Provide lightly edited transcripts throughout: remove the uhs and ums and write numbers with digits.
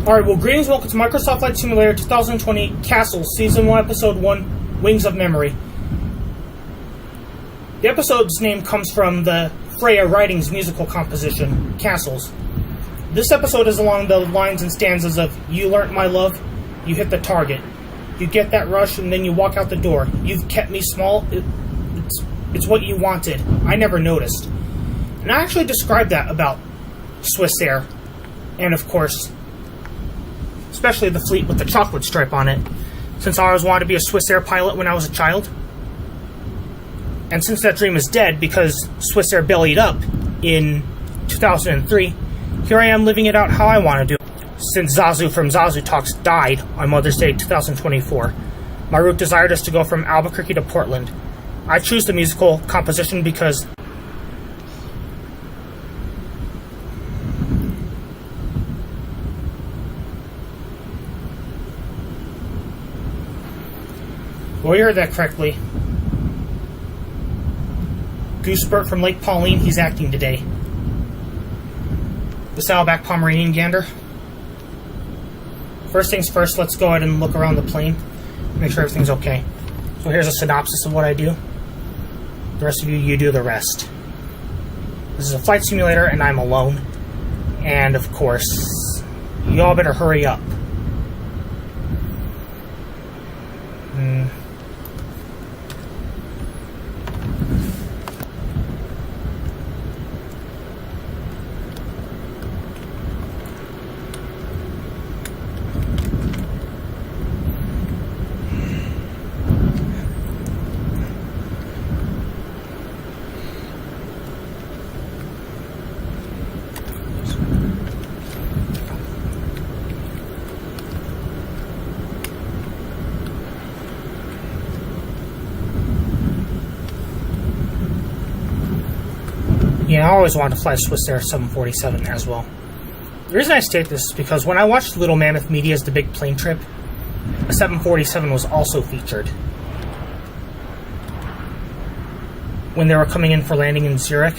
Alright, well, greetings, welcome to Microsoft Flight Simulator 2020 Castles, Season 1, Episode 1, Wings of Memory. The episode's name comes from the Freya Ridings musical composition, Castles. This episode is along the lines and stanzas of, you learnt my love, you hit the target. You get that rush, and then you walk out the door. You've kept me small, it's what you wanted. I never noticed. And I actually described that about Swissair, and of course, especially the fleet with the chocolate stripe on it, since I always wanted to be a Swissair pilot when I was a child. And since that dream is dead because Swissair bellied up in 2003, here I am living it out how I want to do it. Since Zazu from Zazu Talks died on Mother's Day 2024, my route desired is to go from Albuquerque to Portland. I choose the musical composition because well, you heard that correctly. Goosebert from Lake Pauline, he's acting today. The Saddleback Pomeranian Gander. First things first, let's go ahead and look around the plane. Make sure everything's okay. So here's a synopsis of what I do. The rest of you do the rest. This is a flight simulator and I'm alone. And of course, you all better hurry up. Yeah, I always wanted to fly a Swissair 747 as well. The reason I state this is because when I watched Little Mammoth Media's The Big Plane Trip, a 747 was also featured. When they were coming in for landing in Zurich.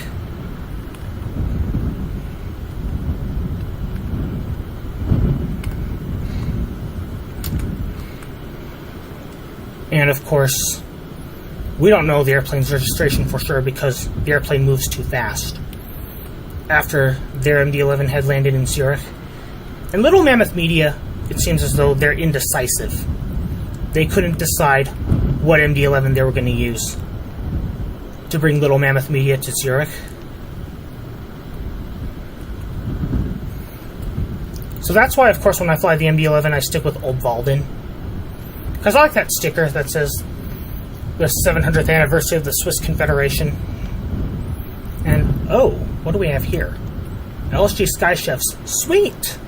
And of course, we don't know the airplane's registration for sure because the airplane moves too fast. After their MD-11 had landed in Zurich. And Little Mammoth Media, it seems as though they're indecisive. They couldn't decide what MD-11 they were going to use to bring Little Mammoth Media to Zurich. So that's why, of course, when I fly the MD-11, I stick with Old Walden. Because I like that sticker that says the 700th anniversary of the Swiss Confederation. And, oh, what do we have here? LSG Sky Chefs. Sweet!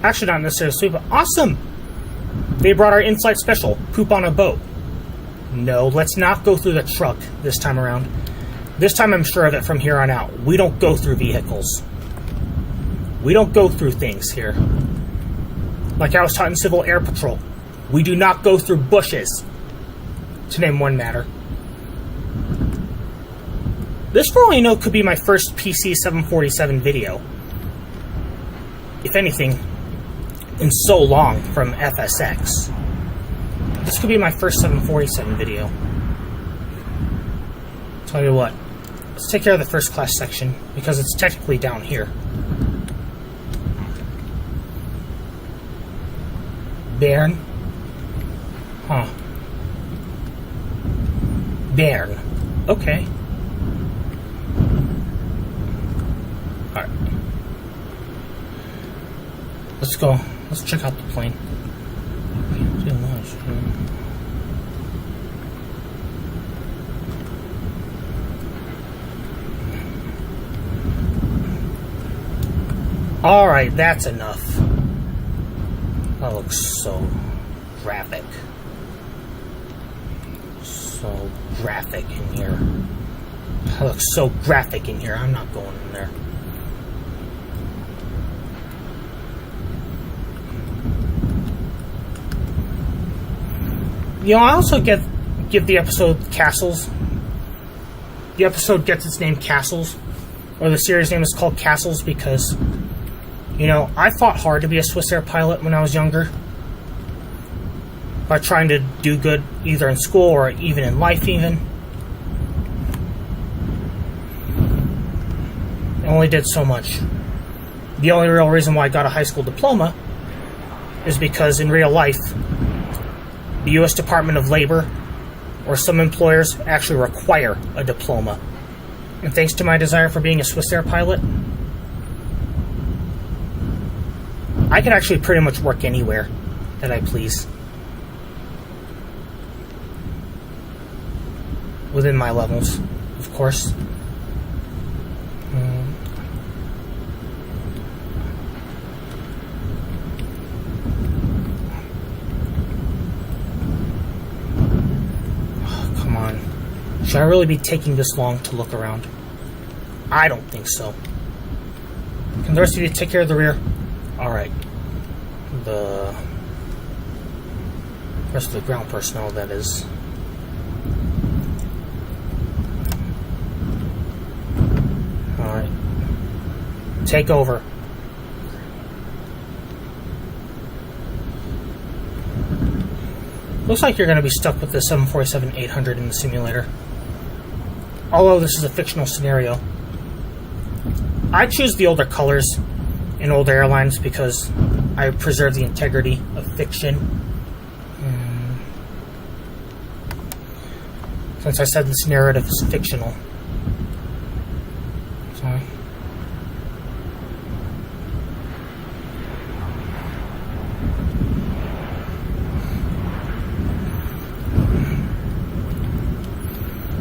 Actually, not necessarily sweet, but awesome! They brought our in-flight special, Poop on a Boat. No, let's not go through the truck this time around. This time I'm sure of it from here on out. We don't go through vehicles. We don't go through things here. Like I was taught in Civil Air Patrol. We do not go through bushes. To name one matter. This, for all you know, could be my first PC 747 video. If anything, in so long from FSX. This could be my first 747 video. Tell you what, let's take care of the first class section, because it's technically down here. Bärn? Huh. Bärn. Okay. Alright. Let's go. Let's check out the plane. Alright, that's enough. That looks so graphic. So graphic in here. That looks so graphic in here. I'm not going in there. You know, I also give the episode Castles. The episode gets its name Castles, or the series name is called Castles because You know, I fought hard to be a Swissair pilot when I was younger, by trying to do good either in school or even in life even. I only did so much. The only real reason why I got a high school diploma is because in real life, the U.S. Department of Labor or some employers actually require a diploma. And thanks to my desire for being a Swissair pilot, I can actually pretty much work anywhere that I please. Within my levels, of course. Come on. Should I really be taking this long to look around? I don't think so. Can the rest of you take care of the rear? Alright. The rest of the ground personnel, that is. Alright. Take over. Looks like you're going to be stuck with the 747-800 in the simulator. Although this is a fictional scenario. I choose the older colors in older airlines because I preserve the integrity of fiction. Since I said this narrative is fictional. Sorry.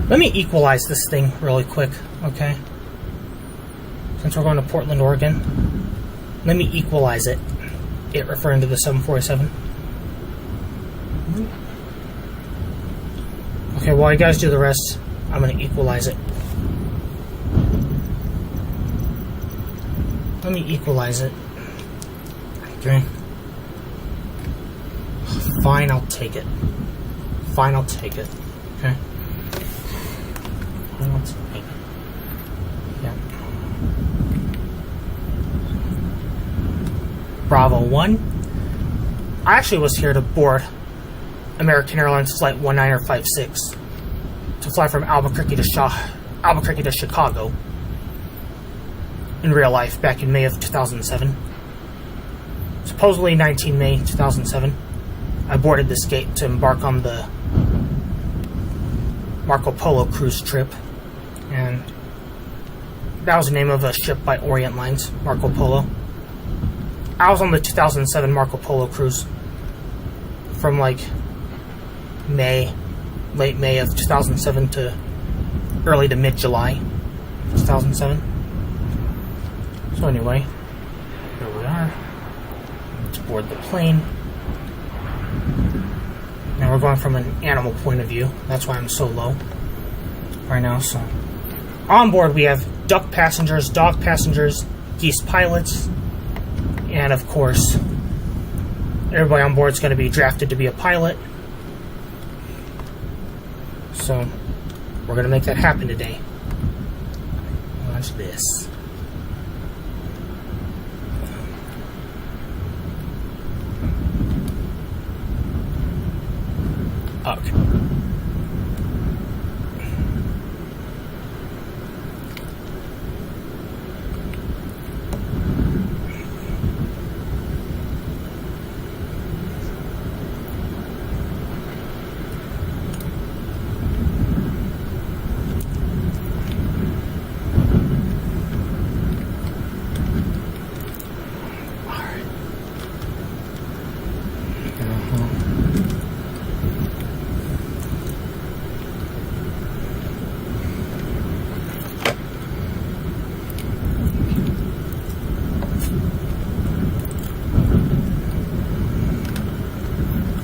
Let me equalize this thing really quick, okay? Since we're going to Portland, Oregon, let me equalize it. It referring to the 747. Okay, while you guys do the rest, I'm going to equalize it. Let me equalize it. Okay. Fine, I'll take it. Fine, I'll take it. Okay. Fine, I'll take it. Yeah. Bravo 1. I actually was here to board American Airlines Flight 1956 to fly from Albuquerque to Chicago in real life back in May of 2007. Supposedly 19 May 2007, I boarded this gate to embark on the Marco Polo cruise trip, and that was the name of a ship by Orient Lines, Marco Polo. I was on the 2007 Marco Polo cruise from like late May of 2007 to early to mid-July 2007. So anyway, here we are. Let's board the plane. Now we're going from an animal point of view. That's why I'm so low right now. So on board we have duck passengers, dog passengers, geese pilots, and of course everybody on board is going to be drafted to be a pilot. So we're going to make that happen today. Watch this. Okay.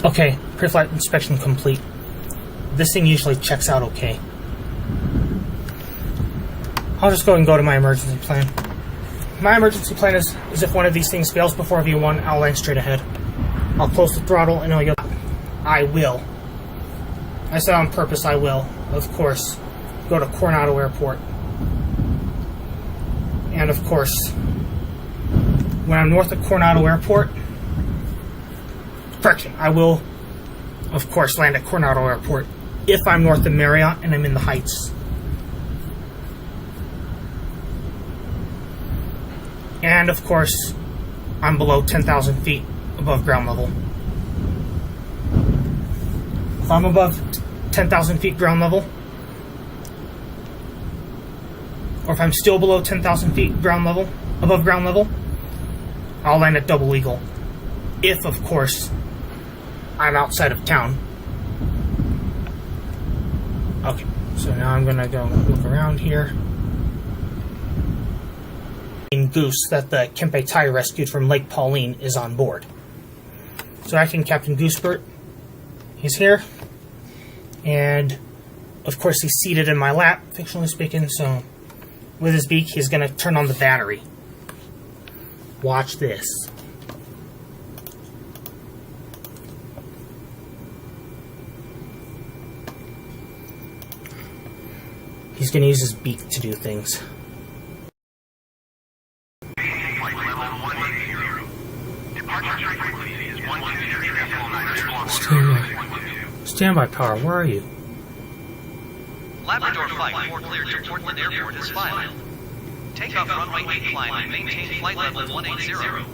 Okay, pre-flight inspection complete. This thing usually checks out okay. I'll just go and go to my emergency plan. My emergency plan is if one of these things fails before V1, I'll land straight ahead. I'll close the throttle and I'll yell, I will. I said on purpose I will, of course, go to Coronado Airport. And of course, when I'm north of Coronado Airport. Correction, I will, of course, land at Coronado Airport if I'm north of Marriott and I'm in the Heights. And, of course, I'm below 10,000 feet above ground level. If I'm above 10,000 feet ground level, or if I'm still below 10,000 feet ground level, above ground level, I'll land at Double Eagle. If, of course, I'm outside of town. Okay, so now I'm going to go look around here. Goose that the Kempe Tai rescued from Lake Pauline is on board. So acting Captain Goosebert, he's here. And, of course, he's seated in my lap, fictionally speaking, so with his beak, he's going to turn on the battery. Watch this. He's going to use his beak to do things. Standby power, where are you? Labrador Flight 4 cleared to Portland Airport is filed. Takeoff runway 8 climb and maintain flight level 180.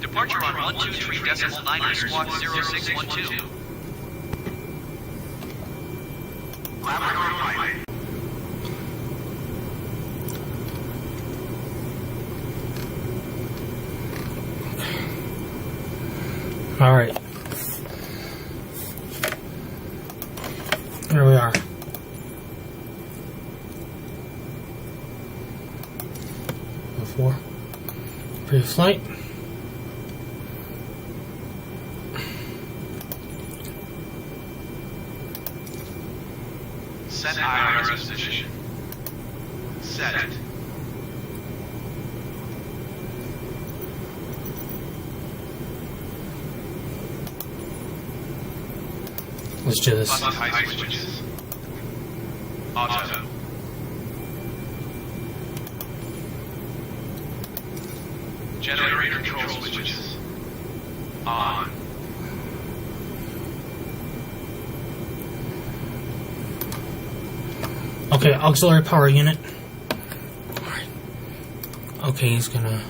Departure on 123.9 squawk 0612. Labrador Flight. Alright. Here we are. Before pre-flight. Set IRS position. Set it. Let's do this. High switches. Auto. Generator control switches. On. Okay, auxiliary power unit. Alright. Okay, he's gonna...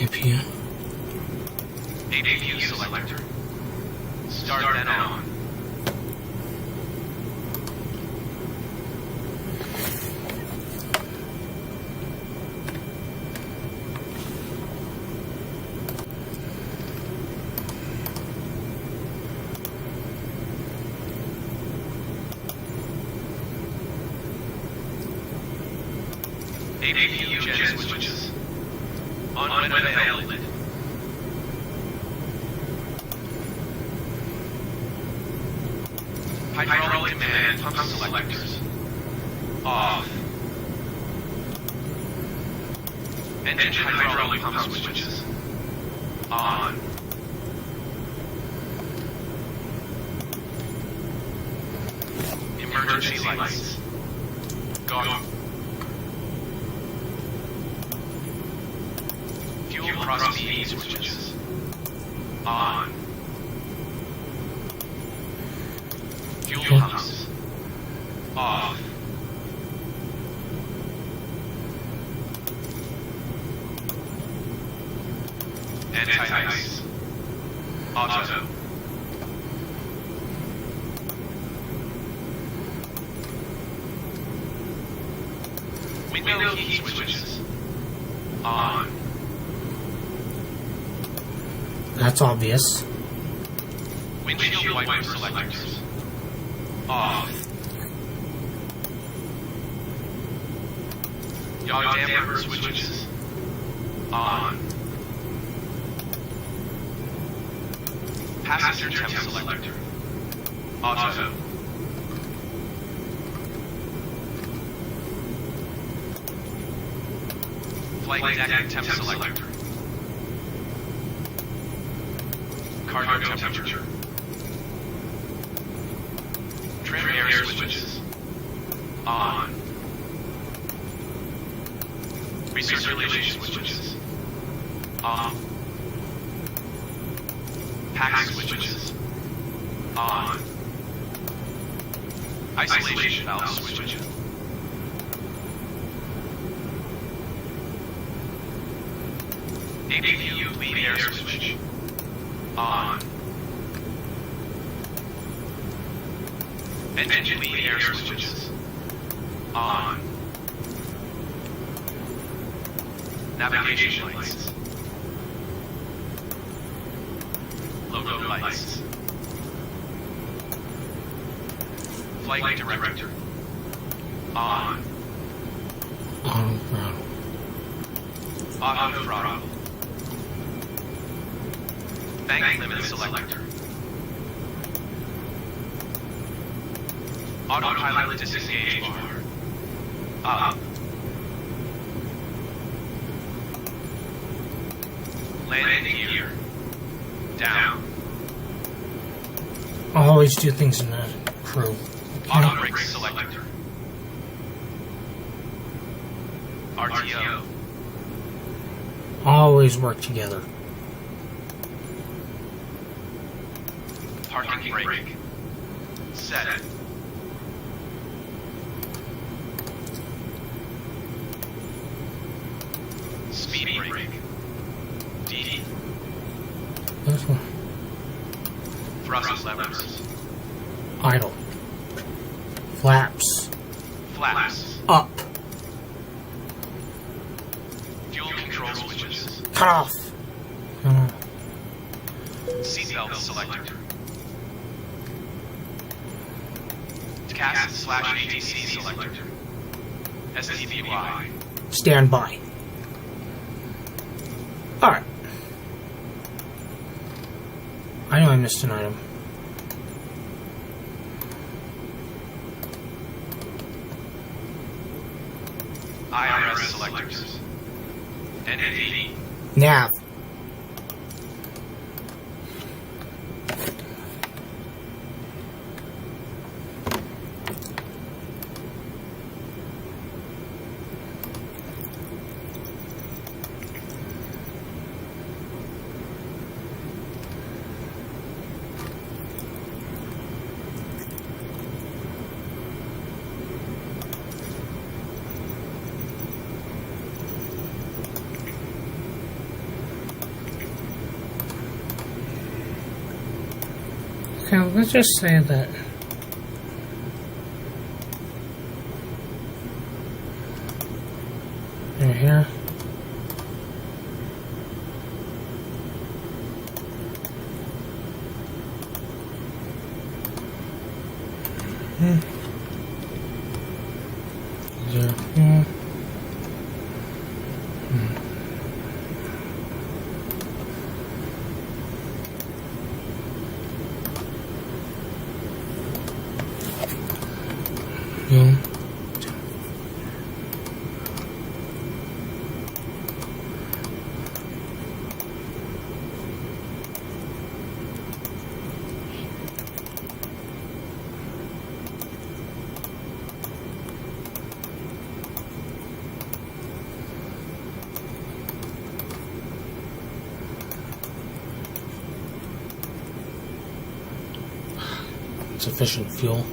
APU. APU selector. Start that on. APU jet switches. On when available. Hydraulic command pump selectors. Off. Engine hydraulic pump switches. On. Emergency lights. Go. Fuel cross feed switches. On. Fuel pumps. Off. Anti-ice. Auto. Window heat switches. On. That's obvious. Windshield wiper selectors. Off. Yaw damper switches. On. Passenger temp selector. Auto. Flight deck temp selector. Cargo temperature. Trim air switches. On. Recirculation switches. Off. Pack switches. On. Isolation valve switch. ABQ lead air switch. On. Engine lead air switches. On. Navigation lights. Logo lights. Flight director. On. Auto throttle. Auto throttle. Bank limit selector. Autopilot disengage bar. Up. Landing gear. Down. I always do things in the crew. Auto brake selector. RTO. Always work together. Parking brake. Set. Speed brake. D. This one. Thrust levers. Idle. Flaps. Flaps. Up. Fuel control switches. Cut off. Seatbelt selector. CAS/ATC selector. STBY. Stand by. Alright. I know I missed an item. IRS selectors. NAV. Nav. Okay, let's just say that right here. There. Sufficient fuel.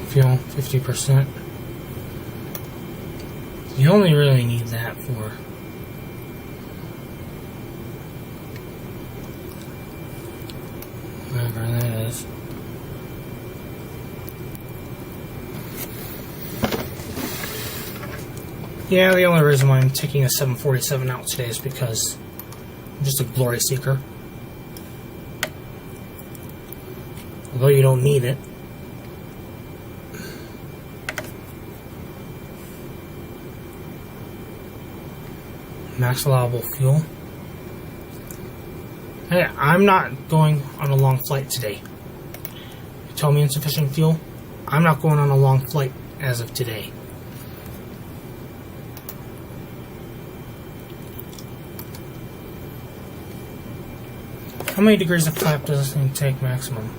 Fuel 50%. You only really need that for whatever that is. Yeah, the only reason why I'm taking a 747 out today is because I'm just a glory seeker. Although you don't need it. Max allowable fuel. Hey, I'm not going on a long flight today. You tell me insufficient fuel, I'm not going on a long flight as of today. How many degrees of flap does this thing take maximum?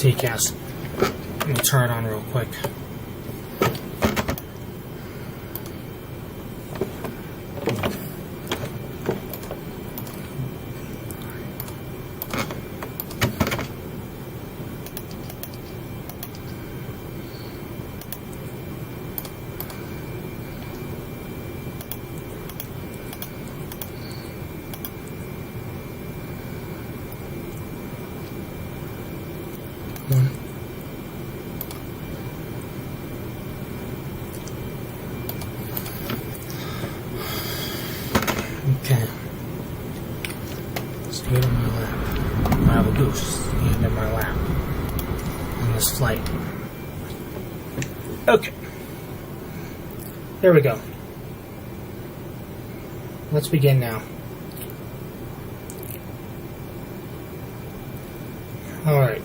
TCAS. Let me turn it on real quick. Okay. Stand in my lap. I have a goose stand in my lap on this flight. Okay. There we go. Let's begin now. Alright.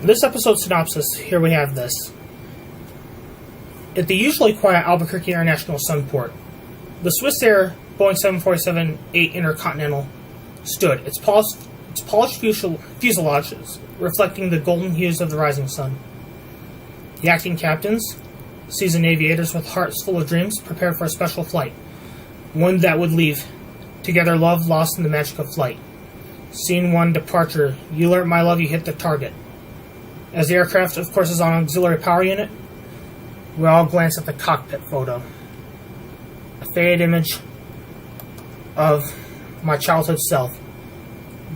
This episode's synopsis, here we have this. At the usually quiet Albuquerque International Sunport, the Swissair Boeing 747-8 Intercontinental stood, its polished fuselages reflecting the golden hues of the rising sun. The acting captains, seasoned aviators with hearts full of dreams, prepared for a special flight, one that would leave together love lost in the magic of flight. Scene 1, departure. You learnt my love, you hit the target. As the aircraft, of course, is on an auxiliary power unit, we all glance at the cockpit photo. A faded image of my childhood self,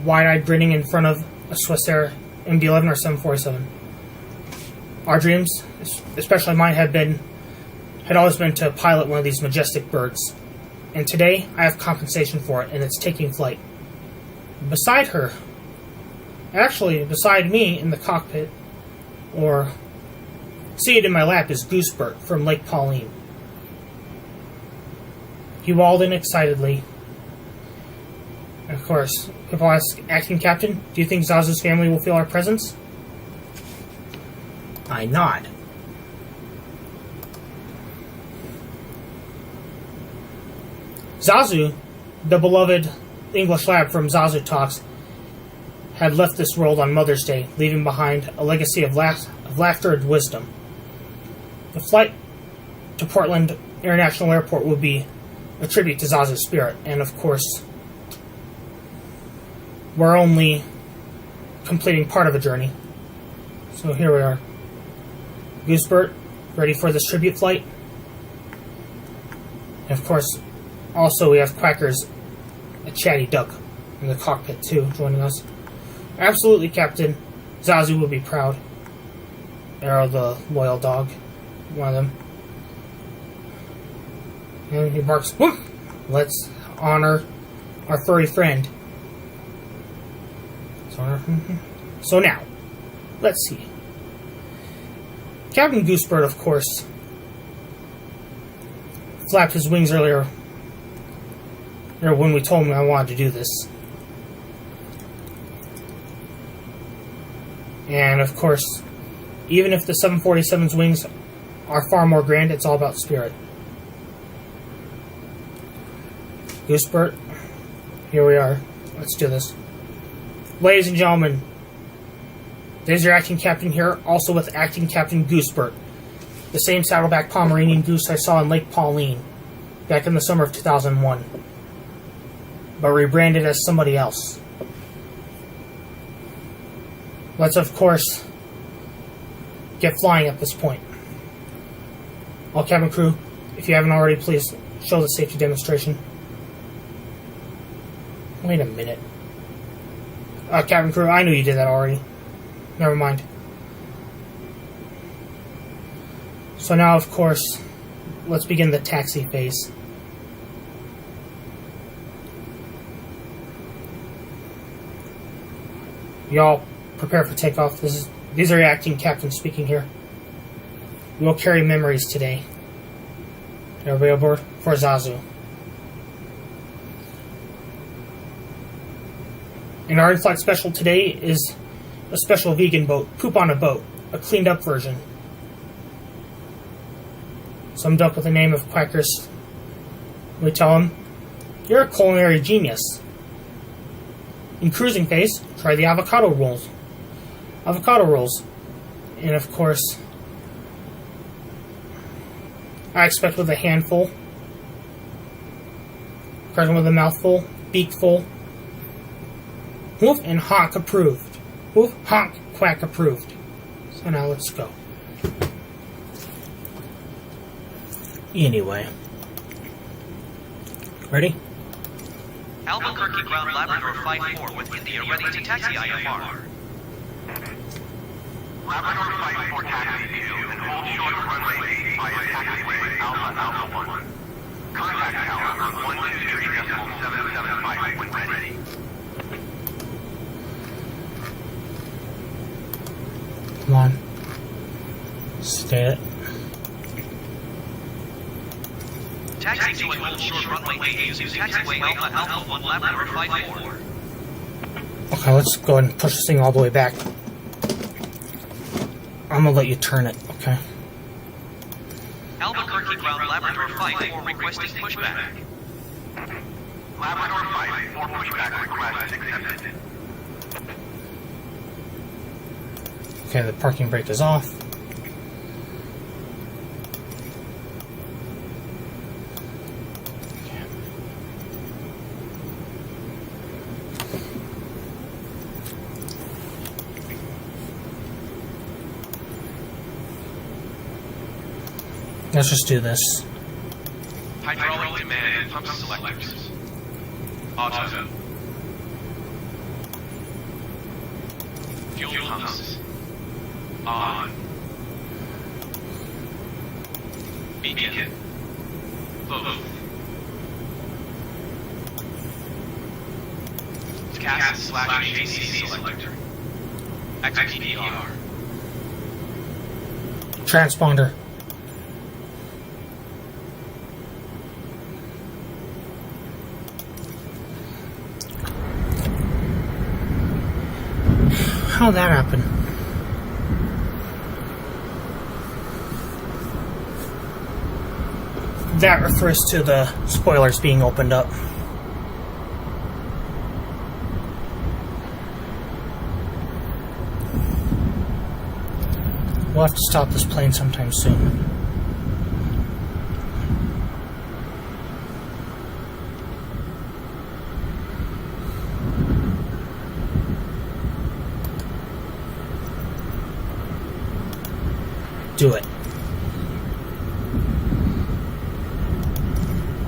wide-eyed grinning in front of a Swissair MD-11 or 747. Our dreams, especially mine, had always been to pilot one of these majestic birds. And today, I have compensation for it, and it's taking flight. Beside her, actually beside me in the cockpit, or seated in my lap, is Goosebert from Lake Pauline. He walled in excitedly. And of course, people ask, acting captain, do you think Zazu's family will feel our presence? I nod. Zazu, the beloved English lad from Zazu Talks, had left this world on Mother's Day, leaving behind a legacy of laughter and wisdom. The flight to Portland International Airport would be a tribute to Zazu's spirit, and of course, we're only completing part of a journey. So here we are. Goosebert, ready for this tribute flight. And of course, also we have Quackers, a chatty duck, in the cockpit too, joining us. Absolutely, Captain. Zazu will be proud. Arrow, the loyal dog, one of them. And he barks, "Woof! Let's honor our furry friend." So now, let's see. Captain Goosebert, of course, flapped his wings earlier, or when we told him I wanted to do this. And of course, even if the 747's wings are far more grand, it's all about spirit. Goosebert, here we are. Let's do this. Ladies and gentlemen, there's your acting captain here, also with acting Captain Goosebert, the same Saddleback Pomeranian goose I saw in Lake Pauline back in the summer of 2001, but rebranded as somebody else. Let's, of course, get flying at this point. All cabin crew, if you haven't already, please show the safety demonstration. Wait a minute. Cabin crew, I knew you did that already. Never mind. So now, of course, let's begin the taxi phase. Y'all prepare for takeoff. These are your acting captains speaking here. We will carry memories today. Everybody aboard for Zazu. And our in-flight special today is a special vegan boat, Poop on a Boat, a cleaned up version. Summed up with the name of Quackers. We tell him, you're a culinary genius. In cruising phase, try the avocado rolls. And of course, I expect with a handful, present with a mouthful, beakful. Woof and honk approved. Woof, honk, quack approved. So now let's go. Anyway. Ready? Albuquerque ground Labrador 5-4 with India ready to taxi IFR. Labrador 5-4 taxi to and hold short runway 8 via taxiway Alpha 1. Contact tower on 123.775 when ready. Come on. Stay it. Taxi to and hold short runway 8 using taxiway Alpha 1 Labrador 5-4. Okay, let's go ahead and push this thing all the way back. I'm gonna let you turn it, okay? Albuquerque ground Labrador 5-4 requesting pushback. Labrador 5-4 pushback request accepted. Okay, the parking brake is off. Let's just do this. Hydraulic demand pump selectors. Auto. Fuel pumps. On. Beacon. Both. CAS/JC selector. XPR. Transponder. How'd that happen? That refers to the spoilers being opened up. We'll have to stop this plane sometime soon. Do it.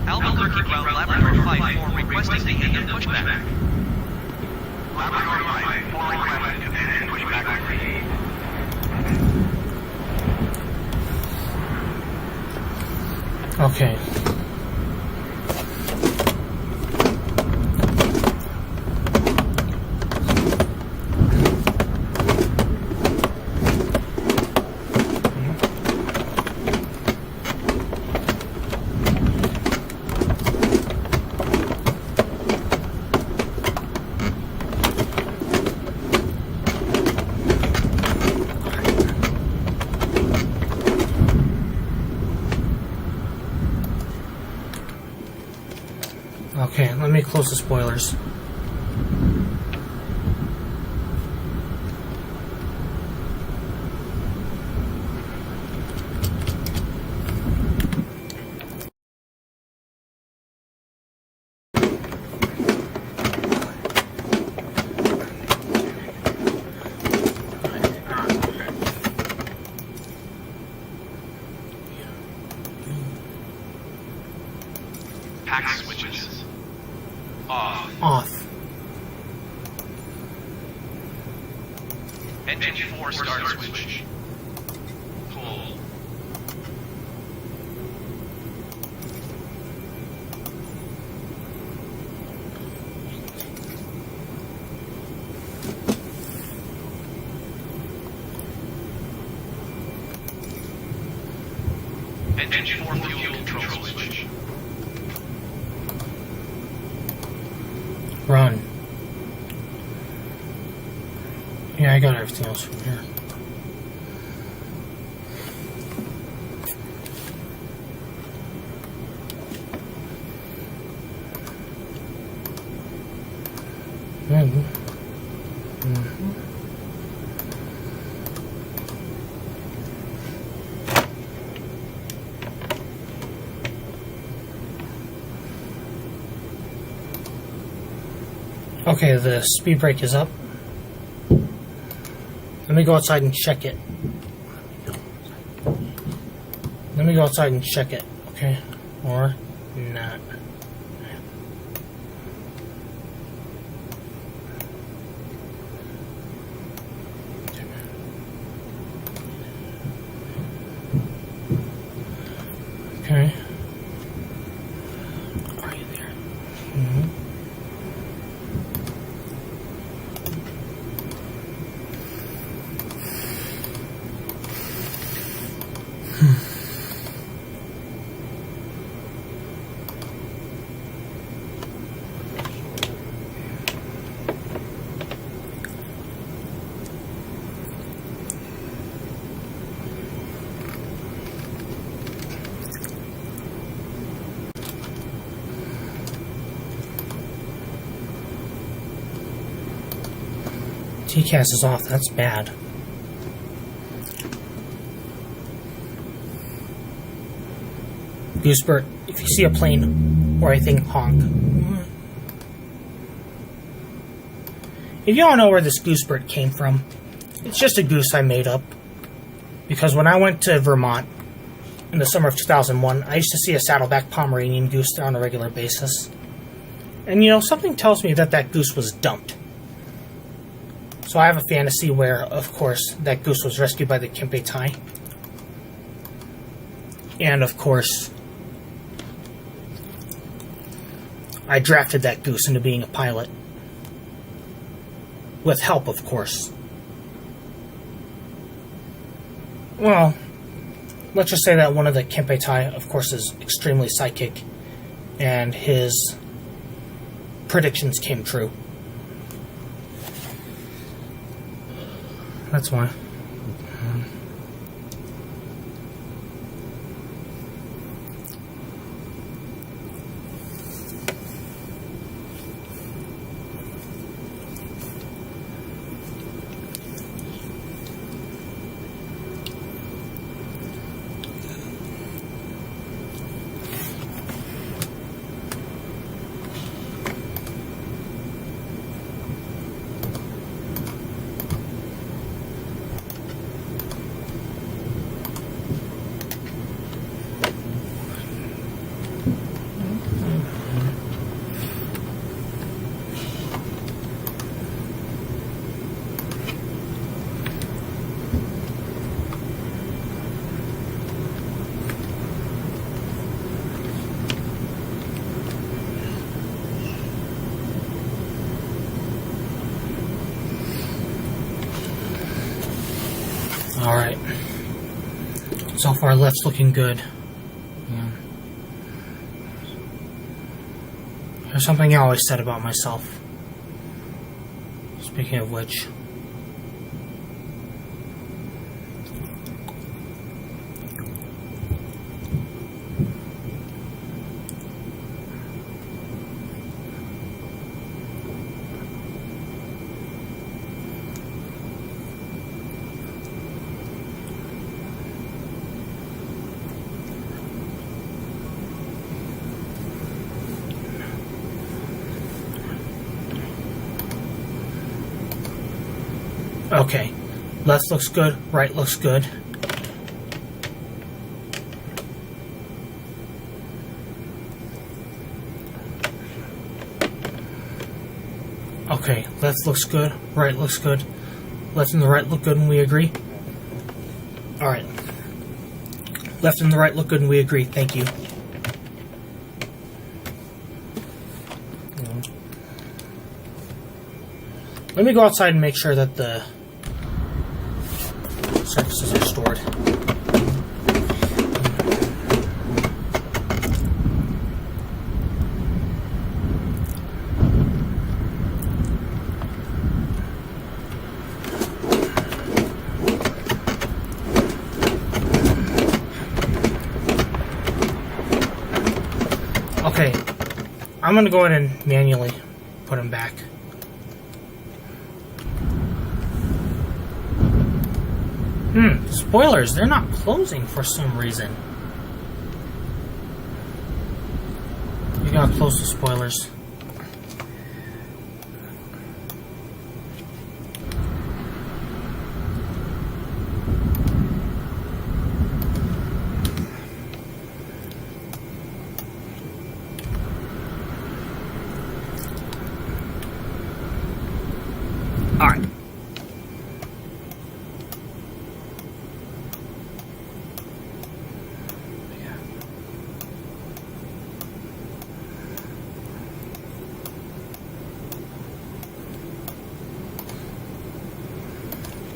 Albuquerque ground Labrador 5-4 requesting the end of pushback. Labrador 5-4 request to end pushback received. Okay. Okay, let me close the spoilers. Pack switches. Off. Off. Engine 4 start switch. Pull. Engine 4 fuel control switch. Run. Yeah, I got everything else from here. Okay, the speed brake is up. Let me go outside and check it. Let me go outside and check it, okay? Or not. Okay. Are you there? Mm-hmm. TCAS is off, that's bad. Goosebert, if you see a plane or anything, honk. If you don't know where this Goosebert came from, it's just a goose I made up. Because when I went to Vermont in the summer of 2001, I used to see a Saddleback Pomeranian goose there on a regular basis. And you know, something tells me that that goose was dumped. So I have a fantasy where, of course, that goose was rescued by the Kempe Tai. And, of course, I drafted that goose into being a pilot. With help, of course. Well, let's just say that one of the Kempe Tai, of course, is extremely psychic. And his predictions came true. That's why. Alright. So far, left's looking good. Yeah. There's something I always said about myself. Speaking of which. Okay, left looks good, right looks good. Okay, left looks good, right looks good. Left and the right look good and we agree? Alright. Left and the right look good and we agree. Thank you. Let me go outside and make sure that the surfaces are stored. Okay, I'm going to go ahead and manually put them back. Spoilers, they're not closing for some reason. You gotta close the spoilers. Alright.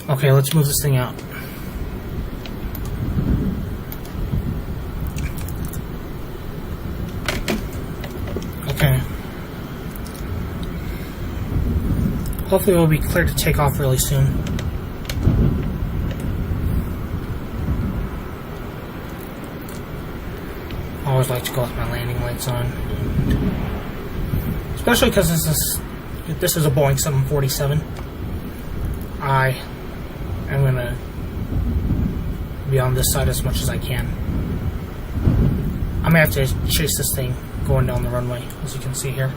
Okay, let's move this thing out. Okay. Hopefully we'll be clear to take off really soon. I always like to go with my landing lights on. Especially because this is a Boeing 747. I'm going to be on this side as much as I can. I'm going to have to chase this thing going down the runway, as you can see here.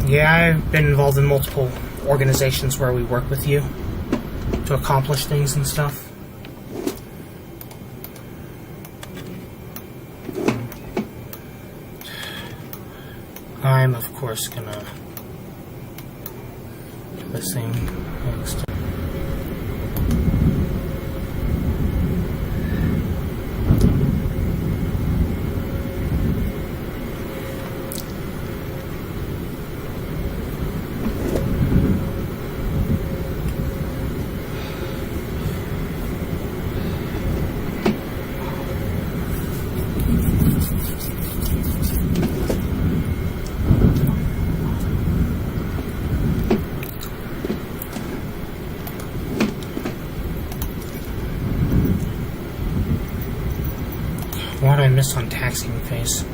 Yeah, I've been involved in multiple organizations where we work with you to accomplish things and stuff. I'm, of course, going to this thing next. What did I miss on taxiing phase?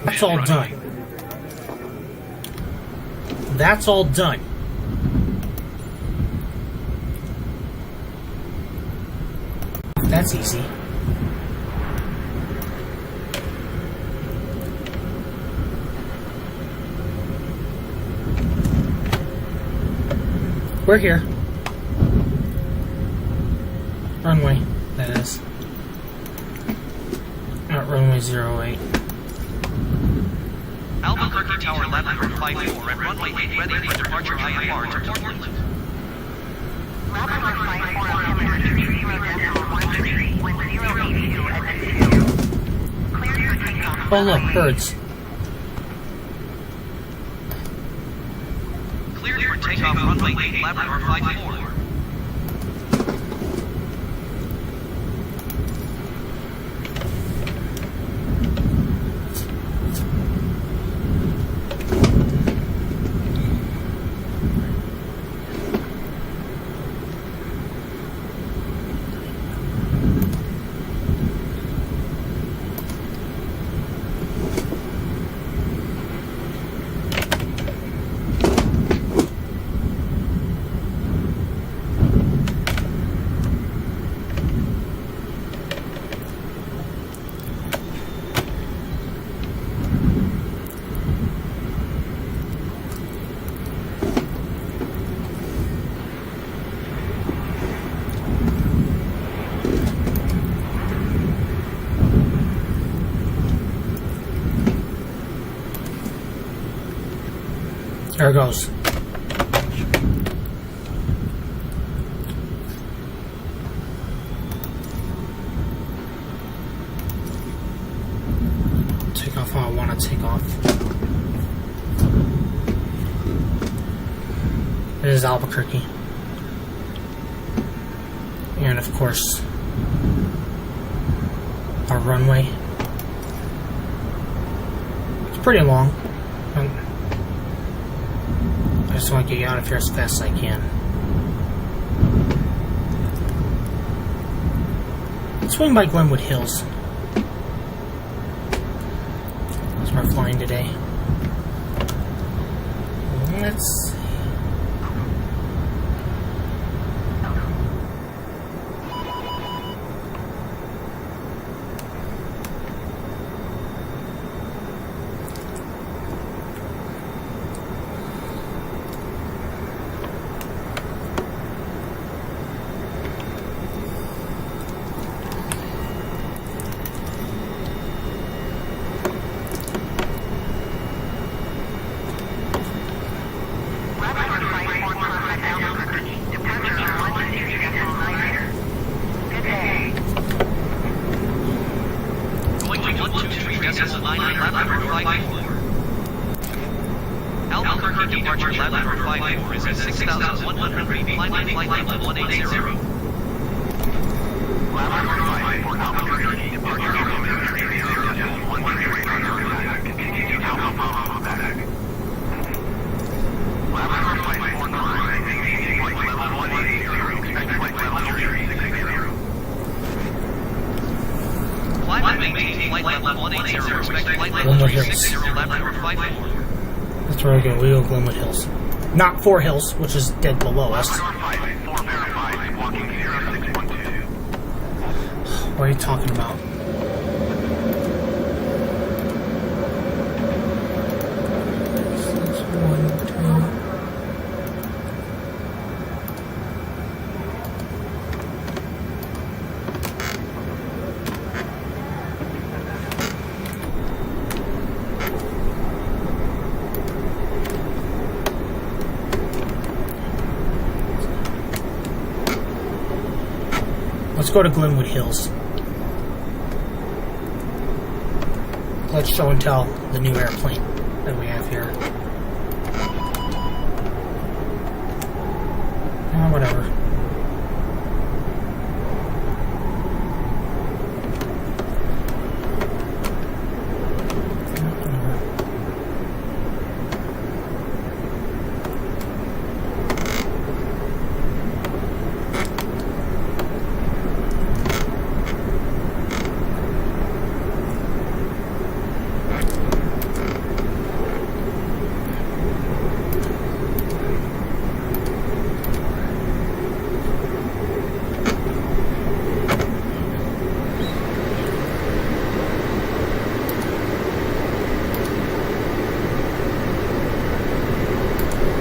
That's all done. That's all done. That's easy. We're here. Runway, that is. At runway 08. Albuquerque Tower landing group 54 at runway 8 ready for departure IFR to Portland. Oh look, birds. Cleared for takeoff runway 8 Labrador 54. There it goes. Take off how I want to take off. It is Albuquerque. And of course, our runway. It's pretty long. I just want to get out of here as fast as I can. Let's swing by Glenwood Hills. That's where we're flying today. Let's see. Albuquerque departure Labrador 54 is at 6,100 feet, climbing flight level 180. Labrador 54, Albuquerque departure continue to Albuquerque. Labrador 54, maintain flight level 180, expect flight level 360. Climb and maintain flight level 180, expect flight level 360, Labrador 54. That's where we go. We go Glenwood Hills. Not Four Hills, which is dead below us. What are you talking about? Let's go to Glenwood Hills. Let's show and tell the new airplane that we have here. Whatever.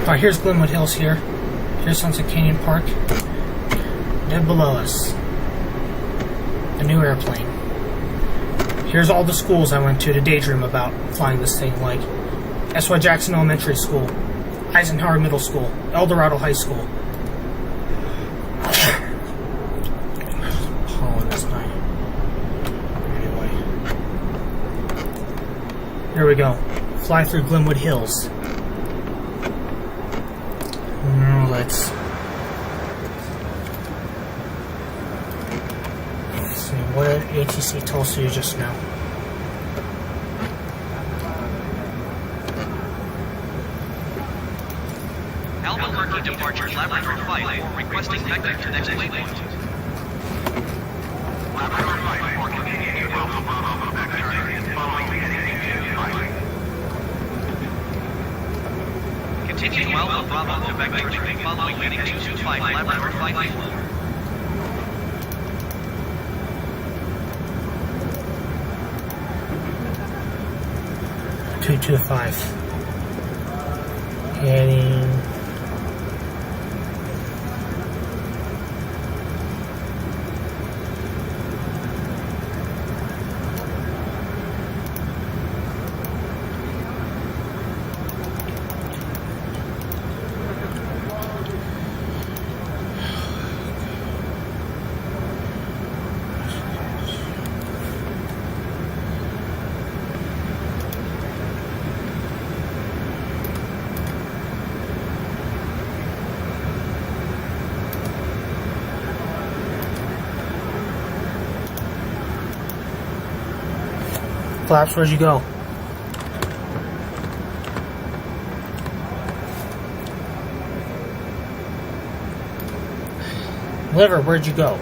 Alright, here's Glenwood Hills here. Here's Sunset Canyon Park. Dead below us. The new airplane. Here's all the schools I went to daydream about flying this thing, like S.Y. Jackson Elementary School, Eisenhower Middle School, El Dorado High School. Pollen this night. Anyway. Here we go. Fly through Glenwood Hills. Let's see, what did ATC tell us to do just now? Albuquerque departure Labrador 54, requesting vector to next waypoint. Labrador 54, continue to Albuquerque, vector, following heading 225. Continue to Alpha Bravo to vector 2 following heading 225 Labrador 54. Heading 225. Cyclops, where'd you go? Liver, where'd you go?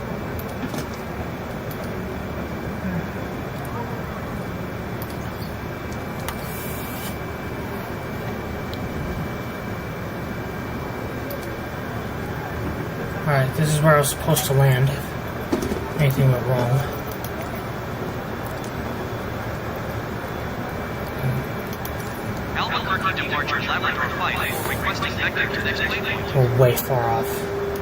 Alright, this is where I was supposed to land. Anything went wrong. Albuquerque departure Labrador Flight for requesting vector to next waypoint. We're way far off.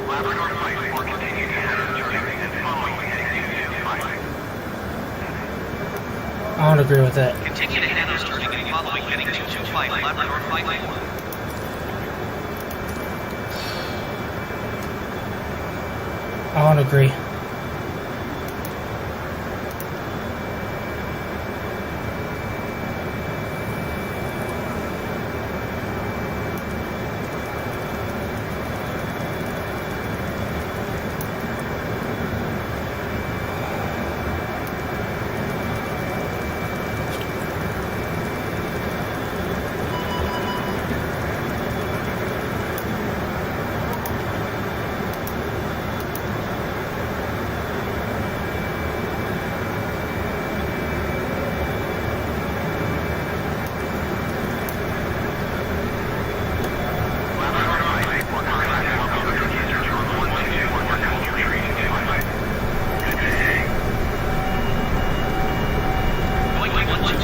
Labrador Flight 4 continued Canada's turning and following heading 225. I don't agree with that. Continue to Hano's turning and following heading 225 Labrador Flight 4. I don't agree.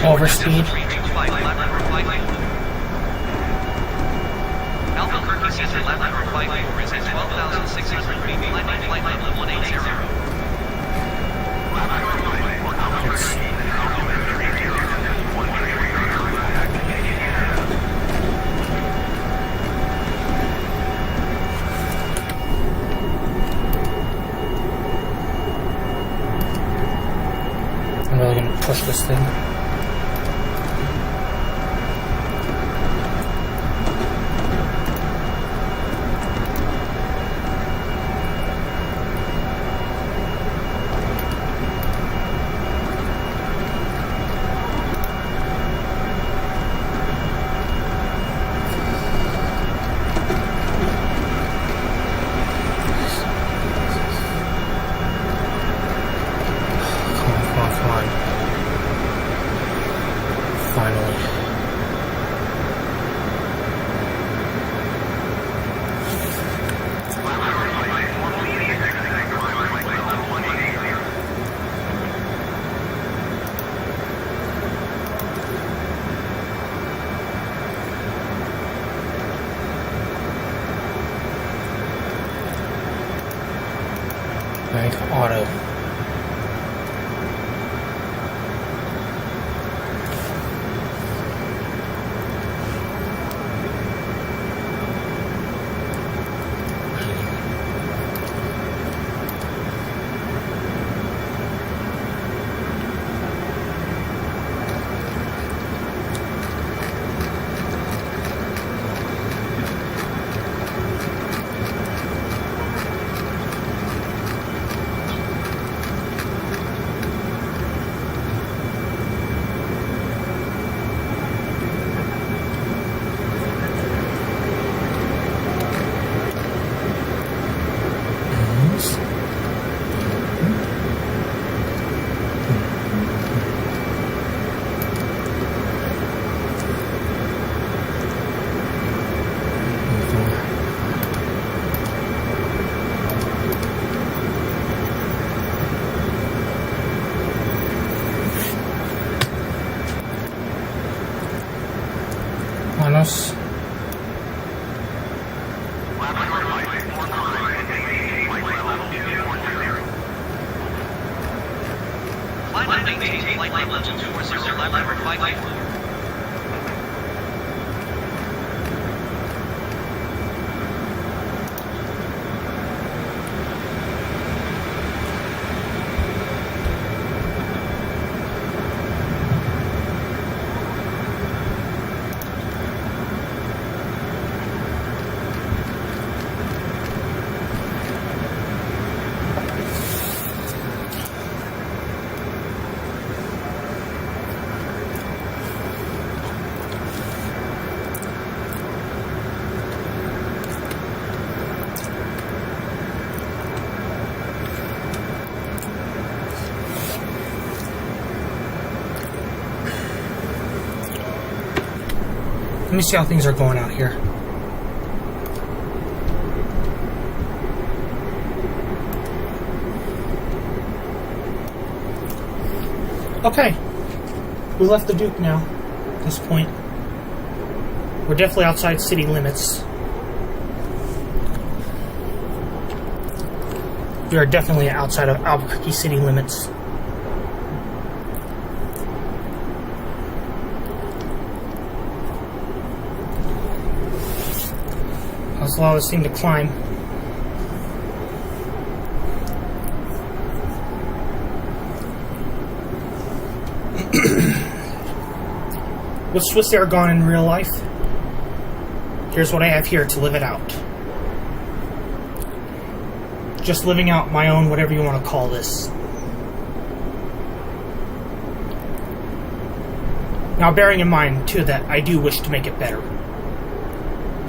Overspeed. Albuquerque sees that Labrador Flight 4 is at 12,600 feet, landing flight level 180. Labrador Flight 4 Albuquerque is also in 130. I'm really gonna push this thing. Bank auto. Manos. Labrador Flight 4 climb and maintain flight level 240. Climb and maintain flight level 240 Labrador Flight 4. Let me see how things are going out here. Okay. We left the Duke now, at this point. We're definitely outside city limits. We are definitely outside of Albuquerque city limits. Let's allow this thing to climb. With Swissair gone in real life, here's what I have here to live it out. Just living out my own, whatever you want to call this. Now, bearing in mind, too, that I do wish to make it better.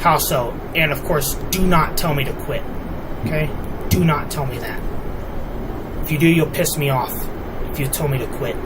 How so? And, of course, do not tell me to quit. Okay? Do not tell me that. If you do, you'll piss me off if you tell me to quit.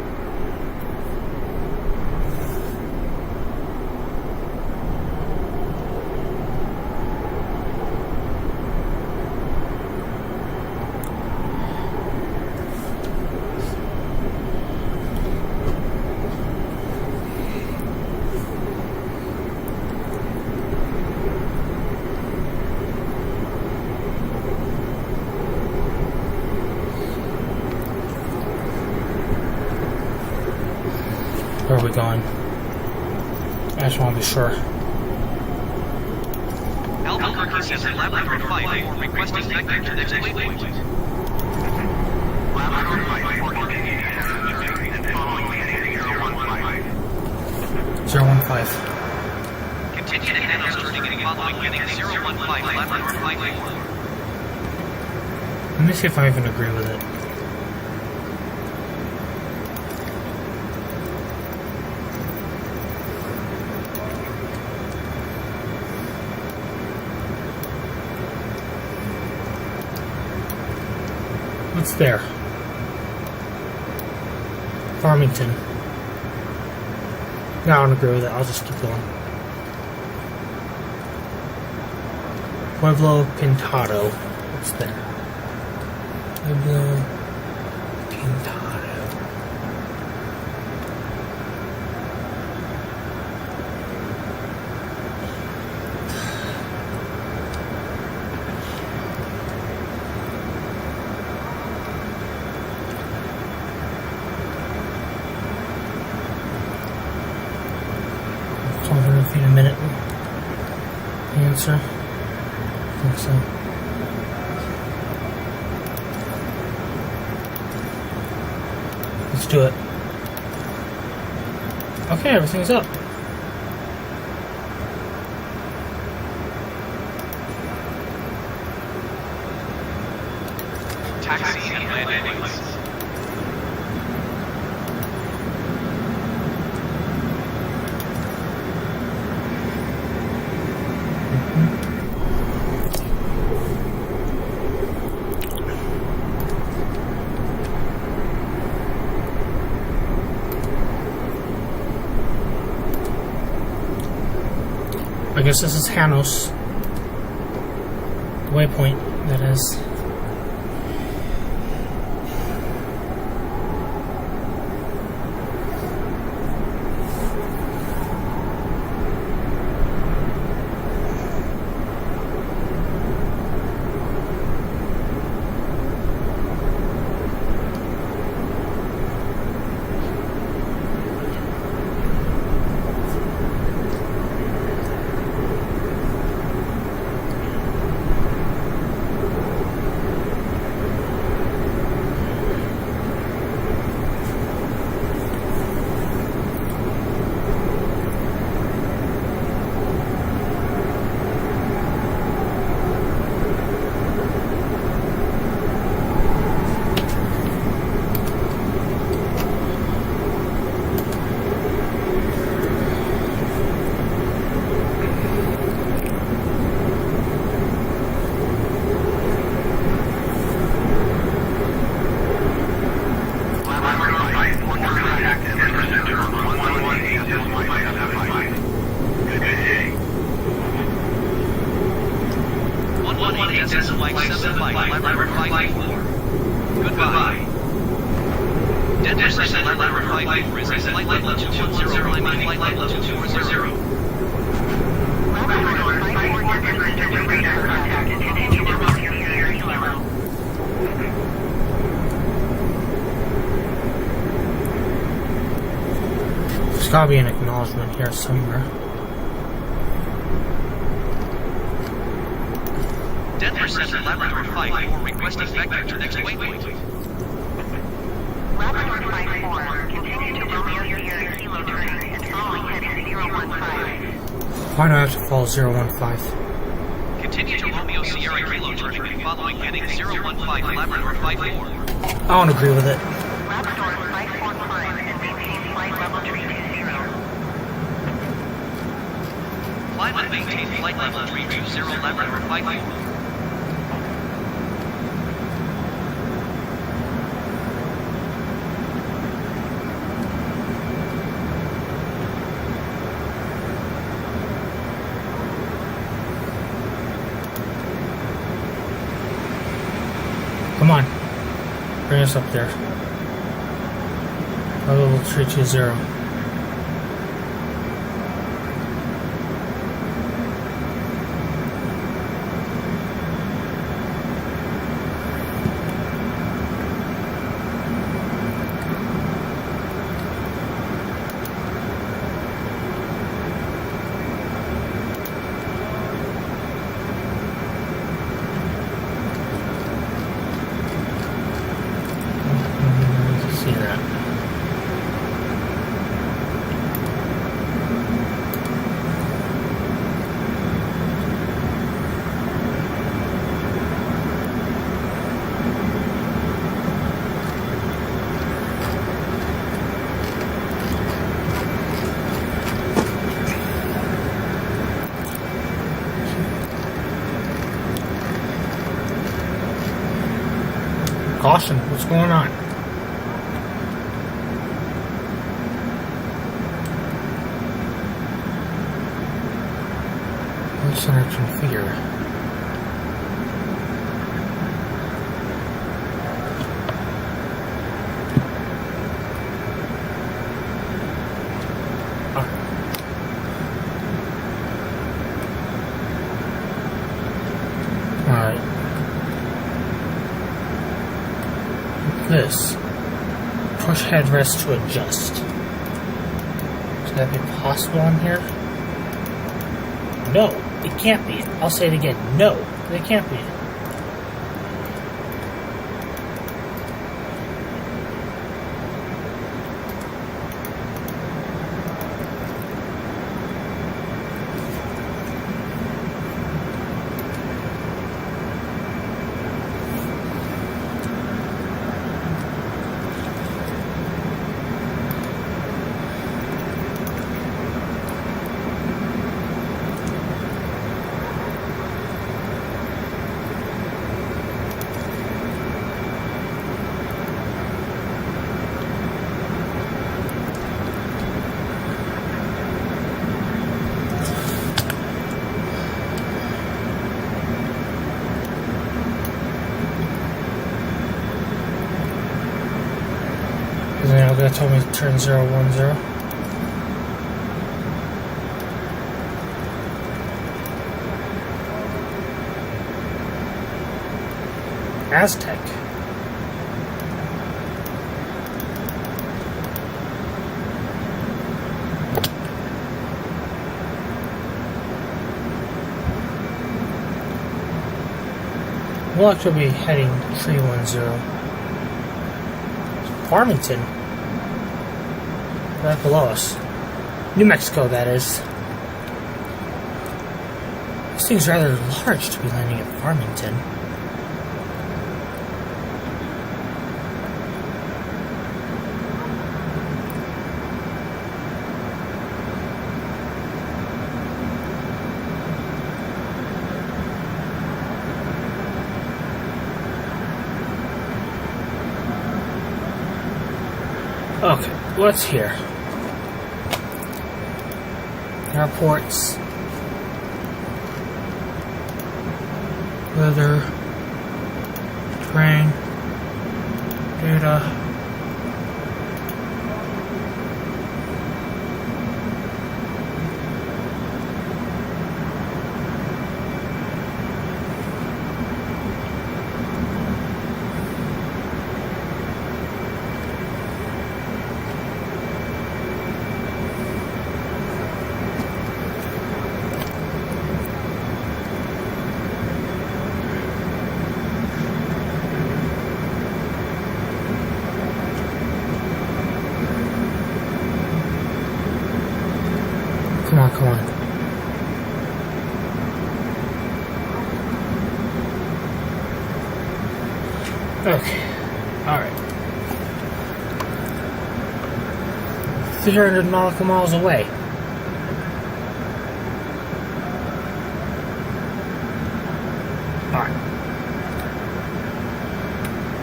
Where are we going? I just want to be sure. Albuquerque says a Labrador 5 for requesting vector to next waypoint. Labrador 5 for continuing and following heading 015. Continue to handle turning and following heading 015 Labrador 54. Let me see if I even agree with it. What's there? Farmington. No, I don't agree with it. I'll just keep going. Pueblo Pintado. What's there? Pueblo Pintado. Feet a minute. Answer. I think so. Let's do it. Okay, everything's up. Taxi and landings. I guess this is Janos. Waypoint, that is. level 54. Goodbye. Denver Center level 54 is flight level 210, climbing flight level 240. There's gotta be an acknowledgement here somewhere. Denver Center Labrador 54 requesting vector to next waypoint. Labrador 54, continue to Romeo Sierra Kilo turning and following heading 015. Why do I have to follow 015? Continue to Romeo Sierra Kilo turning and following heading 015 Labrador 54. I don't agree with it. Labrador 545 and maintain flight level 320. Climb and maintain flight level 320 Labrador 54. Come on. Bring us up there. Level 320. See that. Caution, what's going on? What's in our configure? Alright. This. Push headrest to adjust. Could that be possible on here? No, it can't be. I'll say it again. No, it can't be. That told me to turn 010. Aztec. We'll actually be heading 310. Farmington. Right below us. New Mexico, that is. This thing's rather large to be landing at Farmington. Okay, what's here? Airports. Weather. terrain, data. Come on, come on. Okay. Alright. 300 nautical miles away. Alright.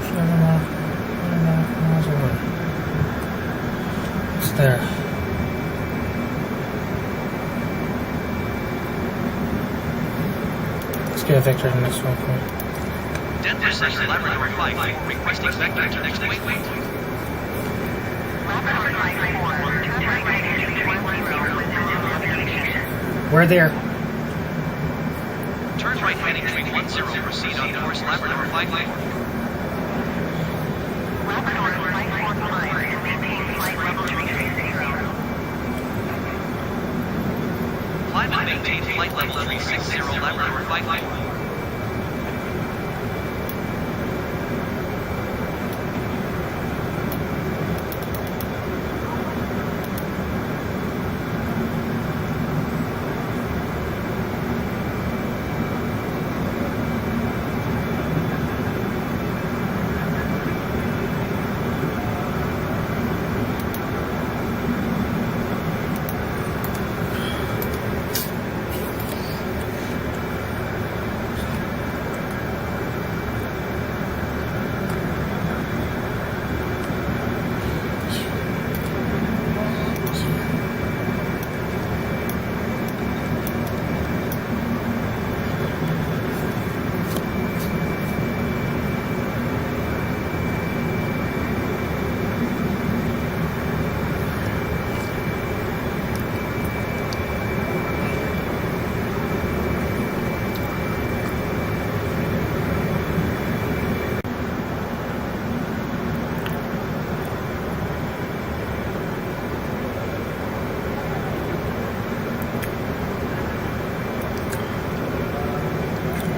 300 nautical miles away. It's there. Get a vector to the next waypoint. Denver Center Laboratory Flight, requesting vector to next waypoint. Laboratory Flight 4, turn right at entry 10 with location. We're there. Turn right heading 310, proceed on course Laboratory Flight 4. Labrador Flight 4 climb and maintain flight level 360. Climb and maintain flight level 360, Labrador Flight 4.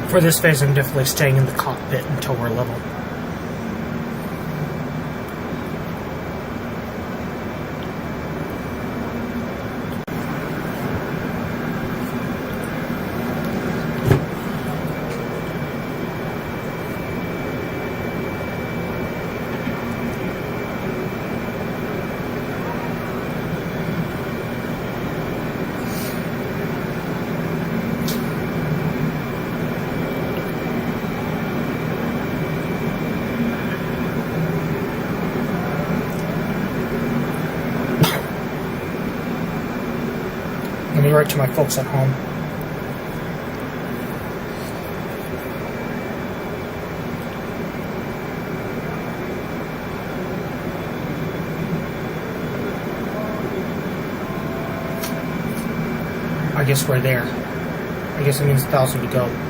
For this phase, I'm definitely staying in the cockpit until we're level. Let me write to my folks at home. I guess we're there. I guess it means 1,000 to go.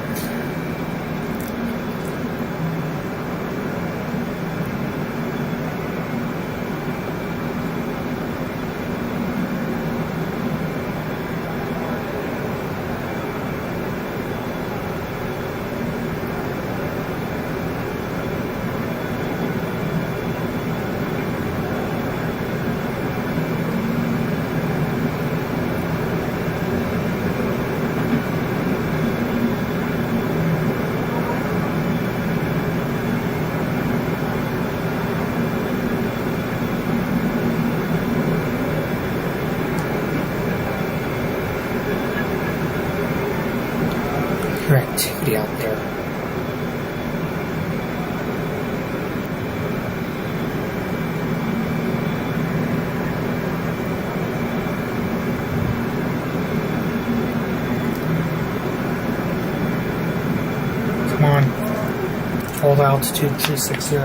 the altitude 360.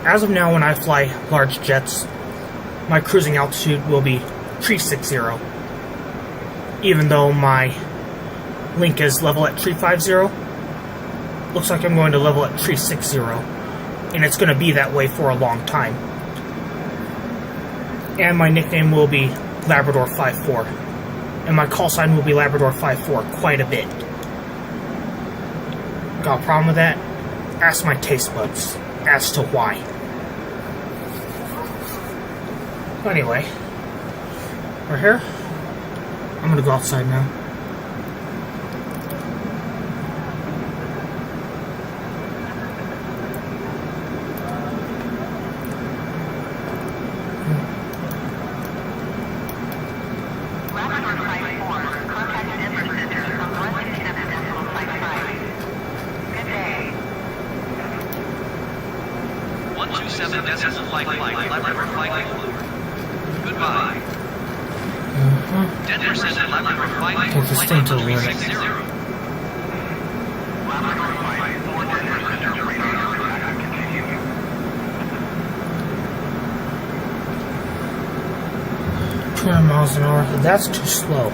As of now, when I fly large jets, my cruising altitude will be 360. Even though my link is level at 350, looks like I'm going to level at 360. And it's going to be that way for a long time. And my nickname will be Labrador 54. And my call sign will be Labrador 54 quite a bit. Got a problem with that? Ask my taste buds as to why. Anyway, we're here. I'm gonna go outside now. Labrador 54, contact Denver Center from 127.55. Good day. 127.55, Labrador 54. Goodbye. Denver Center, Labrador 54, Take this thing to the limit. 360. Labrador 54, Denver Center, radar contact, continue. 200 miles an hour. That's too slow.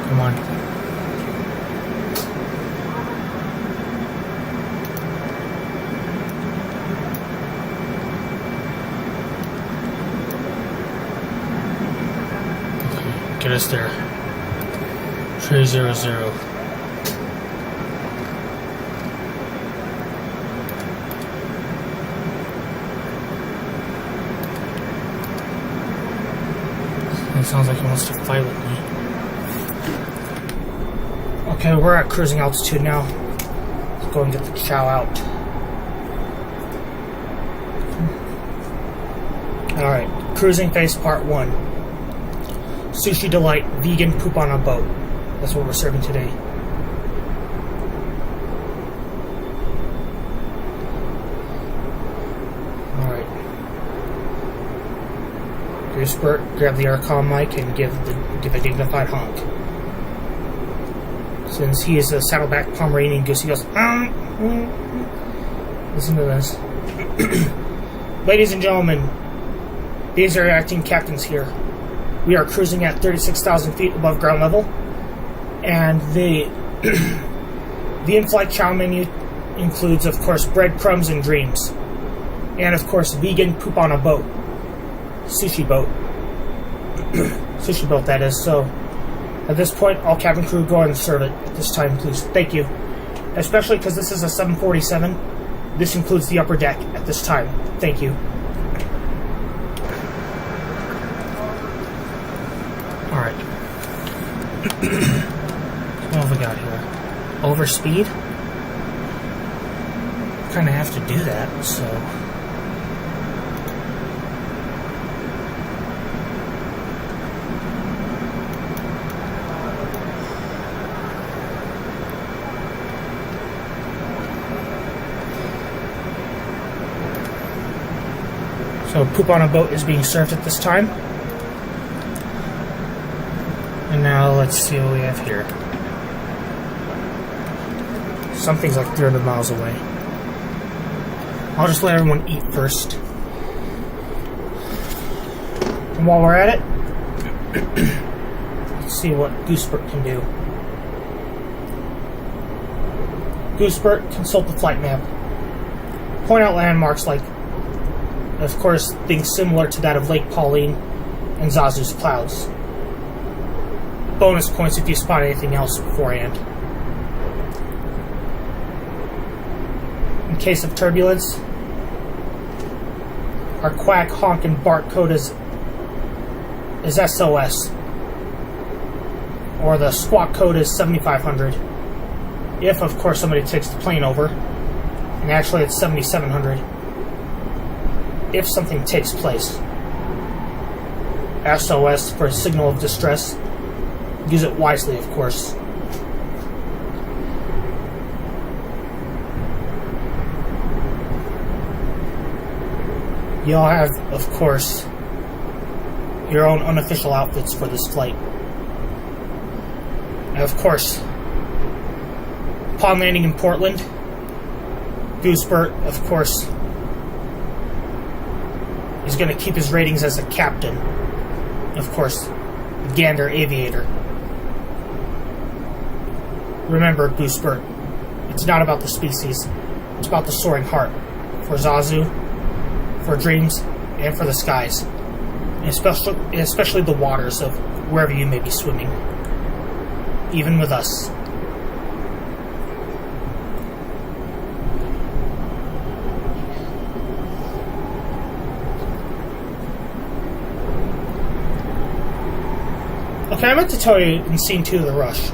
Come on. Get us there. 300. It sounds like he wants to fight with me. Okay, we're at cruising altitude now. Let's go and get the chow out. Alright, cruising phase part 1. Sushi Delight, vegan poop on a boat. That's what we're serving today. Alright. Goosebert, grab the aircom mic and give a dignified honk. Since he is a Saddleback Pomeranian Goose, he goes, Listen to this. Ladies and gentlemen, these are acting captains here. We are cruising at 36,000 feet above ground level, and the in-flight chow menu includes, of course, breadcrumbs and dreams, and of course, vegan poop on a boat, sushi boat, sushi boat that is. So, at this point, all cabin crew go and serve it at this time, please. Thank you, especially because this is a 747. This includes the upper deck at this time. Thank you. Alright. What have we got here? Overspeed? Kinda have to do that, so... So, poop on a boat is being served at this time. And now let's see what we have here. Something's like 300 miles away. I'll just let everyone eat first. And while we're at it, let's see what Goosebert can do. Goosebert, consult the flight map. Point out landmarks like, of course, things similar to that of Lake Pauline and Zazu's clouds. Bonus points if you spot anything else beforehand. In case of turbulence, our quack, honk, and bark code is SOS. Or the squawk code is 7500. If, of course, somebody takes the plane over. And actually it's 7700. If something takes place. SOS for a signal of distress. Use it wisely, of course. You all have, of course, your own unofficial outfits for this flight. And of course, upon landing in Portland, Goosebert, of course, is going to keep his ratings as a captain. Of course, Gander aviator. Remember, Goosebert, it's not about the species. It's about the soaring heart. For Zazu, for dreams, and for the skies. And especially the waters of wherever you may be swimming. Even with us. Okay, I meant to tell you in Scene 2 of The Rush.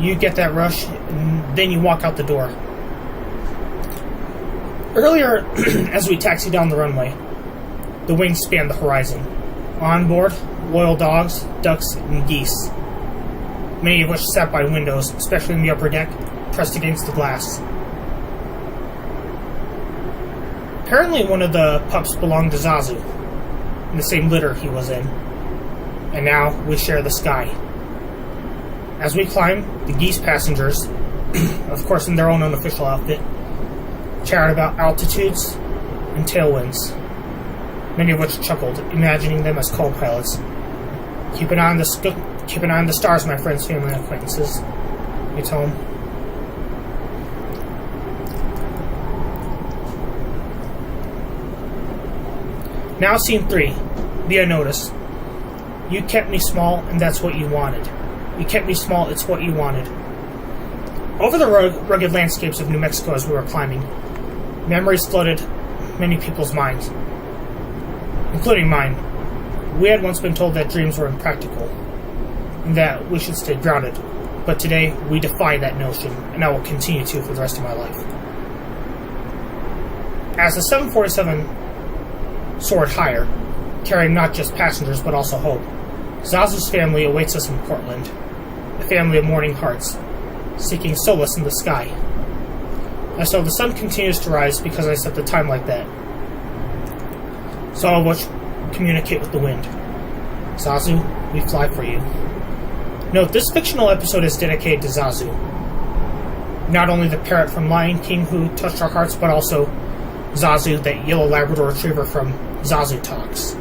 You get that rush, and then you walk out the door. Earlier, as we taxi down the runway, the wings span the horizon. On board, loyal dogs, ducks, and geese. Many of which sat by windows, especially in the upper deck, pressed against the glass. Apparently one of the pups belonged to Zazu, in the same litter he was in. And now we share the sky. As we climb, the Geese passengers, of course in their own unofficial outfit, chatted about altitudes and tailwinds, many of which chuckled, imagining them as co-pilots. Keep an eye on the stars, my friends, family, and acquaintances. We tell them. Now Scene 3, the unnoticed. You kept me small, and that's what you wanted. You kept me small, it's what you wanted. Over the rugged landscapes of New Mexico as we were climbing, memories flooded many people's minds, including mine. We had once been told that dreams were impractical, and that we should stay grounded, but today we defy that notion, and I will continue to for the rest of my life. As the 747 soared higher, carrying not just passengers but also hope, Zazu's family awaits us in Portland, a family of mourning hearts, seeking solace in the sky. And so the sun continues to rise because I set the time like that. So all of which communicate with the wind. Zazu, we fly for you. Note, this fictional episode is dedicated to Zazu. Not only the parrot from Lion King who touched our hearts, but also Zazu, that yellow Labrador retriever from Zazu Talks.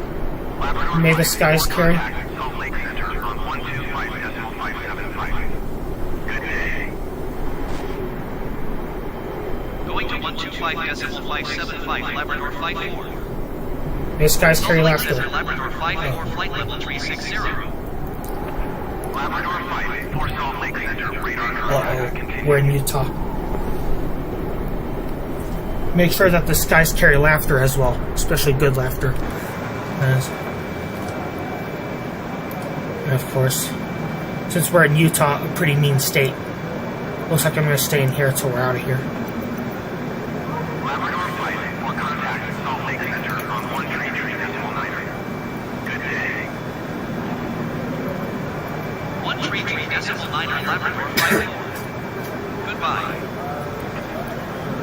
May the skies carry. Going to 125.575 Labrador Flight 4. May the skies carry laughter. Labrador Flight 4 flight level 360. Labrador Flight for Salt Lake Center. Radar Uh-oh, we're in Utah. Make sure that the skies carry laughter as well, especially good laughter. And of course, since we're in Utah, a pretty mean state, looks like I'm going to stay in here until we're out of here. Labrador Flight for contact Salt Lake Center on 133.9. Good day. 133.9 Labrador Flight 4. Goodbye.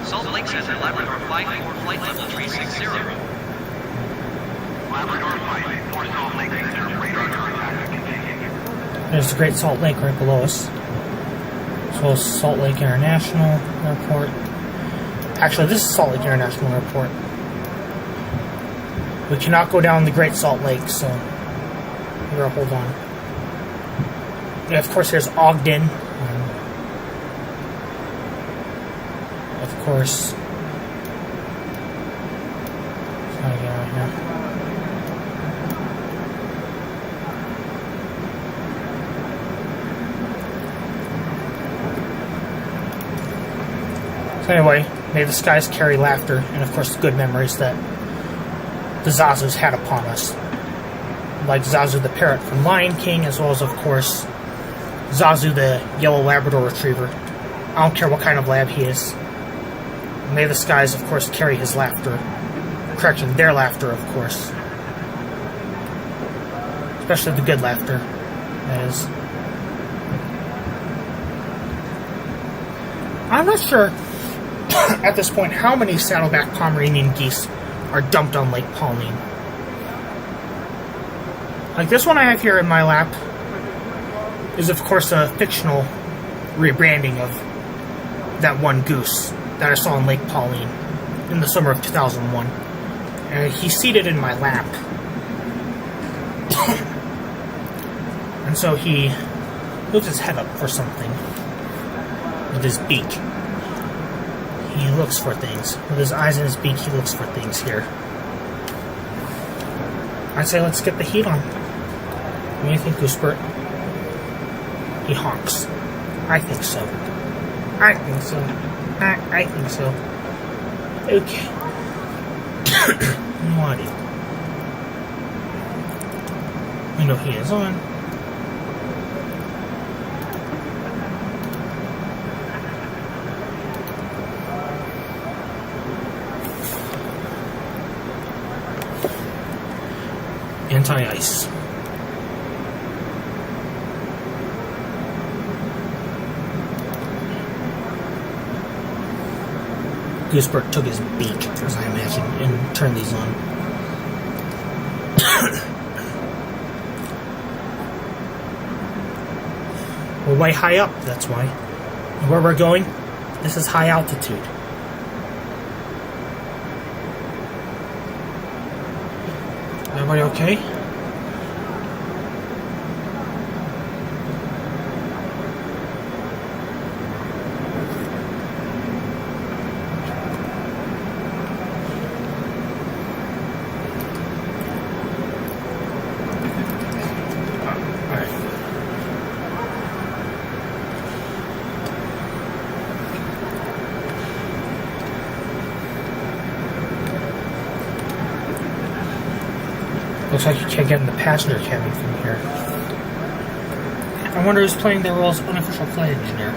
Salt Lake Center, Labrador Flight 4, flight level 360. Labrador Flight for Salt Lake Center. Radar contact continued. There's the Great Salt Lake right below us. So Salt Lake International Airport. Actually, this is Salt Lake International Airport. We cannot go down the Great Salt Lake, so we gotta hold on. And of course, there's Ogden. Of course. Gotta get out of here. So anyway, may the skies carry laughter, and of course good memories that the Zazus had upon us. Like Zazu the parrot from Lion King, as well as of course Zazu the yellow Labrador retriever. I don't care what kind of lab he is. May the skies, of course, carry his laughter. Correction, their laughter, of course. Especially the good laughter, that is. I'm not sure, at this point, how many Saddleback Pomeranian geese are dumped on Lake Pauline. Like this one I have here in my lap is of course a fictional rebranding of that one goose that I saw in Lake Pauline in the summer of 2001. And he's seated in my lap. And so he moves his head up for something with his beak. He looks for things. With his eyes in his beak, he looks for things here. I'd say let's get the heat on. What do you think, Goosebert? He honks. I think so. I think so. I think so. Okay. What? Window heat is on. Anti-ice. Goosebert took his beak, as I imagine, and turned these on. We're way high up, that's why. And where we're going, this is high altitude. Everybody okay? Looks like you can't get in the passenger cabin from here. I wonder who's playing their role as unofficial flight engineer.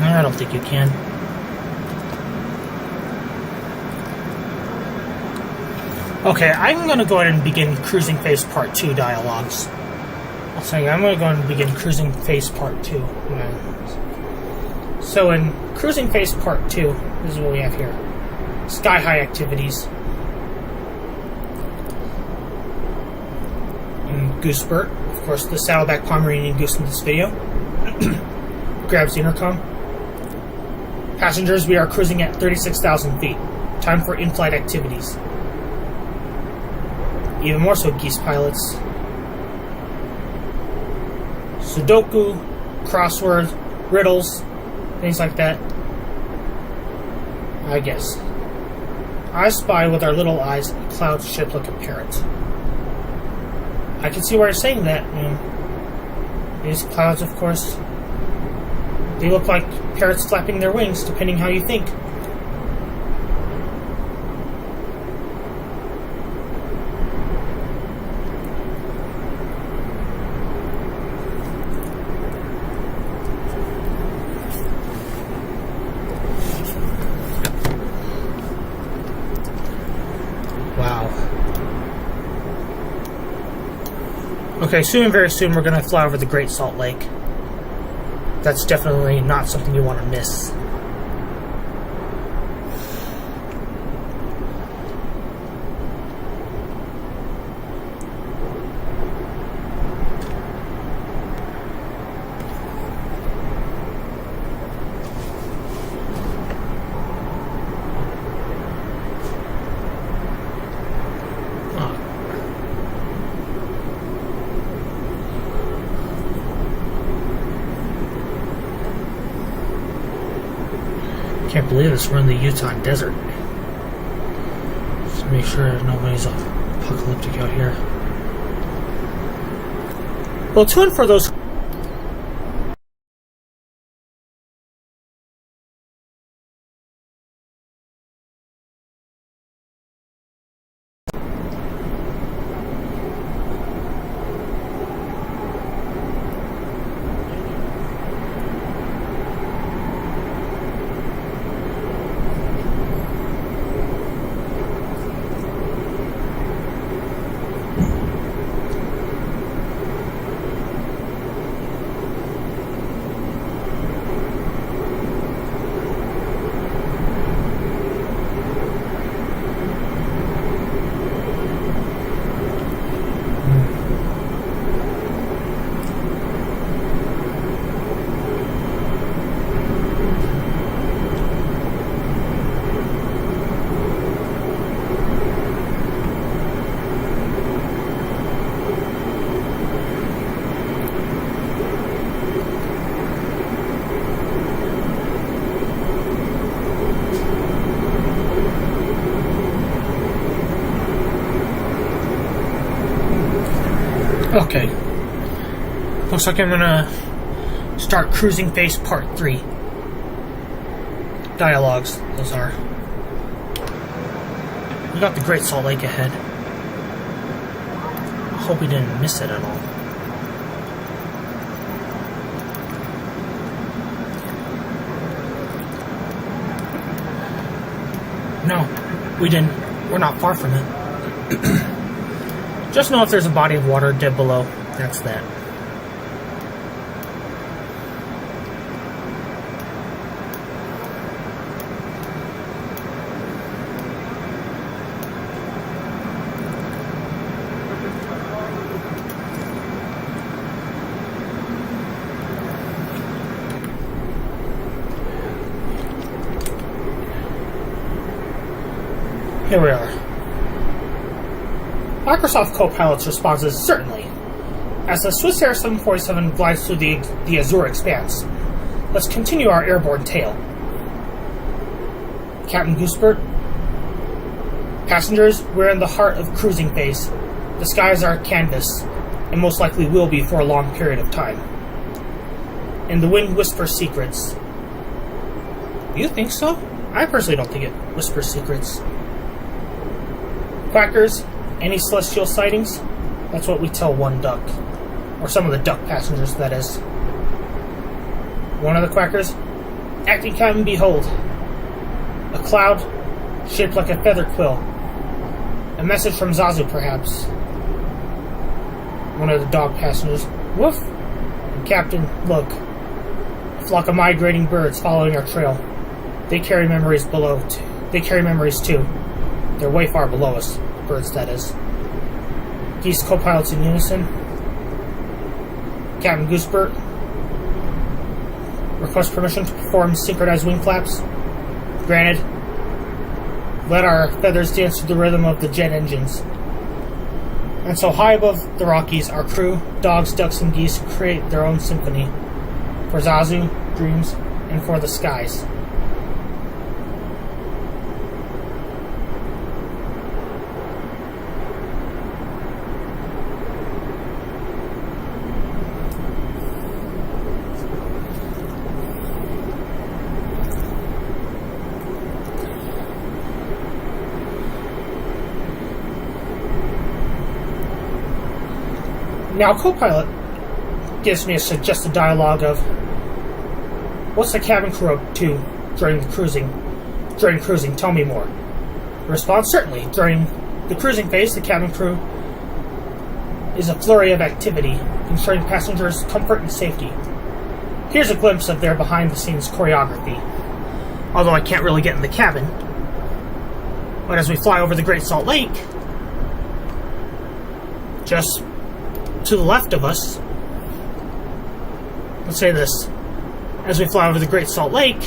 I don't think you can. Okay, I'm going to go ahead and begin Cruising Phase Part 2 dialogues. I'll say I'm going to go ahead and begin Cruising Phase Part 2. So in Cruising Phase Part 2, this is what we have here. Sky high activities. Goosebert, of course, the Saddleback Pomeranian goose in this video, grabs the intercom. Passengers, we are cruising at 36,000 feet. Time for in-flight activities. Even more so, Geese pilots. Sudoku, crossword, riddles, things like that. I guess. I spy with our little eyes a cloud shaped like a parrot. I can see why you're saying that. These clouds, of course, they look like parrots flapping their wings, depending how you think. Okay, soon, very soon, we're going to fly over the Great Salt Lake. That's definitely not something you want to miss. Can't believe this, we're in the Utah desert. Just make sure nobody's apocalyptic out here. Well, to and for those Okay. Looks like I'm gonna start Cruising Phase Part 3. Dialogues, those are. We got the Great Salt Lake ahead. Hope we didn't miss it at all. No, we didn't. We're not far from it. Just know if there's a body of water dead below, that's that. Here we are. Microsoft Copilot's response is certainly. As the Swissair 747 glides through the azure expanse, let's continue our airborne tale. Captain Goosebert. Passengers, we're in the heart of cruising phase. The skies are canvas, and most likely will be for a long period of time. And the wind whispers secrets. You think so? I personally don't think it whispers secrets. Quackers, any celestial sightings? That's what we tell one duck. Or some of the duck passengers, that is. One of the quackers, acting captain, behold. A cloud shaped like a feather quill. A message from Zazu, perhaps. One of the dog passengers, woof. And Captain, look. A flock of migrating birds following our trail. They carry memories below. They carry memories too. They're way far below us. Birds, that is. Geese co-pilots in unison. Captain Goosebert. Request permission to perform synchronized wing flaps. Granted. Let our feathers dance to the rhythm of the jet engines. And so high above the Rockies, our crew, dogs, ducks, and geese create their own symphony. For Zazu, dreams, and for the skies. Now, Copilot gives me a suggested dialogue of, what's the cabin crew up to during cruising? Tell me more. The response, certainly. During the cruising phase, the cabin crew is a flurry of activity, ensuring passengers' comfort and safety. Here's a glimpse of their behind-the-scenes choreography. Although I can't really get in the cabin. But as we fly over the Great Salt Lake, just to the left of us, let's say this, as we fly over the Great Salt Lake,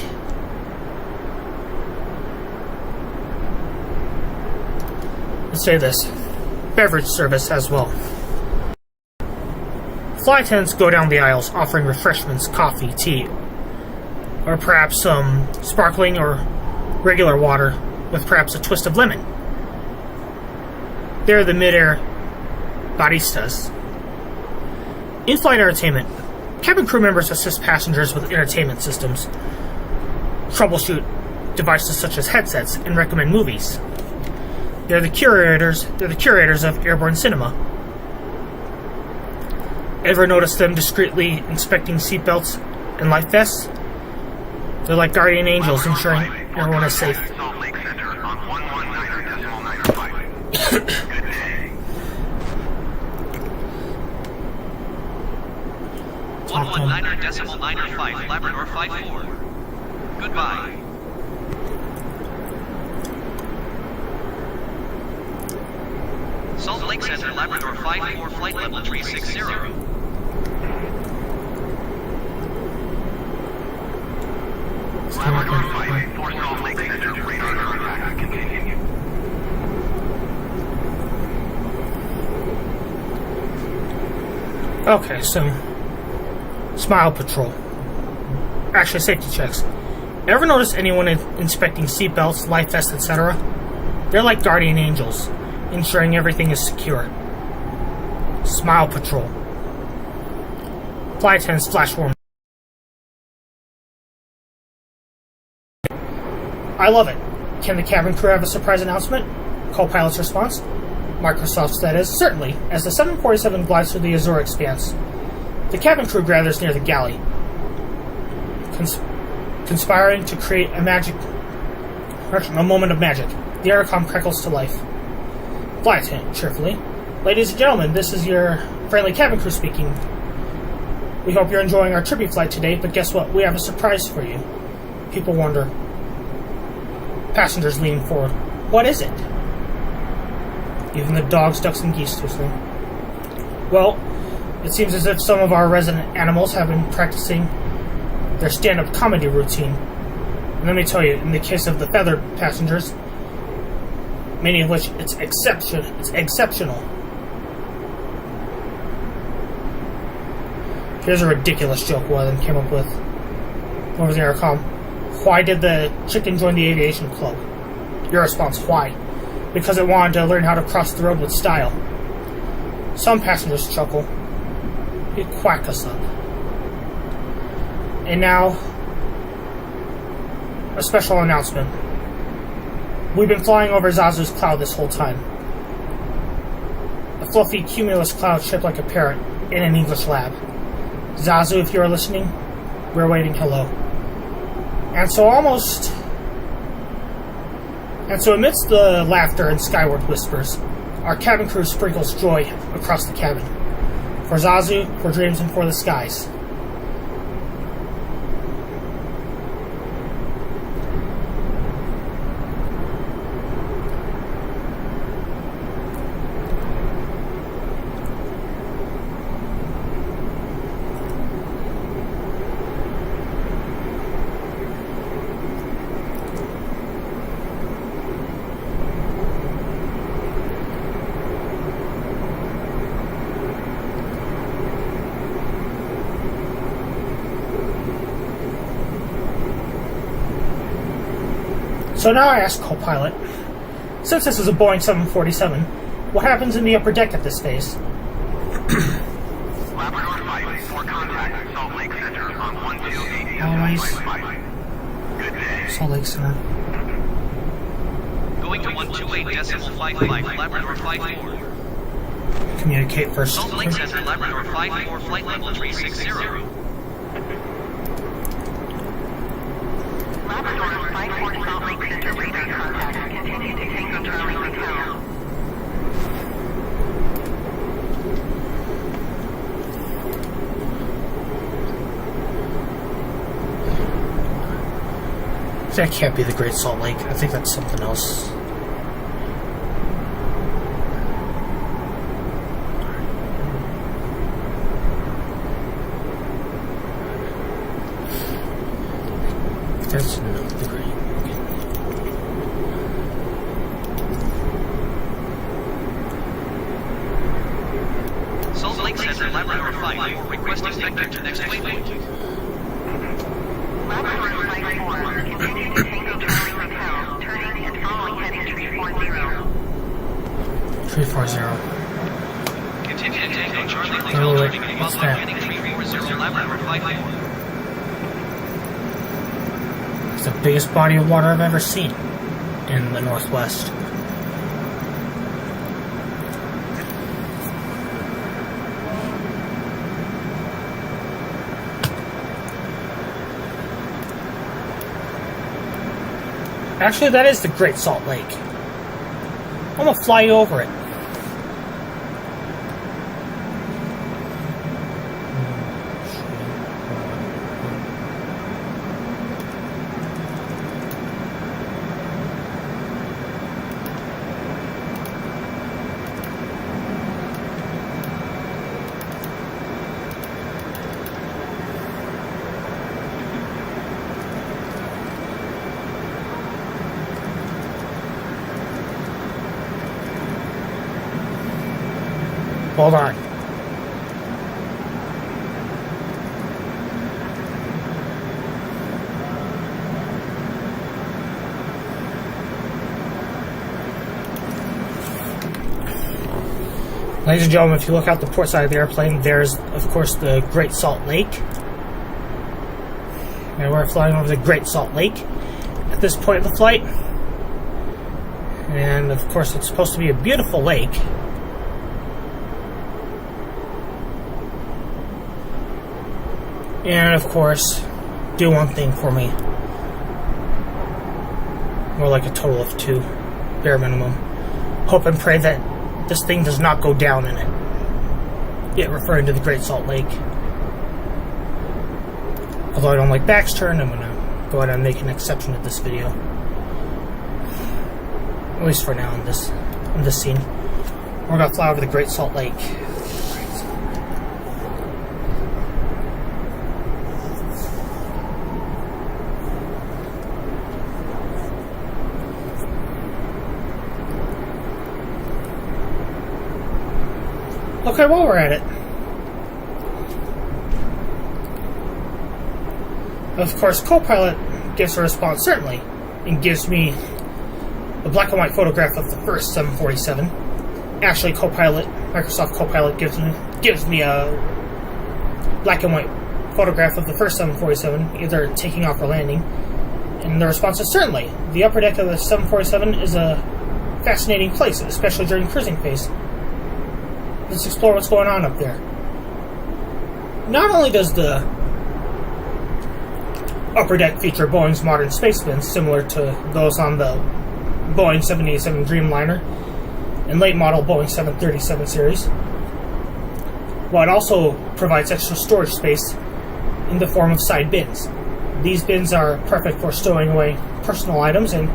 let's say this, beverage service as well. Flight attendants go down the aisles offering refreshments, coffee, tea, or perhaps some sparkling or regular water with perhaps a twist of lemon. They're the mid-air baristas. In-flight entertainment. Cabin crew members assist passengers with entertainment systems, troubleshoot devices such as headsets, and recommend movies. They're the curators of airborne cinema. Ever notice them discreetly inspecting seatbelts and life vests? They're like guardian angels ensuring everyone is safe. 119.995, Labrador 54. Goodbye. Salt Lake Center, Labrador 54, flight level 360. Labrador 54, Salt Lake Center, radar contact continue. Okay, so Smile Patrol. Actually, safety checks. Ever notice anyone inspecting seatbelts, life vests, etc.? They're like guardian angels, ensuring everything is secure. Smile Patrol. Flight attendants flash warm. I love it. Can the cabin crew have a surprise announcement? Co-pilot's response. Microsoft's, that is. Certainly. As the 747 glides through the azure expanse, the cabin crew gathers near the galley, conspiring to create a moment of magic. The intercom crackles to life. Flight attendant, cheerfully. Ladies and gentlemen, this is your friendly cabin crew speaking. We hope you're enjoying our tribute flight today, but guess what? We have a surprise for you. People wonder. Passengers leaning forward. What is it? Even the dogs, ducks, and geese whistling. Well, it seems as if some of our resident animals have been practicing their stand-up comedy routine. And let me tell you, in the case of the feathered passengers, many of which it's exceptional. Here's a ridiculous joke one of them came up with over the intercom. Why did the chicken join the aviation club? Your response, why? Because it wanted to learn how to cross the road with style. Some passengers chuckle. It quack us up. And now, a special announcement. We've been flying over Zazu's cloud this whole time. A fluffy cumulus cloud shaped like a parrot in an English lab. Zazu, if you are listening, we're waiting hello. And so amidst the laughter and skyward whispers, our cabin crew sprinkles joy across the cabin. For Zazu, for dreams, and for the skies. So now I ask co-pilot, since this is a Boeing 747, what happens in the upper deck at this phase? Labrador flight for contact at Salt Lake Center on 128. Always. Good day. Salt Lake Center. Going to 128.55, Labrador Flight 4. Communicate first. Salt Lake Center, Labrador Flight 4, flight level 360. Labrador 54 Salt Lake Center radar contact. Continue to Tango Charlie Hotel. That can't be the Great Salt Lake. I think that's something else. That's not the Great. Salt Lake Center, Labrador Flight 4, requesting vector to next waypoint. Labrador Flight 4, continue to Tango Charlie Hotel, turning and following heading 340. 340. Continue to Tango Charlie Hotel, Oh, turning and what's following that? heading 340, Labrador Flight 4. It's the biggest body of water I've ever seen in the Northwest. Actually, that is the Great Salt Lake. I'm gonna fly you over it. Hold on. Ladies and gentlemen, if you look out the port side of the airplane, there's, of course, the Great Salt Lake. And we're flying over the Great Salt Lake at this point of the flight. And, of course, it's supposed to be a beautiful lake. And, of course, do one thing for me. More like a total of 2, bare minimum. Hope and pray that this thing does not go down in it. Yet referring to the Great Salt Lake. Although I don't like backs turned, I'm gonna go ahead and make an exception to this video. At least for now in this scene. We're gonna fly over the Great Salt Lake. Okay, while we're at it, of course, Copilot gives a response, certainly, and gives me a black and white photograph of the first 747. Actually, Microsoft Copilot gives me a black and white photograph of the first 747, either taking off or landing. And the response is certainly. The upper deck of the 747 is a fascinating place, especially during cruising phase. Let's explore what's going on up there. Not only does the upper deck feature Boeing's modern space bins, similar to those on the Boeing 787 Dreamliner and late model Boeing 737 series, but it also provides extra storage space in the form of side bins. These bins are perfect for stowing away personal items and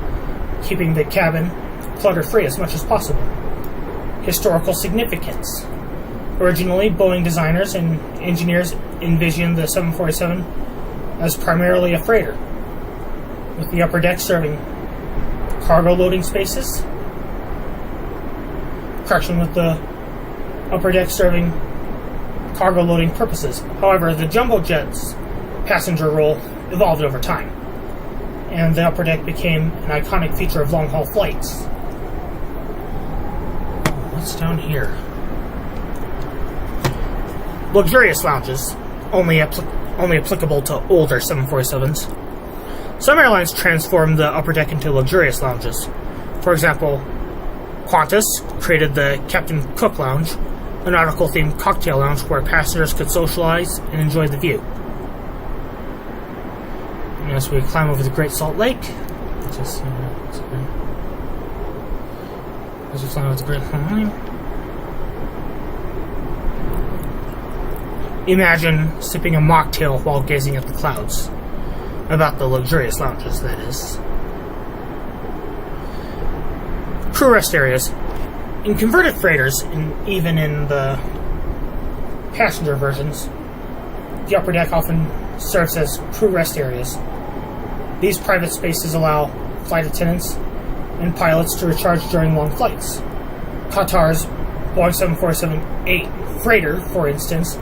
keeping the cabin clutter-free as much as possible. Historical significance. Originally, Boeing designers and engineers envisioned the 747 as primarily a freighter, with the upper deck serving cargo loading spaces. Correction, with the upper deck serving cargo loading purposes. However, the jumbo jet's passenger role evolved over time, and the upper deck became an iconic feature of long-haul flights. What's down here? Luxurious lounges, only applicable to older 747s. Some airlines transform the upper deck into luxurious lounges. For example, Qantas created the Captain Cook Lounge, a nautical-themed cocktail lounge where passengers could socialize and enjoy the view. And as we climb over the Great Salt Lake, as we fly over the Great Salt Lake, imagine sipping a mocktail while gazing at the clouds. About the luxurious lounges, that is. Crew rest areas. In converted freighters, and even in the passenger versions, the upper deck often serves as crew rest areas. These private spaces allow flight attendants and pilots to recharge during long flights. Qatar's Boeing 747-8 freighter, for instance,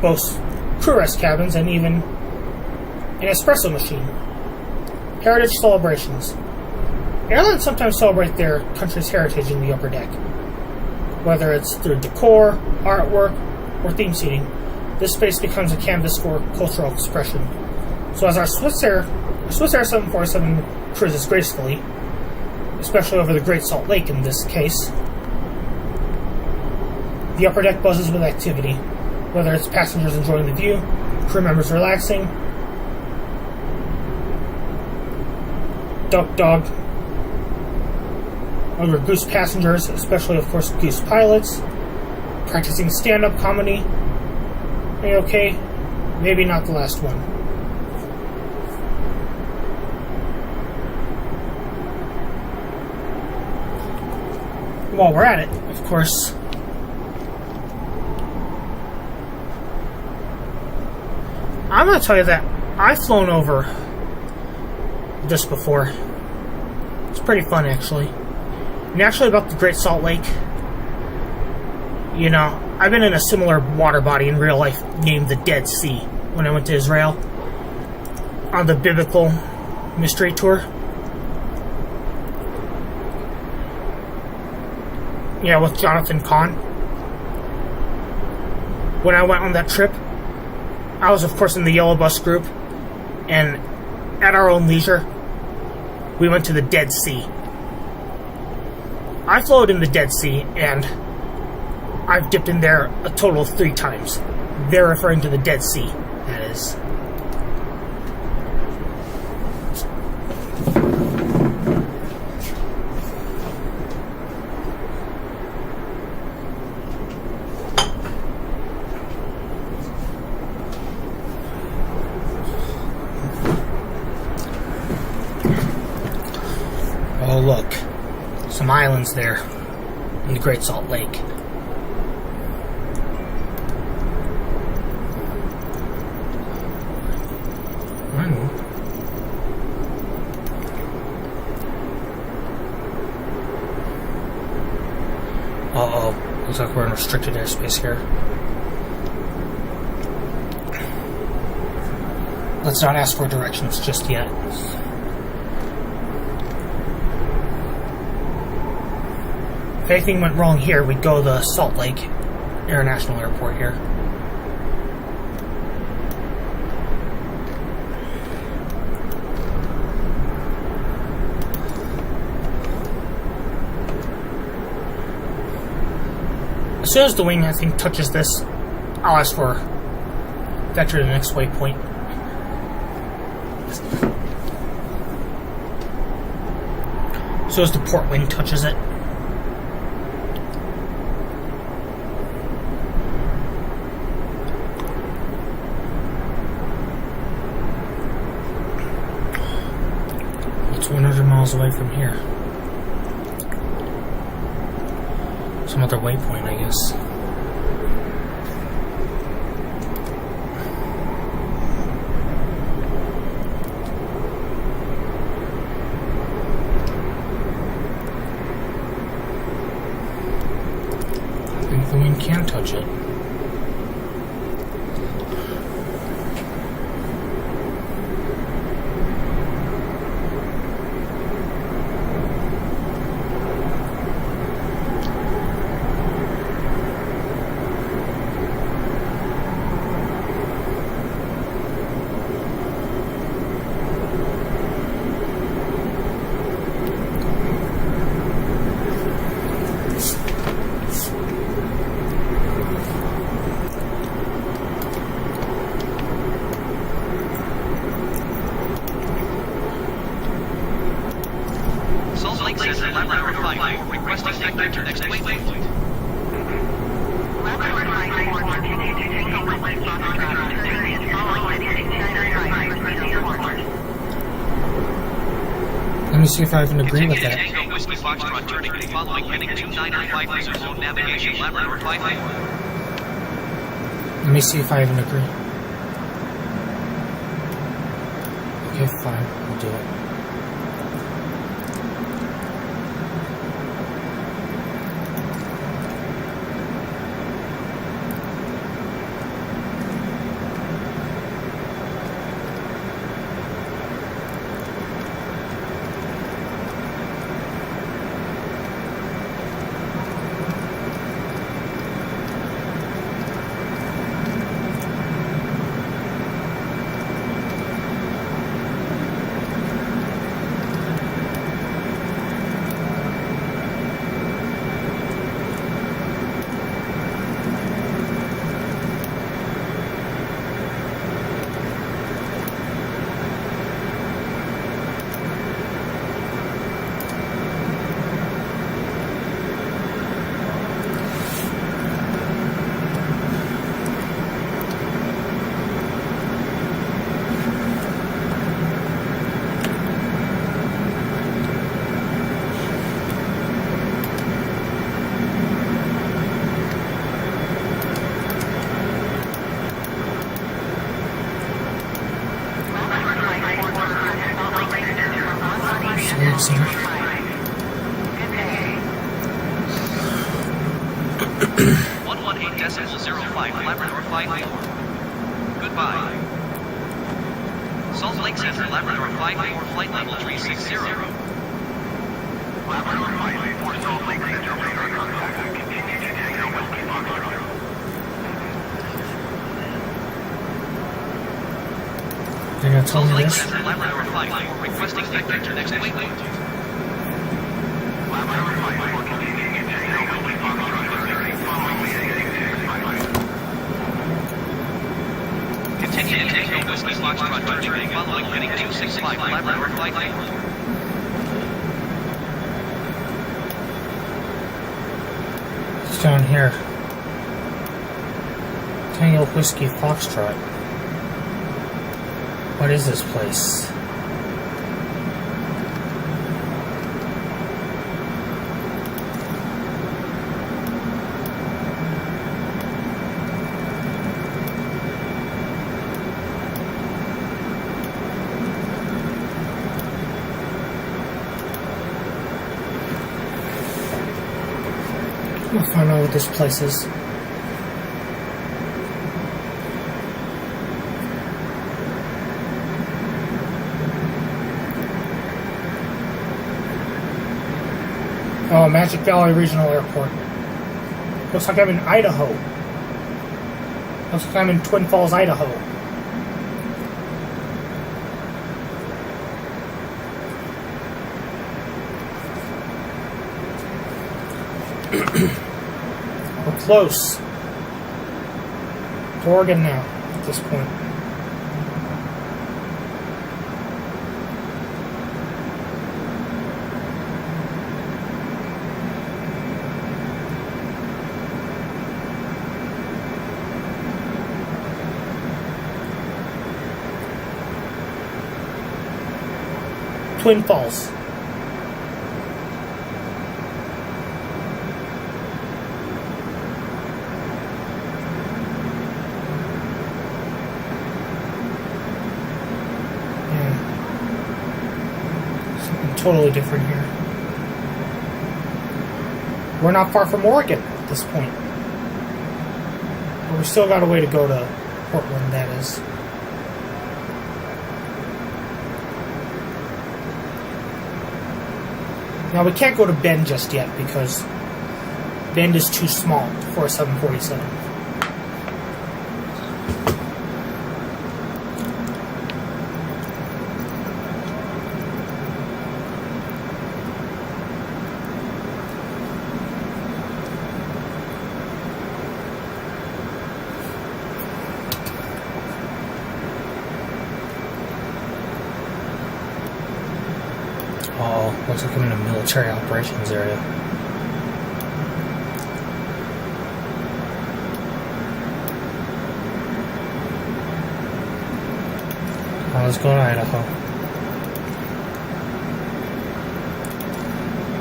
boasts crew rest cabins and even an espresso machine. Heritage celebrations. Airlines sometimes celebrate their country's heritage in the upper deck. Whether it's through decor, artwork, or theme seating, this space becomes a canvas for cultural expression. So as our Swissair 747 cruises gracefully, especially over the Great Salt Lake in this case, the upper deck buzzes with activity, whether it's passengers enjoying the view, crew members relaxing, duck dog, other Goose passengers, especially of course Goose pilots, practicing stand-up comedy. Okay, maybe not the last one. While we're at it, of course, I'm going to tell you that I've flown over this before. It's pretty fun, actually. And actually, about the Great Salt Lake, you know, I've been in a similar water body in real life named the Dead Sea when I went to Israel on the Biblical Mystery Tour. Yeah, with Jonathan Kahn. when I went on that trip, I was, of course, in the Yellow Bus group, and at our own leisure, we went to the Dead Sea. I floated in the Dead Sea, and I've dipped in there a total of 3 times. They're referring to the Dead Sea, that is. Oh, look. Some islands there in the Great Salt Lake. Uh-oh. Looks like we're in restricted airspace here. Let's not ask for directions just yet. If anything went wrong here, we'd go to the Salt Lake International Airport here. As soon as the wing, I think, touches this, I'll ask for vector to the next waypoint. As soon as the port wing touches it. It's 100 miles away from here. Some other waypoint, I guess. I think the wing can touch it. Let me see if I can agree with that. Let me see if I even agree. Okay, fine. I'll do it. Center. 118.05, Labrador 54. Goodbye. Salt Lake Center, Labrador 54, flight level 360. Labrador 54, Salt Lake Center, radar contact. Continue to Tango Whiskey Foxtrot. gonna tell me this? Labrador Flight 4 requesting vector to next waypoint. Labrador Flight 4 continuing to take Complete Foxtrot 30, following the 865. Continue to take Whiskey Foxtrot 30, following heading 265 Labrador Flight 4. It's down here. Tango Whiskey Foxtrot. What is this place? We'll find out what this place is. Oh, Magic Valley Regional Airport. Looks like I'm in Idaho. Looks like I'm in Twin Falls, Idaho. We're close to Oregon now at this point. Twin Falls. Totally different here. We're not far from Oregon at this point. But we've still got a way to go to Portland, that is. Now we can't go to Bend just yet because Bend is too small for a 747. Oh, looks like I'm in a military operations area. Oh, let's go to Idaho.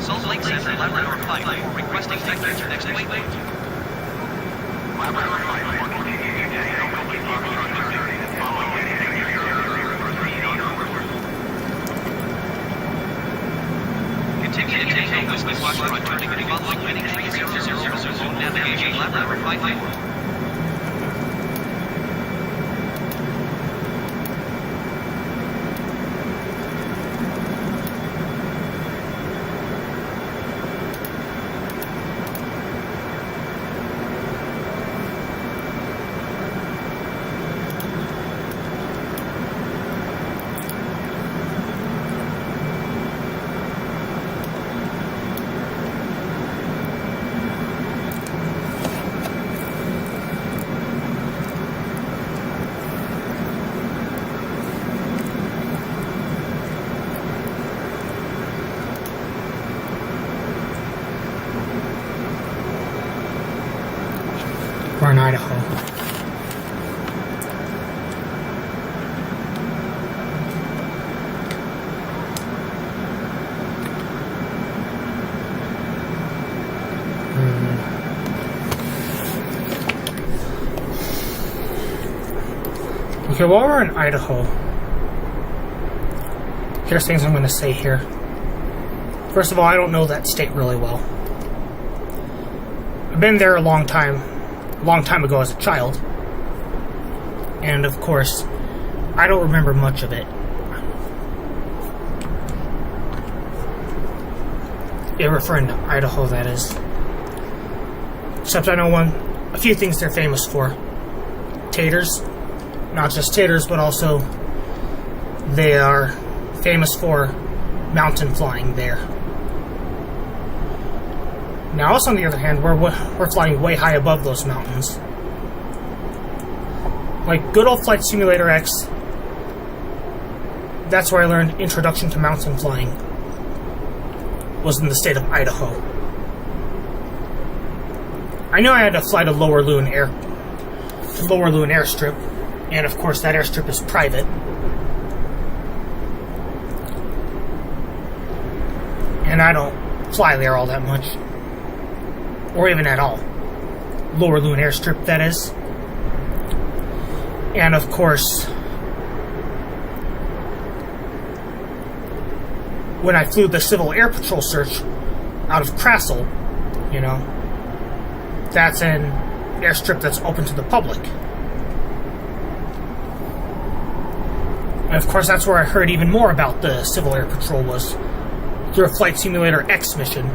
Salt Lake Center, Labrador Flight 4 requesting vector to next waypoint. Labrador Flight 4 continuing to take Complete Foxtrot 30, following heading 600, proceed onwards. Continue to take Whiskey Foxtrot 30, following heading 300, navigation Labrador Flight 4. We're in Idaho. Okay, while we're in Idaho, here's things I'm going to say here. First of all, I don't know that state really well. I've been there a long time ago as a child, and of course, I don't remember much of it. Yeah, referring to Idaho, that is. Except I know a few things they're famous for. Taters. Not just taters, but also They are famous for mountain flying there. Now, us on the other hand, we're flying way high above those mountains. Like good old Flight Simulator X, that's where I learned Introduction to Mountain Flying. Was in the state of Idaho. I know I had to fly to Lower Loon Airstrip, and of course that airstrip is private. And I don't fly there all that much. Or even at all. Lower Loon Airstrip, that is. And of course, when I flew the Civil Air Patrol search out of Crassel, you know, that's an airstrip that's open to the public. And of course, that's where I heard even more about the Civil Air Patrol was through a Flight Simulator X mission,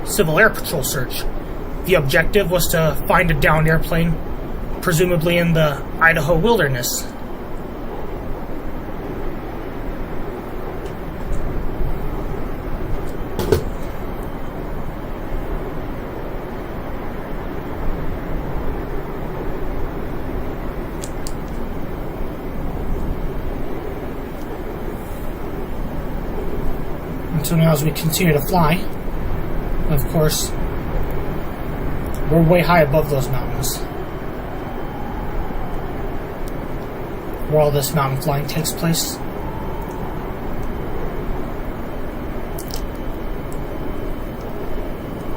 Civil Air Patrol search. The objective was to find a downed airplane, presumably in the Idaho wilderness. So now as we continue to fly, of course, we're way high above those mountains, where all this mountain flying takes place.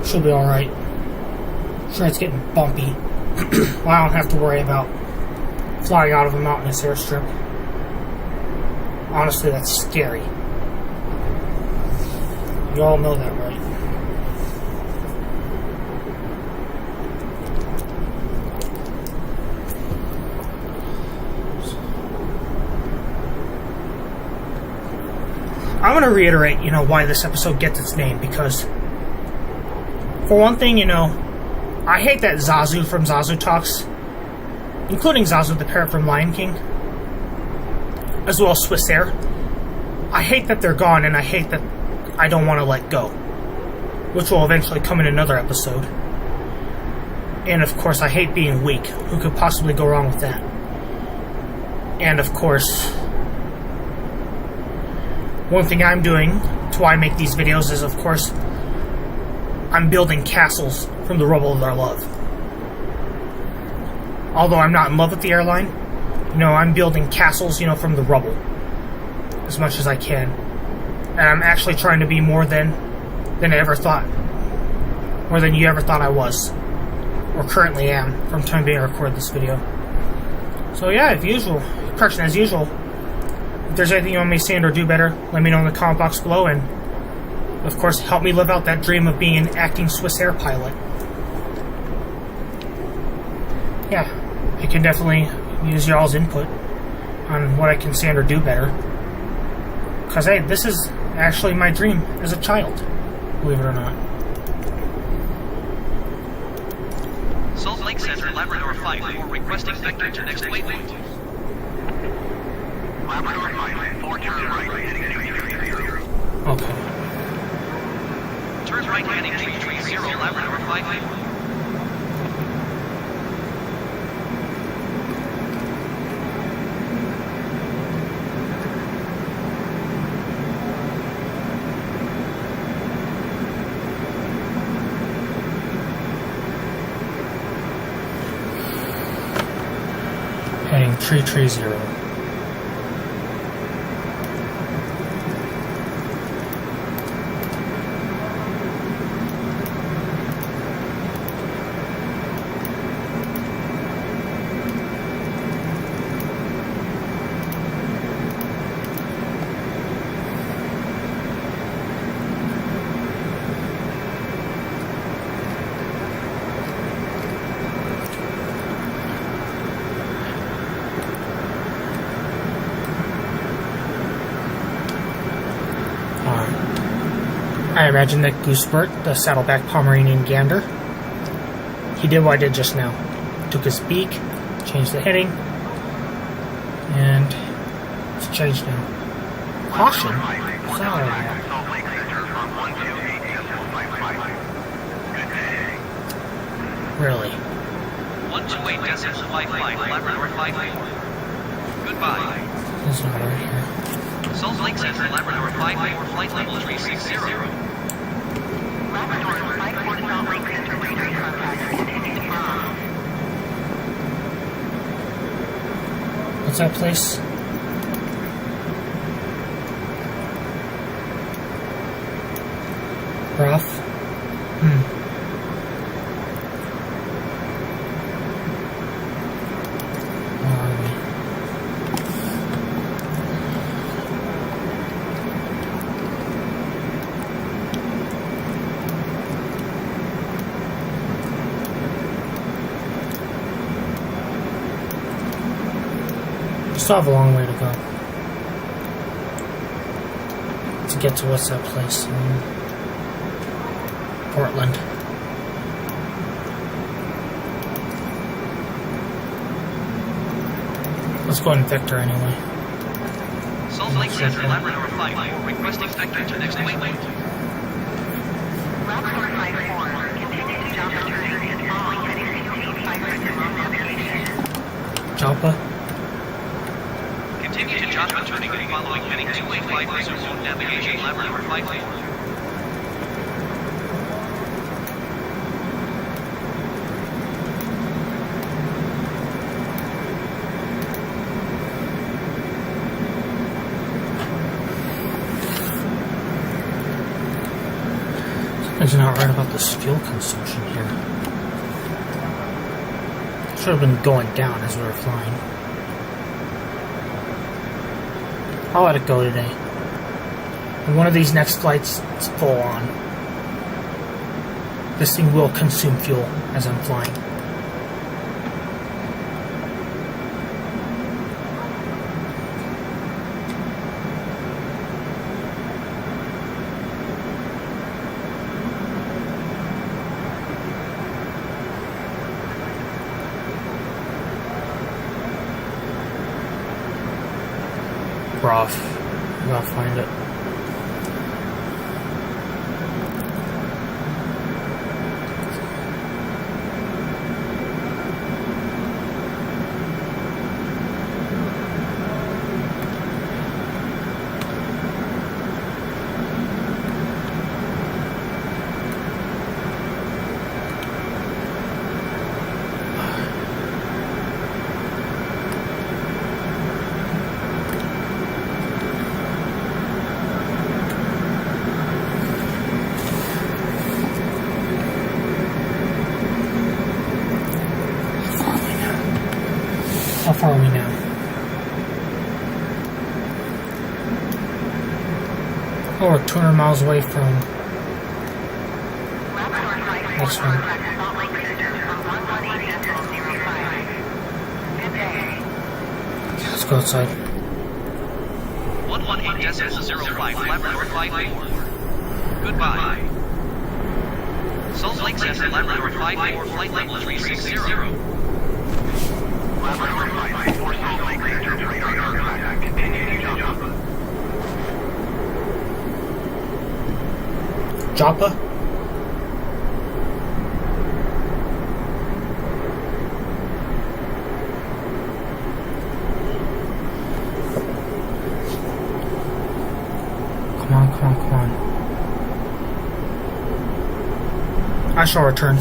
Should be alright. Sure, it's getting bumpy. Well, I don't have to worry about flying out of a mountainous airstrip. Honestly, that's scary. You all know that, right? I want to reiterate, why this episode gets its name, because for one thing, I hate that Zazu from Zazu Talks, including Zazu the parrot from Lion King, as well as Swissair. I hate that they're gone, and I hate that I don't want to let go, which will eventually come in another episode. And of course, I hate being weak. Who could possibly go wrong with that? And of course, one thing I'm doing to why I make these videos is, of course, I'm building castles from the rubble of our love. Although I'm not in love with the airline, I'm building castles, from the rubble as much as I can. And I'm actually trying to be more than I ever thought. More than you ever thought I was. Or currently am, from the time being I record this video. So yeah, as usual, if there's anything you want me to say or do better, let me know in the comment box below, and of course, help me live out that dream of being an acting Swissair pilot. Yeah, I can definitely use y'all's input on what I can say or do better. Because, hey, this is actually my dream as a child, believe it or not. Salt Lake Center, Labrador 5, for requesting vector to next waypoint. Labrador 5, 4 turn right, heading 330. Okay. Turn right heading 330, Labrador 5. Heading 330. I imagine that Goosebert, the Saddleback Pomeranian Gander, he did what I did just now. Took his beak, changed the heading, and it's changed now. Caution? Contact So, Salt Lake Center on 128.55. Good day. really? 128.55, Labrador 54. Goodbye. That's not right here. Salt Lake Center, Labrador 54, flight level 360. Labrador 54 Salt Lake Center radar contact continues from. What's that place? Broth? Where are we? Still have a long way to go to get to what's that place? Portland. Let's go in Vector anyway. Salt Lake Center, Labrador 54, requesting Vector to next waypoint. Labrador 54 continue to jump turning and following heading 285 to long navigation. JOTBA? Continue to JOTBA turning and following heading 285 resume navigation, Labrador 54. Something's not right about this fuel consumption here. Should have been going down as we were flying. I'll let it go today. And one of these next flights is full on. This thing will consume fuel as I'm flying. Rough. I'll find it. How far are we now? Oh, we're 200 miles away from next one. Salt Lake Center from 118.05. Good day. Let's go outside. 118.05, Labrador 54. Goodbye. Salt Lake Center, Labrador 54, flight level 360. Labrador 54 Salt Lake Center radar contact continue to jump. JOTBA? Come on, come on, come on. I shall return.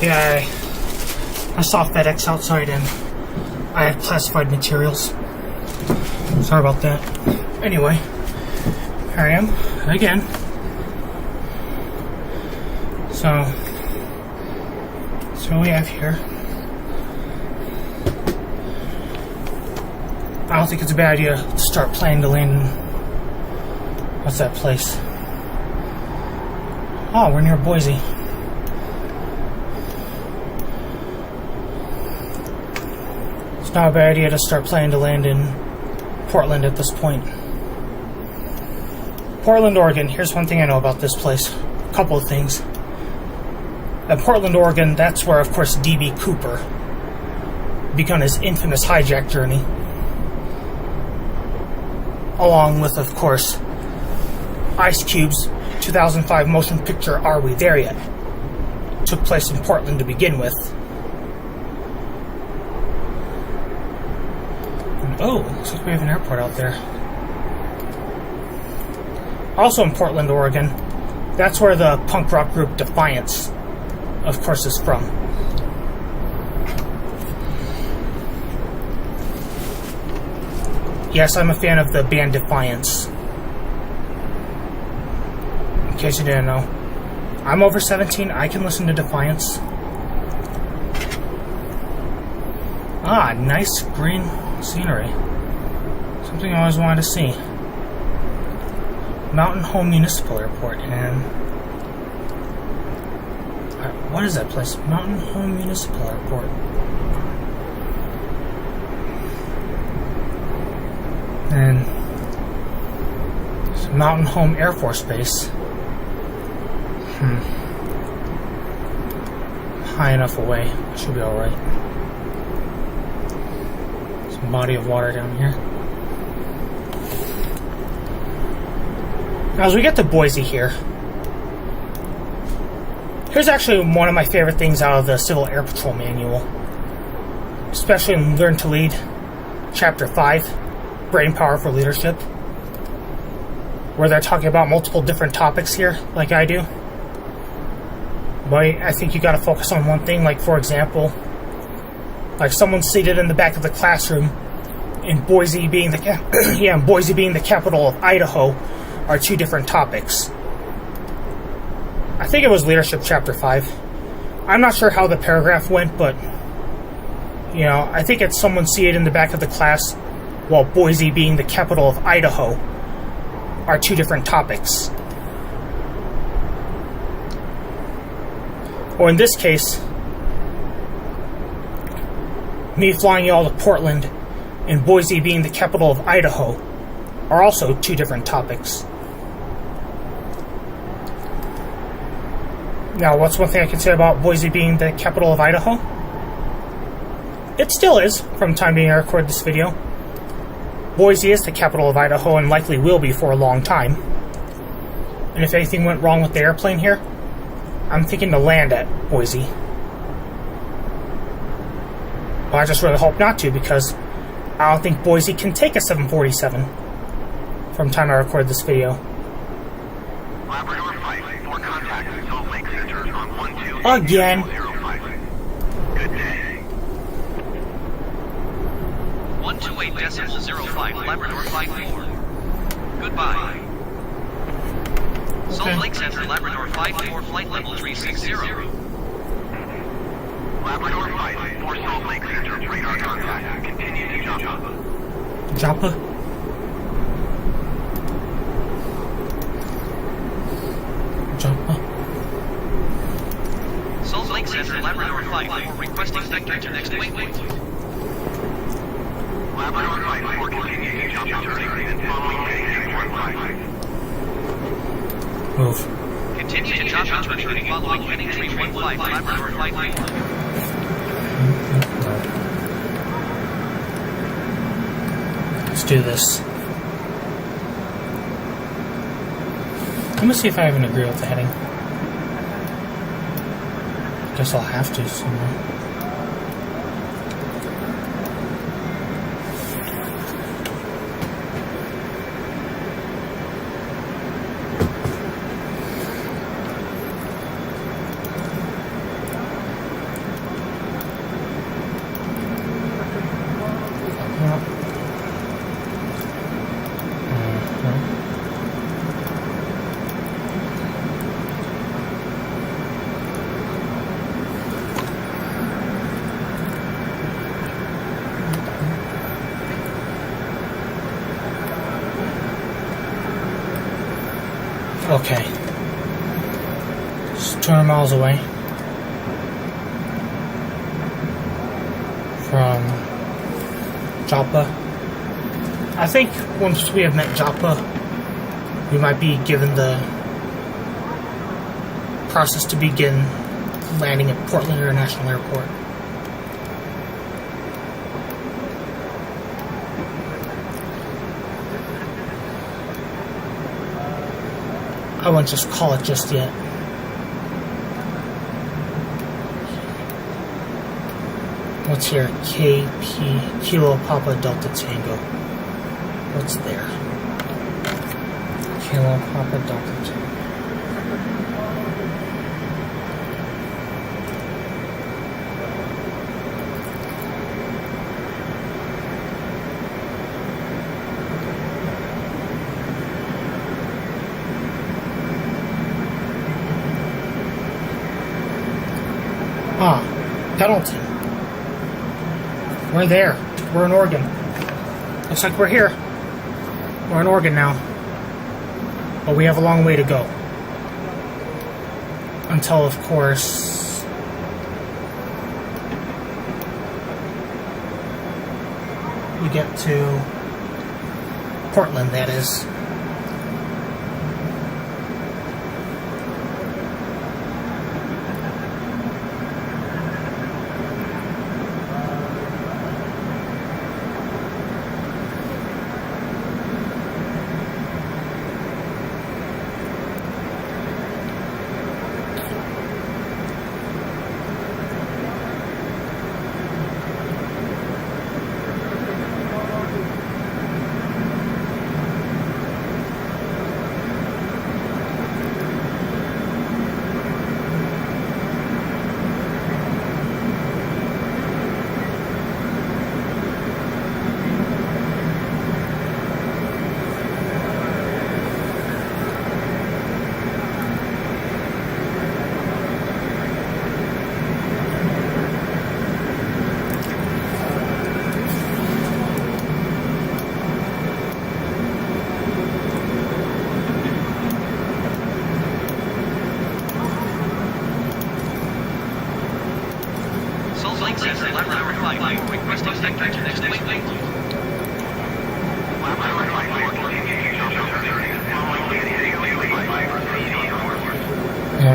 Yeah, I saw FedEx outside and I had classified materials. Sorry about that. Anyway, here I am again. So what we have here. I don't think it's a bad idea to start planning to land in... What's that place? Oh, we're near Boise. It's not a bad idea to start planning to land in Portland at this point. Portland, Oregon. Here's one thing I know about this place. A couple of things. At Portland, Oregon, that's where, of course, D.B. Cooper began his infamous hijack journey. Along with, of course, Ice Cube's 2005 motion picture Are We There Yet? Took place in Portland to begin with. And, oh, looks like we have an airport out there. Also in Portland, Oregon, that's where the punk rock group Defiance, of course, is from. Yes, I'm a fan of the band Defiance. In case you didn't know. I'm over 17, I can listen to Defiance. Ah, nice green scenery. Something I always wanted to see. Mountain Home Municipal Airport, and... what is that place? Mountain Home Municipal Airport. And... it's Mountain Home Air Force Base. High enough away. Should be alright. Some body of water down here. Now, as we get to Boise here, here's actually one of my favorite things out of the Civil Air Patrol Manual, especially in Learn to Lead, Chapter 5, Brain Power for Leadership, where they're talking about multiple different topics here, like I do. But I think you gotta focus on one thing, like, for example, like someone seated in the back of the classroom, in Boise being the Boise being the capital of Idaho, are two different topics. I think it was Leadership Chapter 5. I'm not sure how the paragraph went, but, you know, I think it's someone seated in the back of the class, while Boise being the capital of Idaho, are two different topics. Or in this case, me flying y'all to Portland and Boise being the capital of Idaho are also two different topics. Now, what's one thing I can say about Boise being the capital of Idaho? It still is, from the time being I record this video. Boise is the capital of Idaho and likely will be for a long time. And if anything went wrong with the airplane here, I'm thinking to land at Boise. Well, I just really hope not to, because I don't think Boise can take a 747 from the time I record this video. Labrador Flight, for contact at Salt Lake Center on 12 Again. Good day. 128.05 Labrador Flight 4. Goodbye. Salt Lake Center, Labrador 54, flight level 360. Labrador Flight, for Salt Lake Center, radar contact. Continue to JOTBA. JOTBA? JOTBA? Salt Lake Center, Labrador Flight 4, requesting vector to next waypoint. Labrador Flight 4, continue to JOTBA turning and following heading 315. Move. Continue to JOTBA turning following heading 315 Labrador Flight 4. Let's do this. Let me see if I even agree with the heading. Guess I'll have to somewhere. Okay. Just 200 miles away from JOTBA. I think once we have met JOTBA, we might be given the process to begin landing at Portland International Airport. I won't just call it just yet. What's here? KP, Kilo Papa Delta Tango. What's there? Kilo Papa Delta Tango. Pendleton. We're there. We're in Oregon. Looks like we're here. We're in Oregon now. But we have a long way to go. Until, of course, we get to Portland, that is.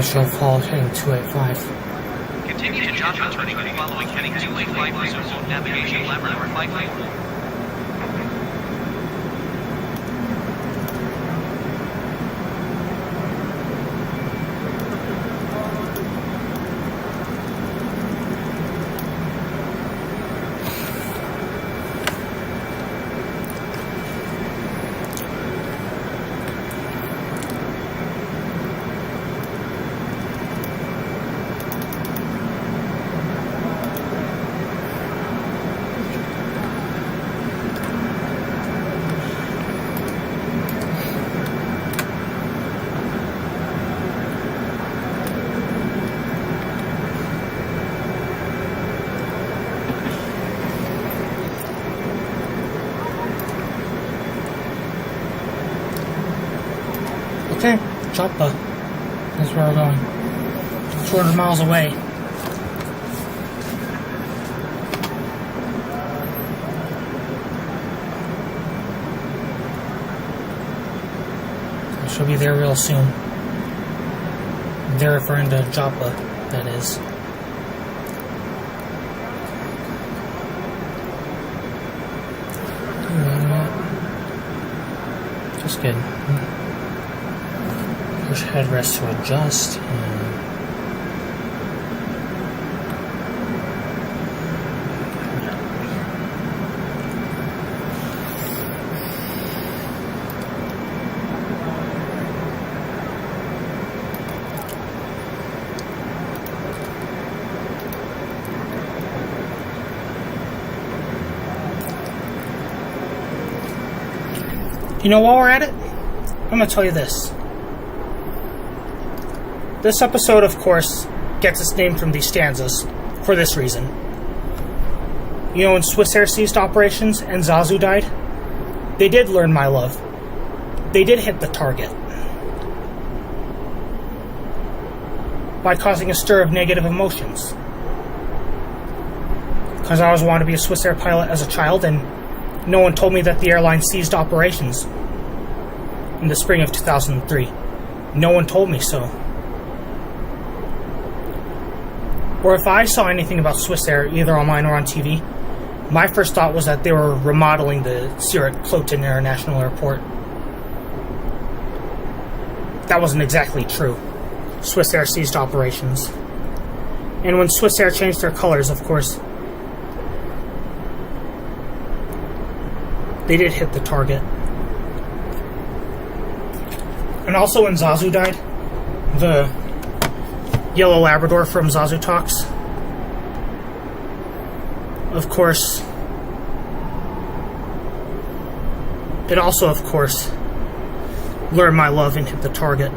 Show fall heading 285. Continue to JOTBA turning following heading 285 resume navigation laboratory flight. Okay, JOTBA. That's where we're going. 200 miles away. I shall be there real soon. They're referring to JOTBA, that is. Just good. Push headrest to adjust. You know, while we're at it, I'm going to tell you this. This episode, of course, gets its name from these stanzas for this reason. You know, when Swissair ceased operations and Zazu died, they did learn my love. They did hit the target. by causing a stir of negative emotions. Because I always wanted to be a Swissair pilot as a child, and no one told me that the airline ceased operations in the spring of 2003. No one told me so. Or if I saw anything about Swissair, either online or on TV, my first thought was that they were remodeling the Zurich-Kloten International Airport. That wasn't exactly true. Swissair ceased operations. And when Swissair changed their colors, of course, they did hit the target. And also when Zazu died, the yellow Labrador from Zazu Talks, of course, it also, of course, learned my love and hit the target.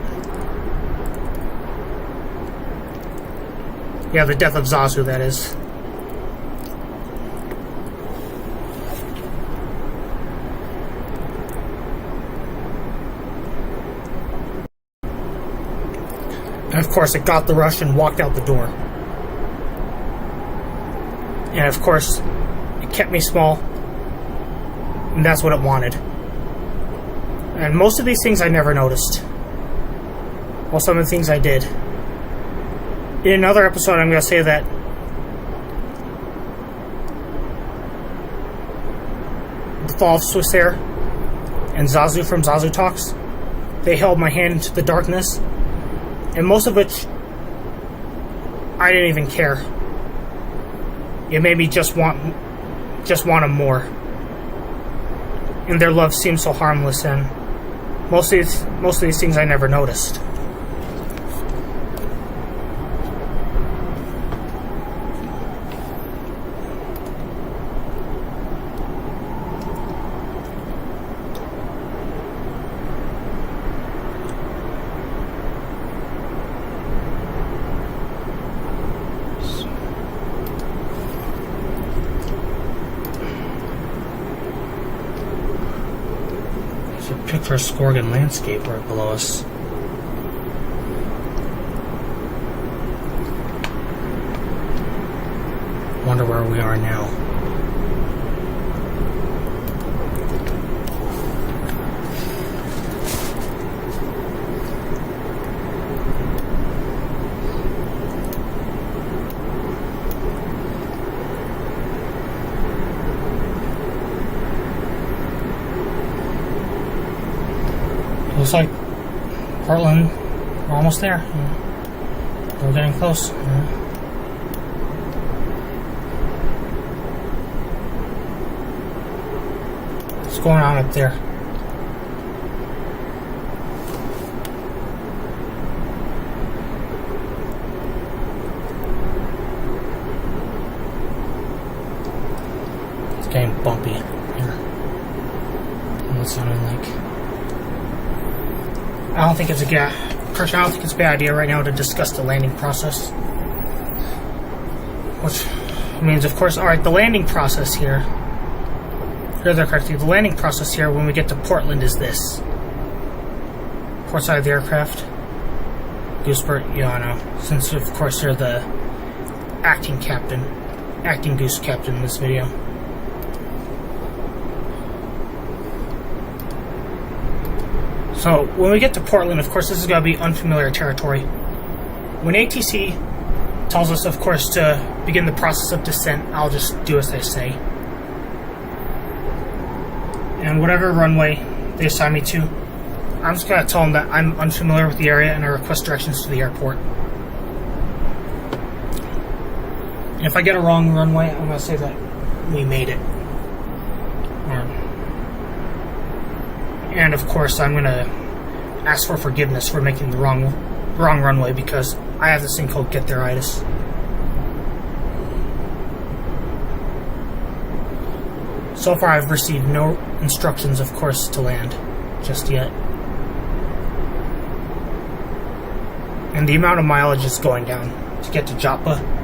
Yeah, the death of Zazu, that is. And of course, it got the rush and walked out the door. And of course, it kept me small, and that's what it wanted. And most of these things I never noticed. Well, some of the things I did. In another episode, I'm going to say that the fall of Swissair and Zazu from Zazu Talks, they held my hand into the darkness, and most of which I didn't even care. It made me just want them more. And their love seemed so harmless, and most of these things I never noticed. Picture a Skorgan landscape right below us. Wonder where we are now. Looks like Portland, we're almost there. We're getting close. What's going on up there? It's getting bumpy here. What's it sounding like? I don't think it's a bad idea right now to discuss the landing process. Which means, of course, alright, the landing process here. The landing process here when we get to Portland is this. Port side of the aircraft. Goosebert, I know. Since, of course, you're the acting goose captain in this video. So, when we get to Portland, of course, this is going to be unfamiliar territory. When ATC tells us, of course, to begin the process of descent, I'll just do as they say. And whatever runway they assign me to, I'm just going to tell them that I'm unfamiliar with the area and I request directions to the airport. And if I get a wrong runway, I'm going to say that we made it. And of course, I'm going to ask for forgiveness for making the wrong runway because I have this thing called get there-itis. So far, I've received no instructions, of course, to land just yet. And the amount of mileage is going down to get to JOTBA.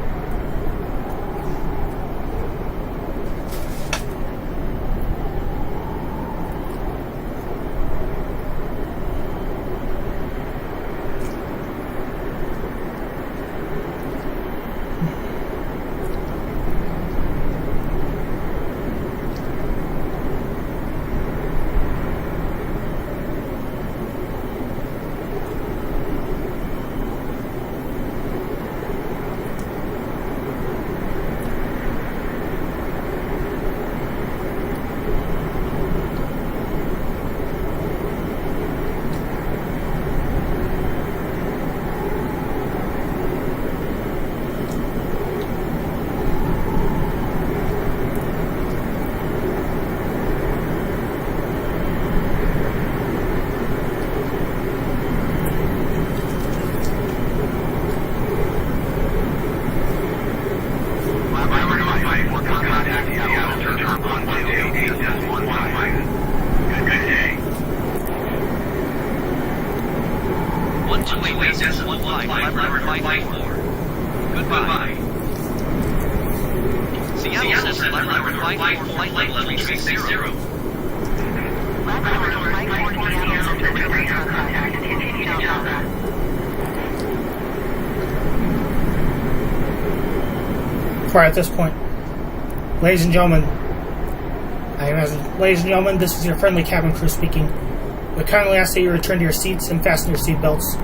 Goodbye. Seattle Center, Labrador 5-4, flight level 360. Labrador Flight 4 Seattle Center to radar contact. Continue JOTBA. Right at this point, ladies and gentlemen, this is your friendly cabin crew speaking. We kindly ask that you return to your seats and fasten your seatbelts,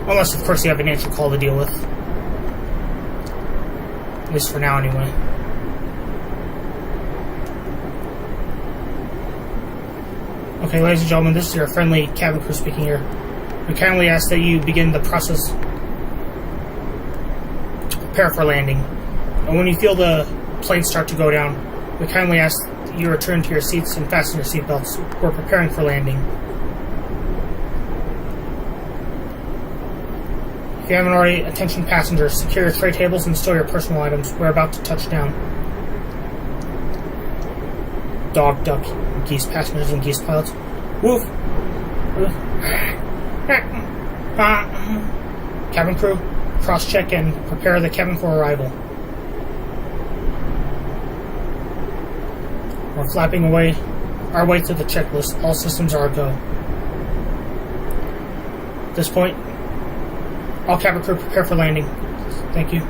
unless, of course, you have an answer call to deal with. At least for now, anyway. Okay, ladies and gentlemen, this is your friendly cabin crew speaking here. We kindly ask that you begin the process to prepare for landing. And when you feel the plane start to go down, we kindly ask that you return to your seats and fasten your seatbelts. We're preparing for landing. If you haven't already, attention passengers, secure your tray tables and store your personal items. We're about to touch down. Dog, duck, geese passengers and geese pilots. Woof! Woof. Cabin crew, cross-check and prepare the cabin for arrival. We're flapping away our way through the checklist. All systems are a go. At this point, all cabin crew prepare for landing. Thank you.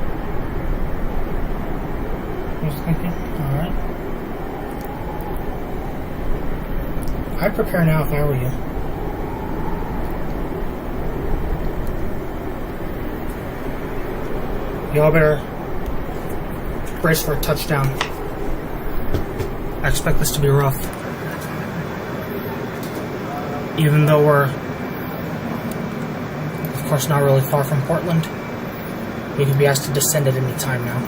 Thank you. Alright. I'd prepare now if I were you. Y'all better brace for a touchdown. I expect this to be rough. Even though we're, of course, not really far from Portland, we could be asked to descend at any time now.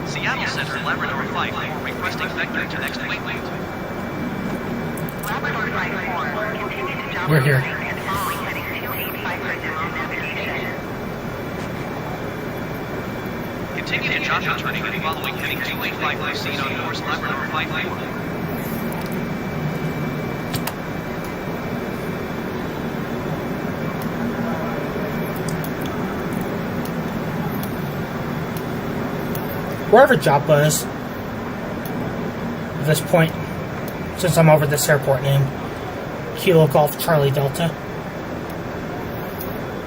Seattle Center, Labrador 5-4, requesting vector to next waypoint. Labrador Flight 4, continue to JOTBA We're here. and following heading 285 for navigation. Continue to JOTBA turning and following heading 285, proceed on course Labrador 5-4. Wherever JOTBA is, at this point, since I'm over this airport named Kilo Golf Charlie Delta,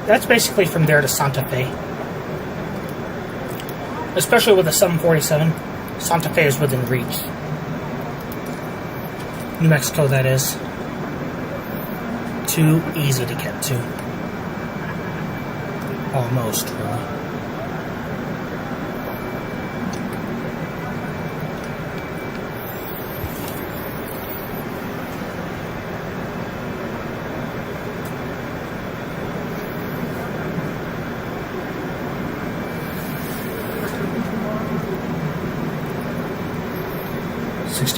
that's basically from there to Santa Fe. Especially with a 747, Santa Fe is within reach. New Mexico, that is. Too easy to get to. Almost, really.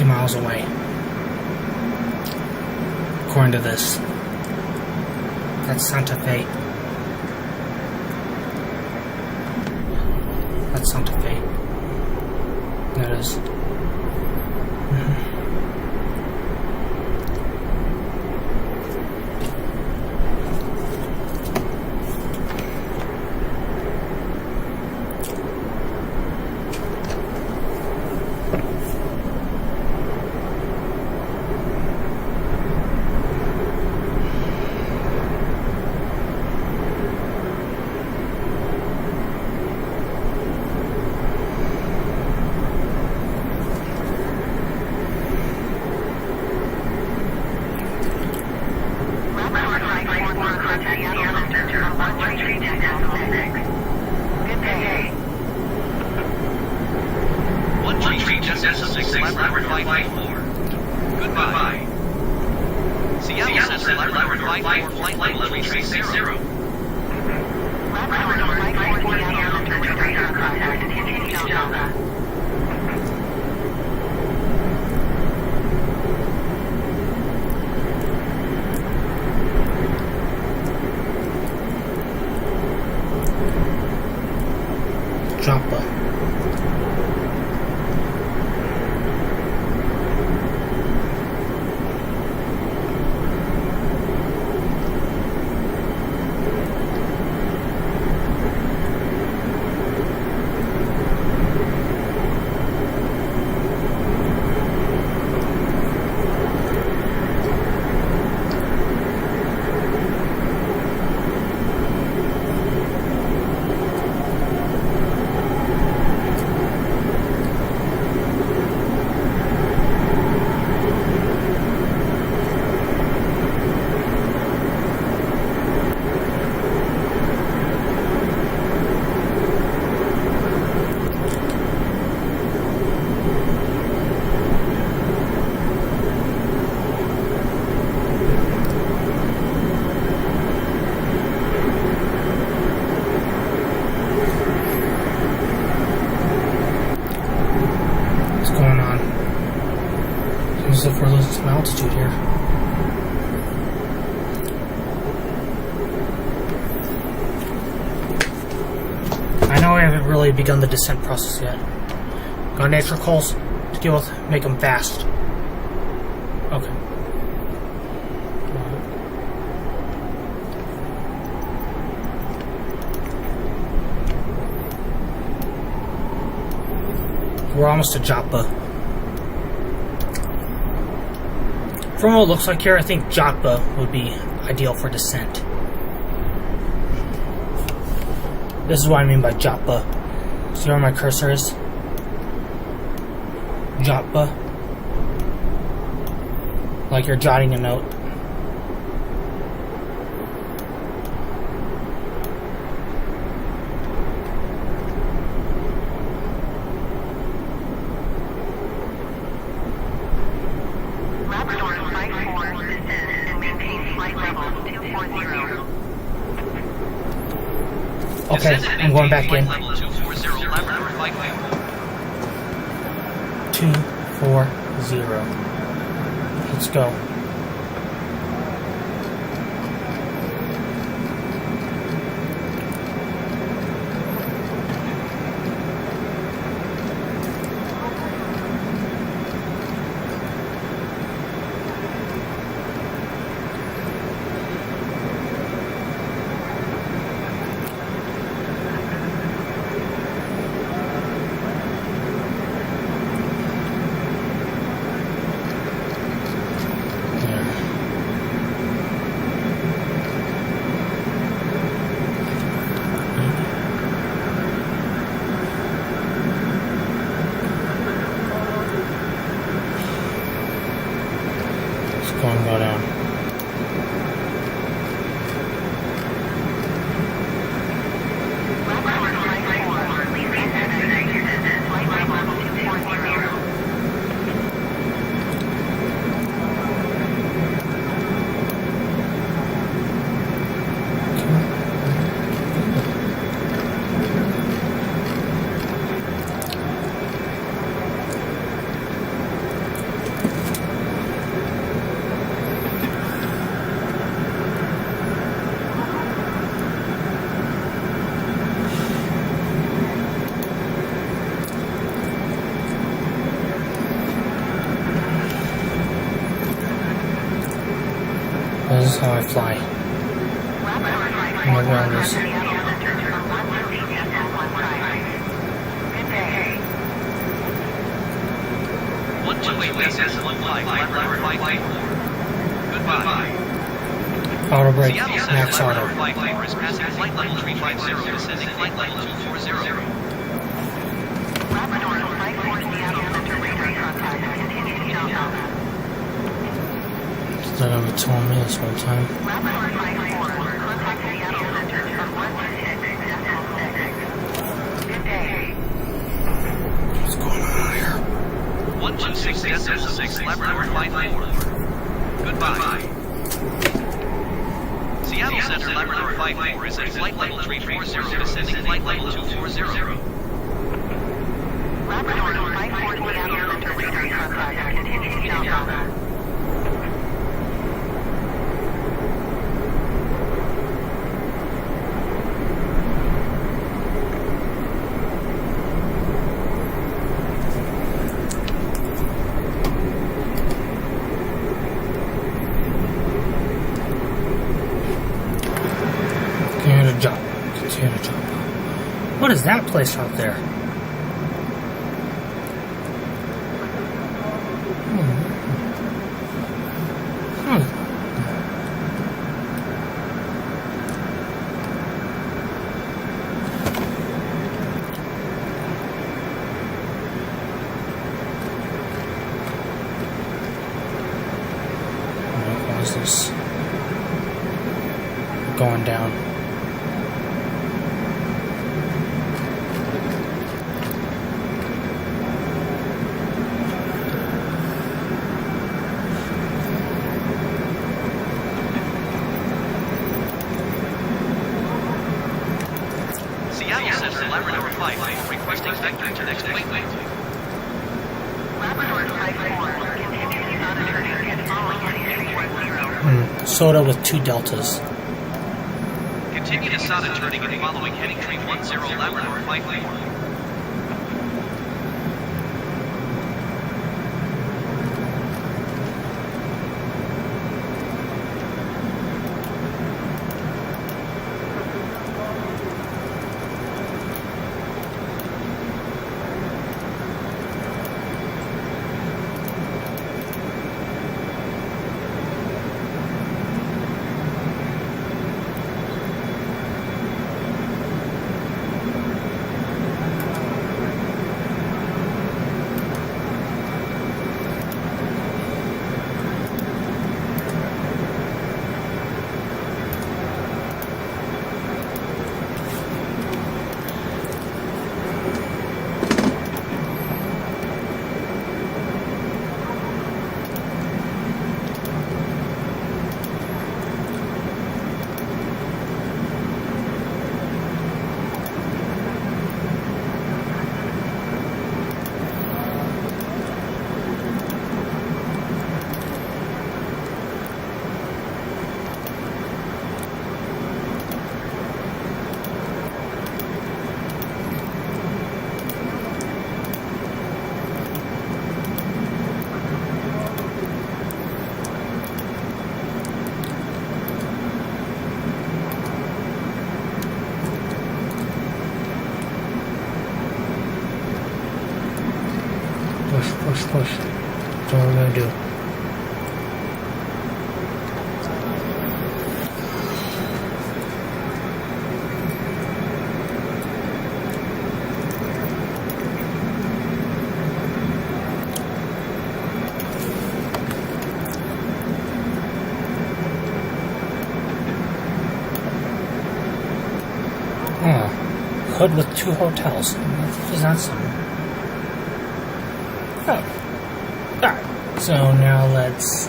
Miles away, according to this. That's Santa Fe. That's Santa Fe. That is. Some altitude here. I know I haven't really begun the descent process yet. Got nature calls to deal with, make them fast. Okay. We're almost to JOTBA. From what it looks like here, I think JOTBA would be ideal for descent. This is what I mean by JOTBA. See where my cursor is? JOTBA. Like you're jotting a note. Okay, I'm going back in. 240. Let's go. Go down. This is how I fly. I'm around this. Auto brake, max auto. Flight level 350, descending flight level 240. Labrador, Flight 4 Seattle Center radar contact. Continue to jump. They're going to be telling me this whole time. Labrador Flight 4, contact Seattle Center from 126.6. Good day. What's going on here? 126.6, Labrador Flight 4. Goodbye. Seattle Center, Labrador Flight 4 is at flight level 340, descending flight level 240. Labrador Flight 4 Seattle Center radar contact. Continue to jump. What is that place out there? Why is this going down? Requesting vector to next waypoint. Labrador Flight 4, continue to monitor Soda with 2 deltas. Continue to Sada turning and following heading tree 10 Labrador Flight 4. Push. That's all we're gonna do. Hood with 2 hotels. Is that something? Oh. Alright, so now let's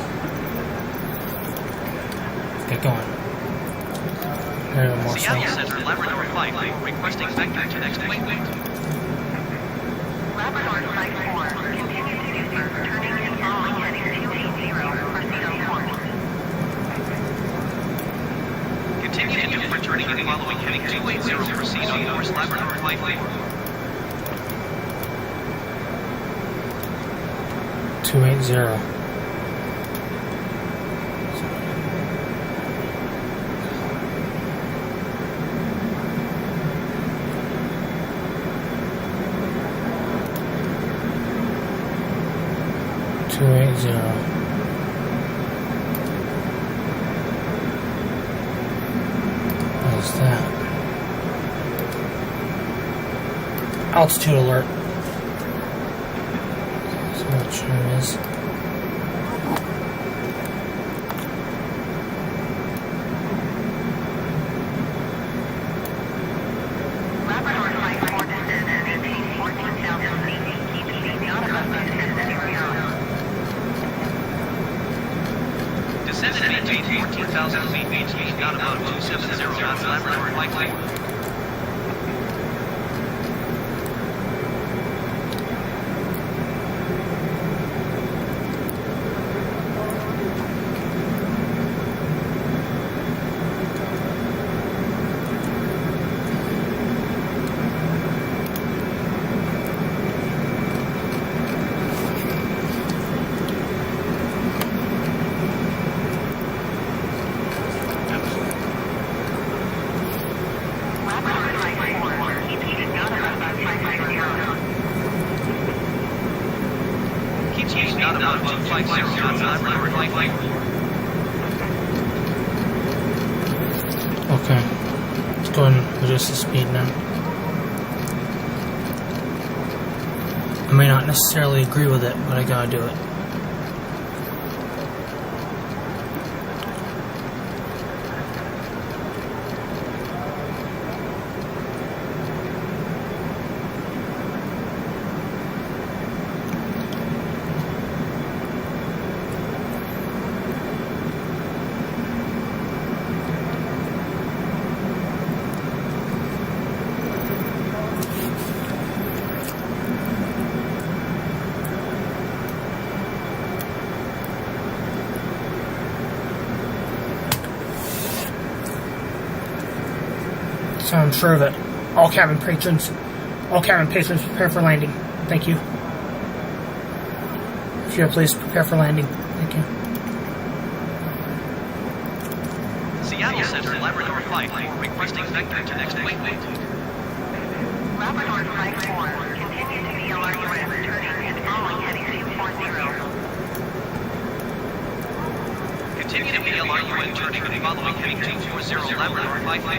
get going. There more Seattle Center, Labrador Flight 4, requesting vector to next waypoint. Labrador Flight 4, continue to Gooseberg, turning and following heading 280 for Synopsis. Continue to Newport, turning and following heading 280, proceed on course Labrador Flight 4. 280. What is that? Altitude alert. So what trim is? Labrador Flight 4 descends and maintain 14,000 feet. Keep speed not above 270. Descend and maintain 14,000 feet, speed not above 270 knots, Labrador Flight 4. Okay, let's go ahead and reduce the speed now. I may not necessarily agree with it, but I gotta do it. So I'm sure of it. All cabin patrons prepare for landing. Thank you. If you would please prepare for landing. Thank you. Seattle Center, Labrador Flight 4, requesting vector to next waypoint. Labrador Flight 4, continue to be alert when returning and following heading 240. Continue to be LRU and turning and following heading 240 Labrador Flight 4.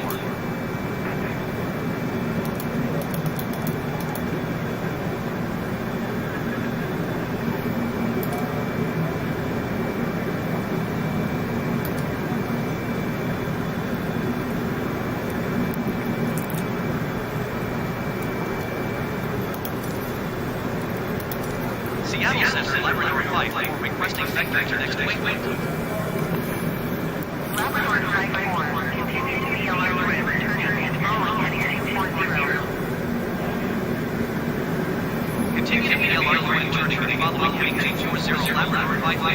Seattle Center, Labrador Flight 4, requesting vector to next waypoint. Labrador Flight 4, continue to be alert when returning and following heading 240. Continue to be LRU and turning and following heading 240 Labrador Flight 4.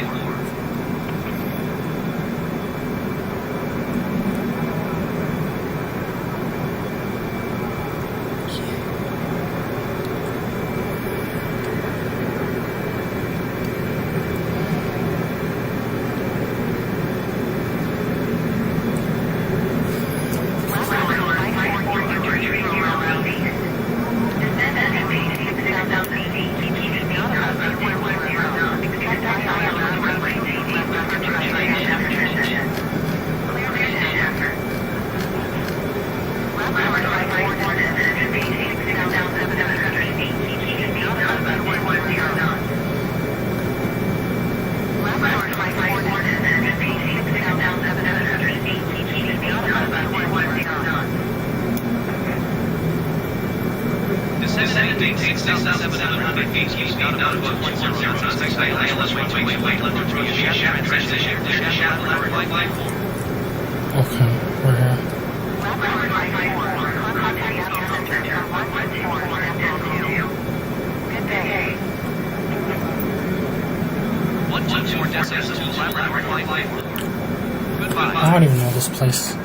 I don't even know this place.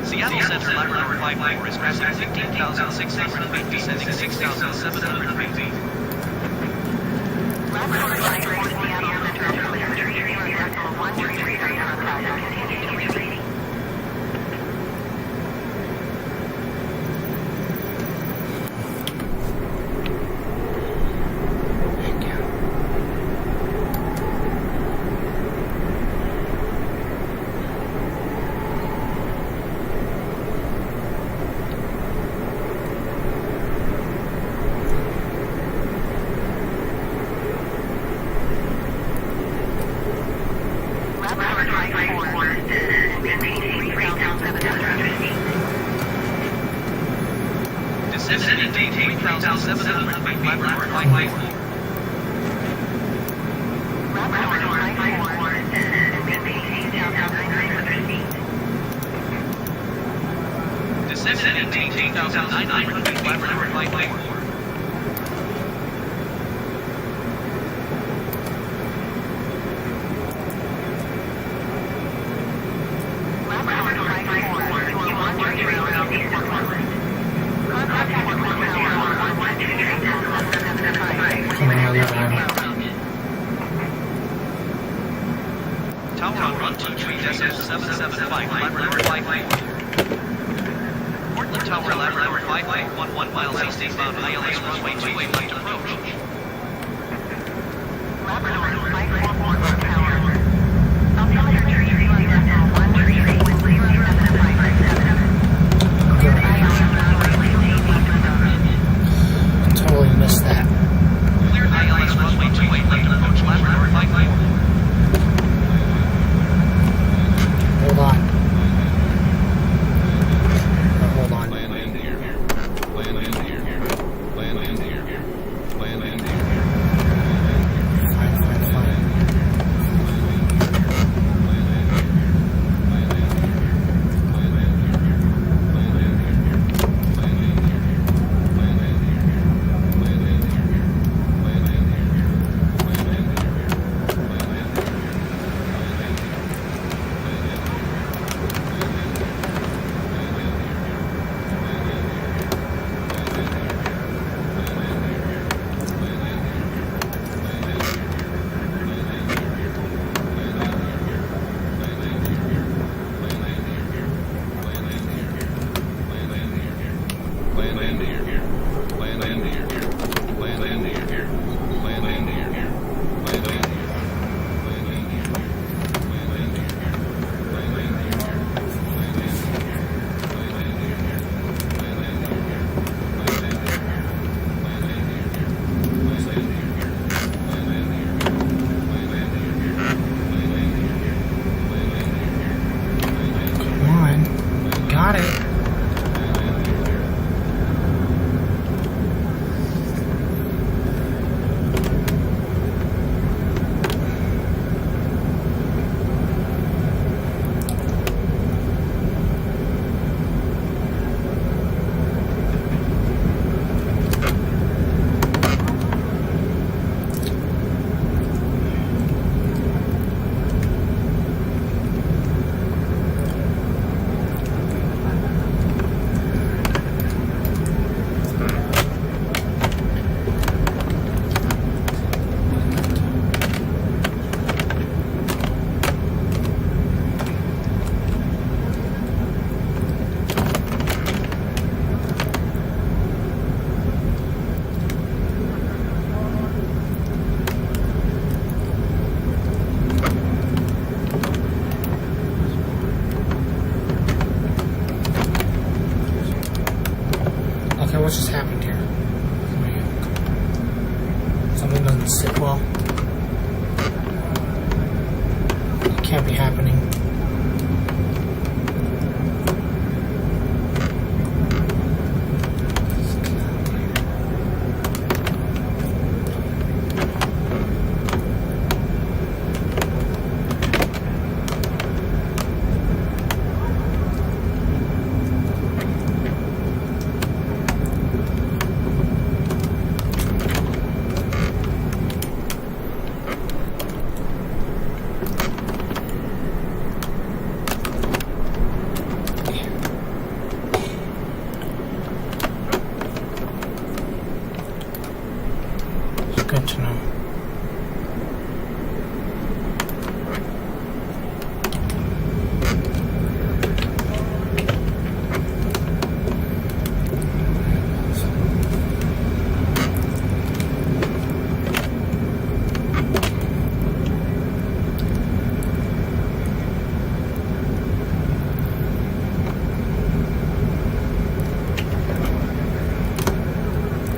Seattle Center, Labrador Flight 4 is crossing 15,600 feet, descending 6,700 feet. Labrador Flight 4, Seattle Center, clear 30.133 contact, continue to retreat. Descending 8,700 feet, Labrador Flight 4. Labrador Flight 4, descending 18,900 feet, Labrador Flight 4. Tower on 123.775, Labrador Flight 4. Portland Tower, Labrador Flight 11 miles eastbound ILS runway 28 left approach. Labrador Flight 4 Portland Tower. Altimeter 3.133 with 07557. Totally missed that. Clear ILS runway 28 left approach, Labrador Flight 4. Hold on. Land in here. Land in here. Land in here. Land in here. Fine. land here. Land here. Land here. Land here. Land here. Land here. What just happened here? Something doesn't sit well. It can't be happening. Good to know.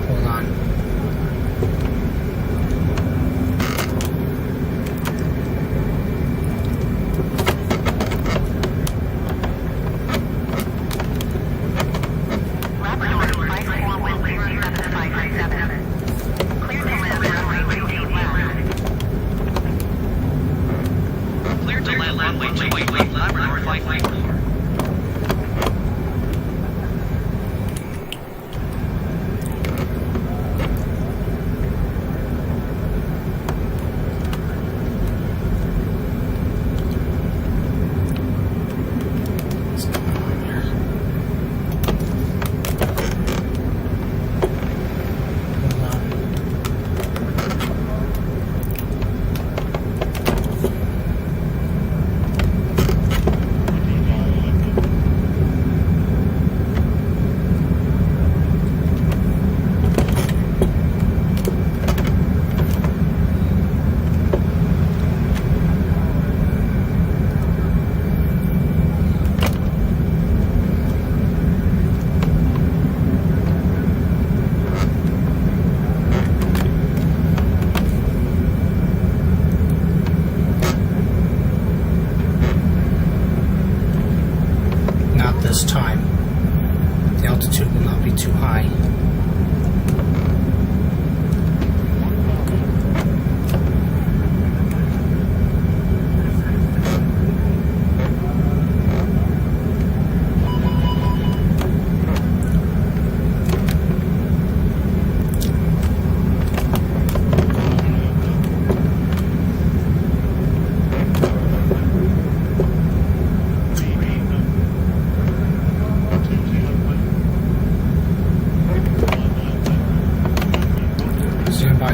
Hold on. Clear to land runway 28, Labrador 534. What's going on here? Hold on. Not this time. The altitude will not be too high. Stand by.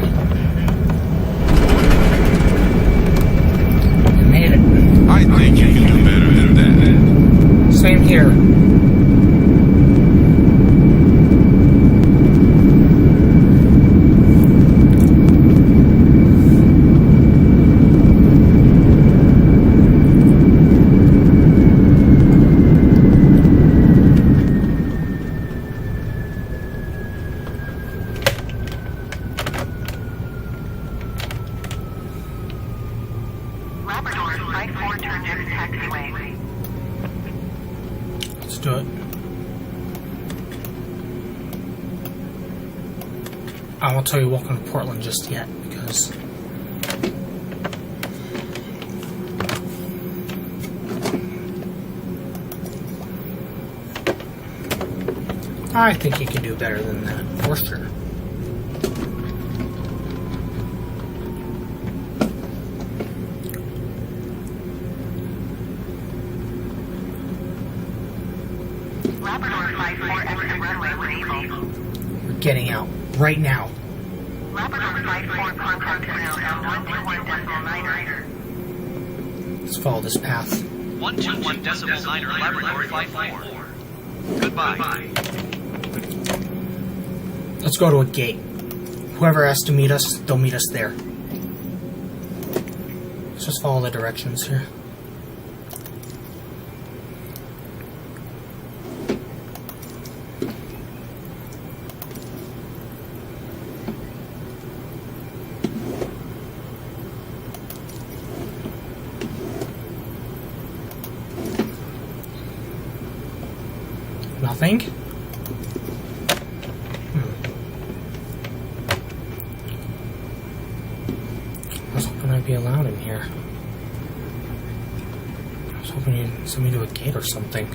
You made it. I think you can do better than that. Same here. Let's do it. I won't tell you welcome to Portland just yet, because I think you can do better than that, for sure. Labrador Flight 4 exit runway labeled. We're getting out right now. Labrador Flight 4 contact ground on 121.9er. Let's follow this path. 121.9er Labrador Flight 4. Goodbye. Let's go to a gate. Whoever has to meet us, they'll meet us there. Let's just follow the directions here. Nothing. I was hoping I'd be allowed in here. I was hoping you'd send me to a gate or something.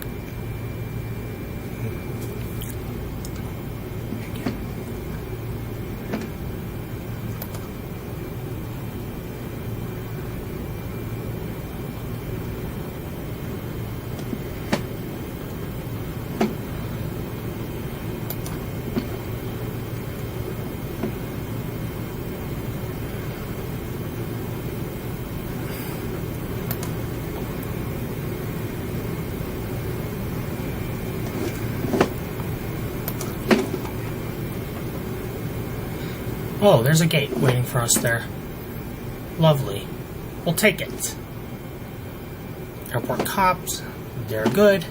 Oh, there's a gate waiting for us there. Lovely. We'll take it. Airport cops, they're good.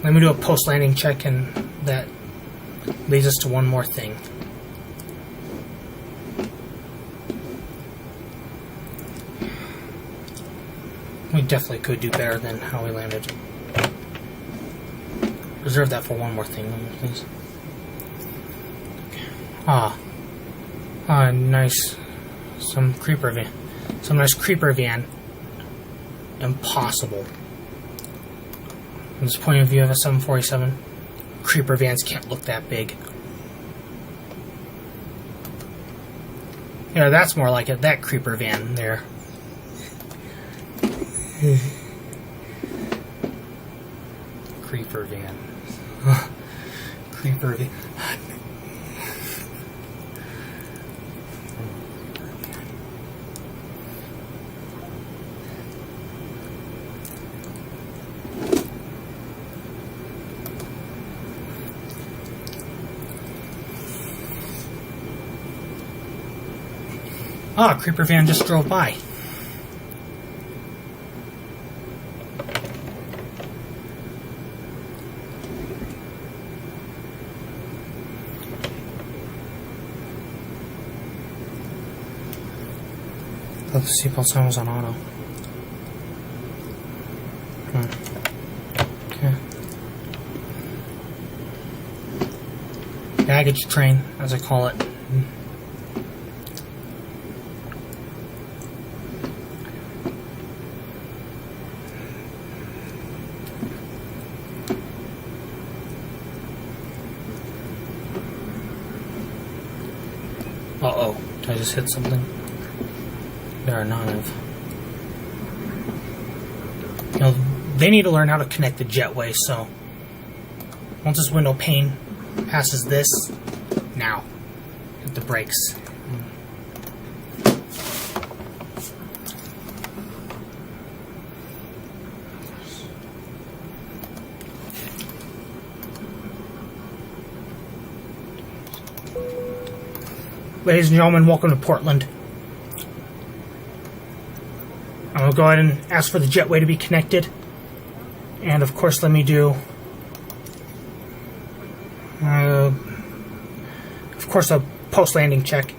Let me do a post-landing check, and that leads us to one more thing. We definitely could do better than how we landed. Reserve that for one more thing, please. Nice. Some nice creeper van. Impossible. From this point of view of a 747, creeper vans can't look that big. Yeah, that's more like it. That creeper van there. Creeper van. Creeper van. Creeper van just drove by. The seatbelt sign was on auto. Okay. Baggage train, as I call it. Uh-oh. Did I just hit something? There are none of. You know, they need to learn how to connect the jetway, so once this window pane passes this, now hit the brakes. Ladies and gentlemen, welcome to Portland. I'm going to go ahead and ask for the jetway to be connected. And of course, let me do of course a post-landing check.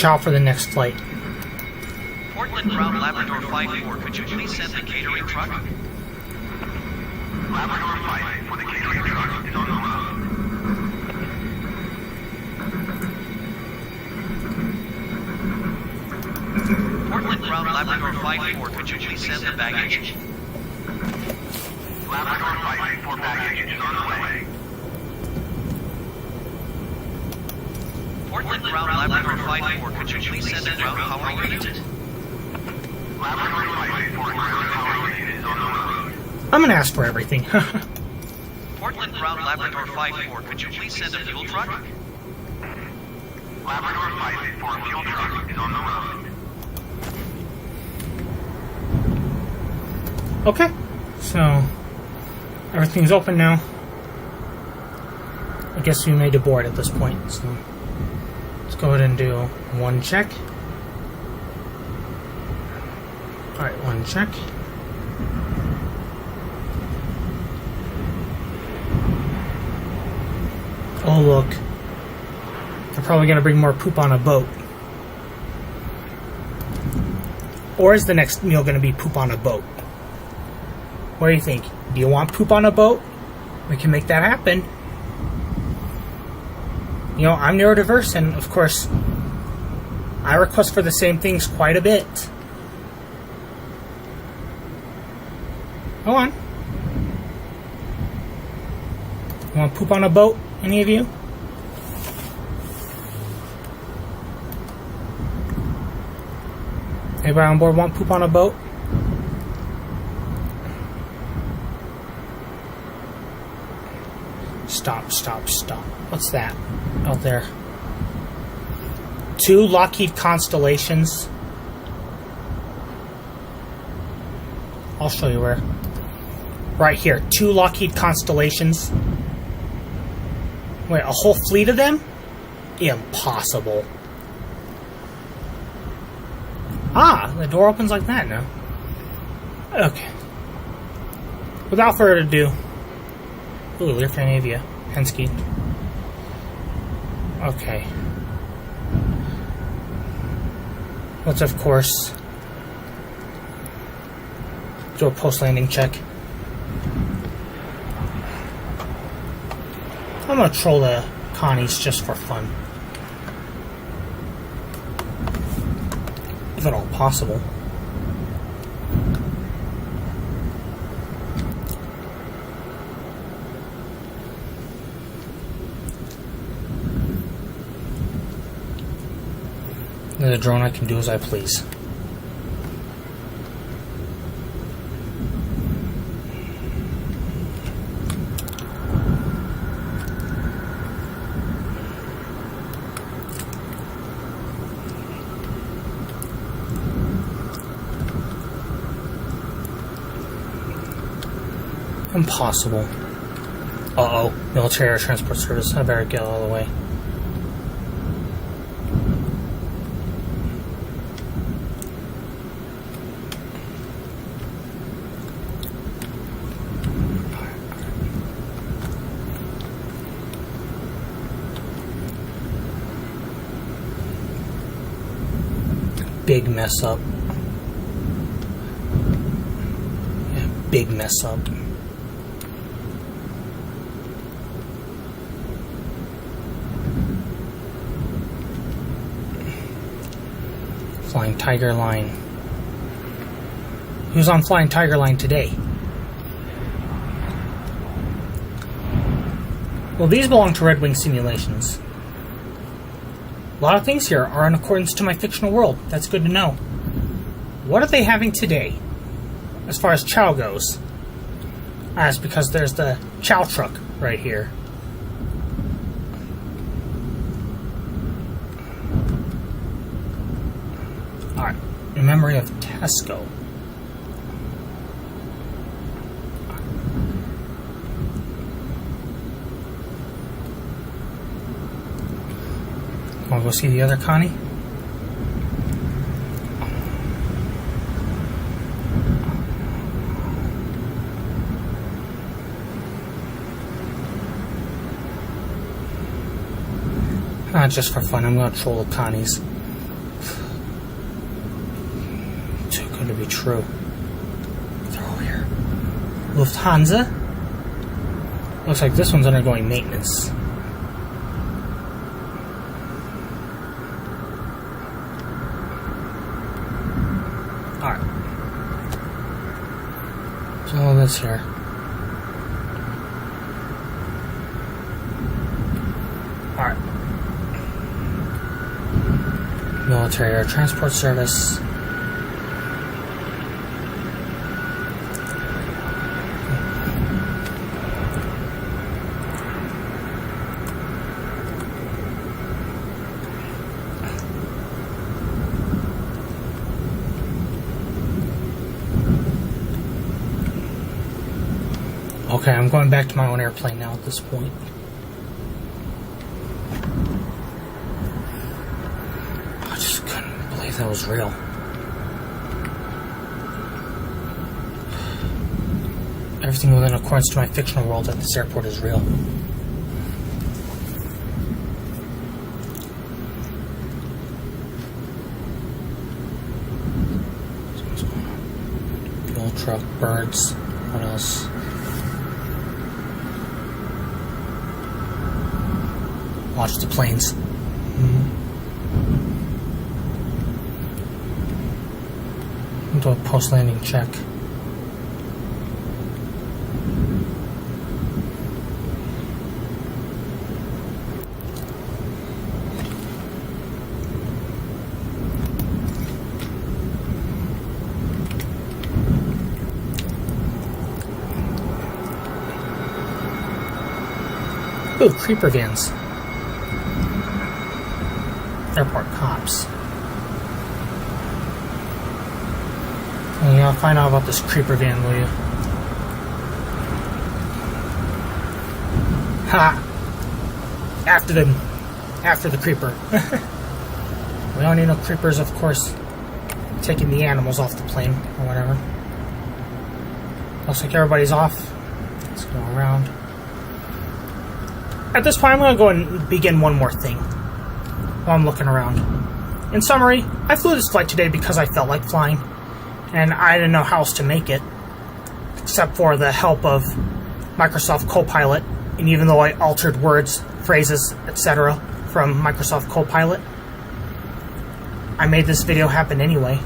watch out for the next flight. Portland Ground Labrador 54, could you please send the catering truck? Labrador 5 for the catering truck is on the road. Portland Ground Labrador 54, could you please send the baggage? Labrador 5 for baggage is on the way. Portland Ground Labrador 54, could you please send a ground power unit? Labrador 5 for ground power unit is on the road. I'm gonna ask for everything. Portland Ground Labrador 54, could you please send a fuel truck? Labrador 5 for fuel truck is on the road. Okay, so everything's open now. I guess we made a board at this point, so let's go ahead and do one check. Alright, one check. Oh look, they're probably going to bring more poop on a boat. Or is the next meal going to be poop on a boat? What do you think? Do you want poop on a boat? We can make that happen. You know, I'm neurodiverse, and of course, I request for the same things quite a bit. Go on. You want poop on a boat? Any of you? Anybody on board want poop on a boat? Stop, stop, stop. What's that out there? 2 Lockheed Constellations. I'll show you where. Right here. 2 Lockheed Constellations. Wait, a whole fleet of them? Impossible. Ah, the door opens like that now. Okay. Without further ado. Ooh, Lear for any of you. Penske. Okay. Let's, of course, do a post-landing check. I'm gonna troll the Connies just for fun. If at all possible. The drone, I can do as I please. Impossible. Uh-oh. Military Air Transport Service. I better get all the way. Big mess up. Yeah, big mess up. Flying Tiger Line. Who's on Flying Tiger Line today? Well, these belong to Red Wing Simulations. A lot of things here are in accordance to my fictional world. That's good to know. What are they having today, as far as chow goes? That's because there's the chow truck right here. Alright, in memory of Tesco. Want to go see the other Connie? Just for fun, I'm going to troll the Connies. Too good to be true. They're all here. Lufthansa? Looks like this one's undergoing maintenance. Alright. So all this here. Alright. Military Air Transport Service. Okay, I'm going back to my own airplane now at this point. I just couldn't believe that was real. Everything within accordance to my fictional world at this airport is real. So what's going on? Fuel truck, birds, what else? Watch the planes. Do a post-landing check. Ooh, creeper vans. Airport cops. Well, yeah, find out about this creeper van, will you? Ha! After them. After the creeper. We don't need no creepers, of course. Taking the animals off the plane, or whatever. Looks like everybody's off. Let's go around. At this point, I'm going to go and begin one more thing while I'm looking around. In summary, I flew this flight today because I felt like flying, and I didn't know how else to make it, except for the help of Microsoft Copilot, and even though I altered words, phrases, etc. from Microsoft Copilot, I made this video happen anyway,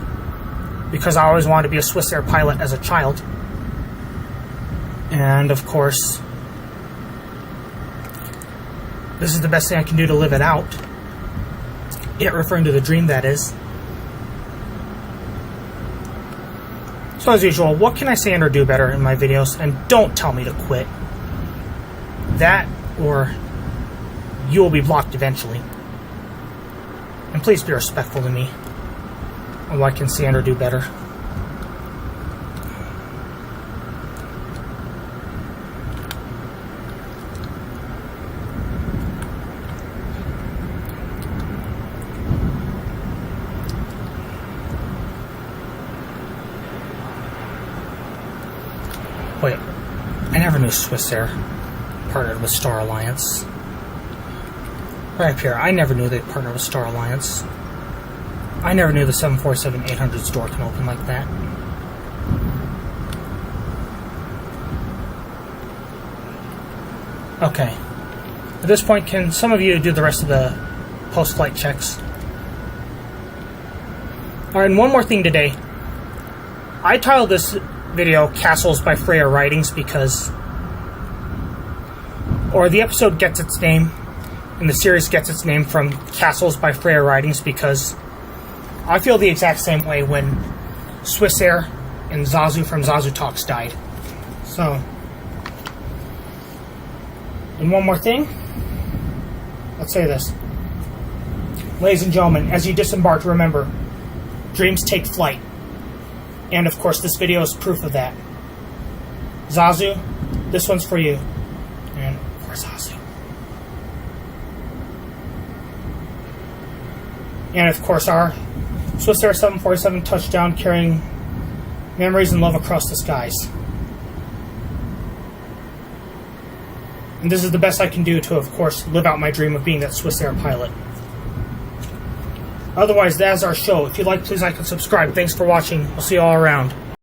because I always wanted to be a Swissair pilot as a child. And of course, this is the best thing I can do to live it out. It referring to the dream, that is. So as usual, what can I say and or do better in my videos? And don't tell me to quit. That, or you will be blocked eventually. And please be respectful to me on what I can say and or do better. Wait, I never knew Swissair partnered with Star Alliance. Right up here, I never knew they partnered with Star Alliance. I never knew the 747-800's door can open like that. Okay. At this point, can some of you do the rest of the post-flight checks? Alright, and one more thing today. I titled this video Castles by Freya Ridings because, or the episode gets its name, and the series gets its name from Castles by Freya Ridings because I feel the exact same way when Swissair and Zazu from Zazu Talks died. So, and one more thing, let's say this. Ladies and gentlemen, as you disembark, remember, dreams take flight. And of course, this video is proof of that. Zazu, this one's for you. And for Zazu. And of course, our Swissair 747 touchdown carrying memories and love across the skies. And this is the best I can do to, of course, live out my dream of being that Swissair pilot. Otherwise, that is our show. If you like, please like and subscribe. Thanks for watching. We'll see you all around.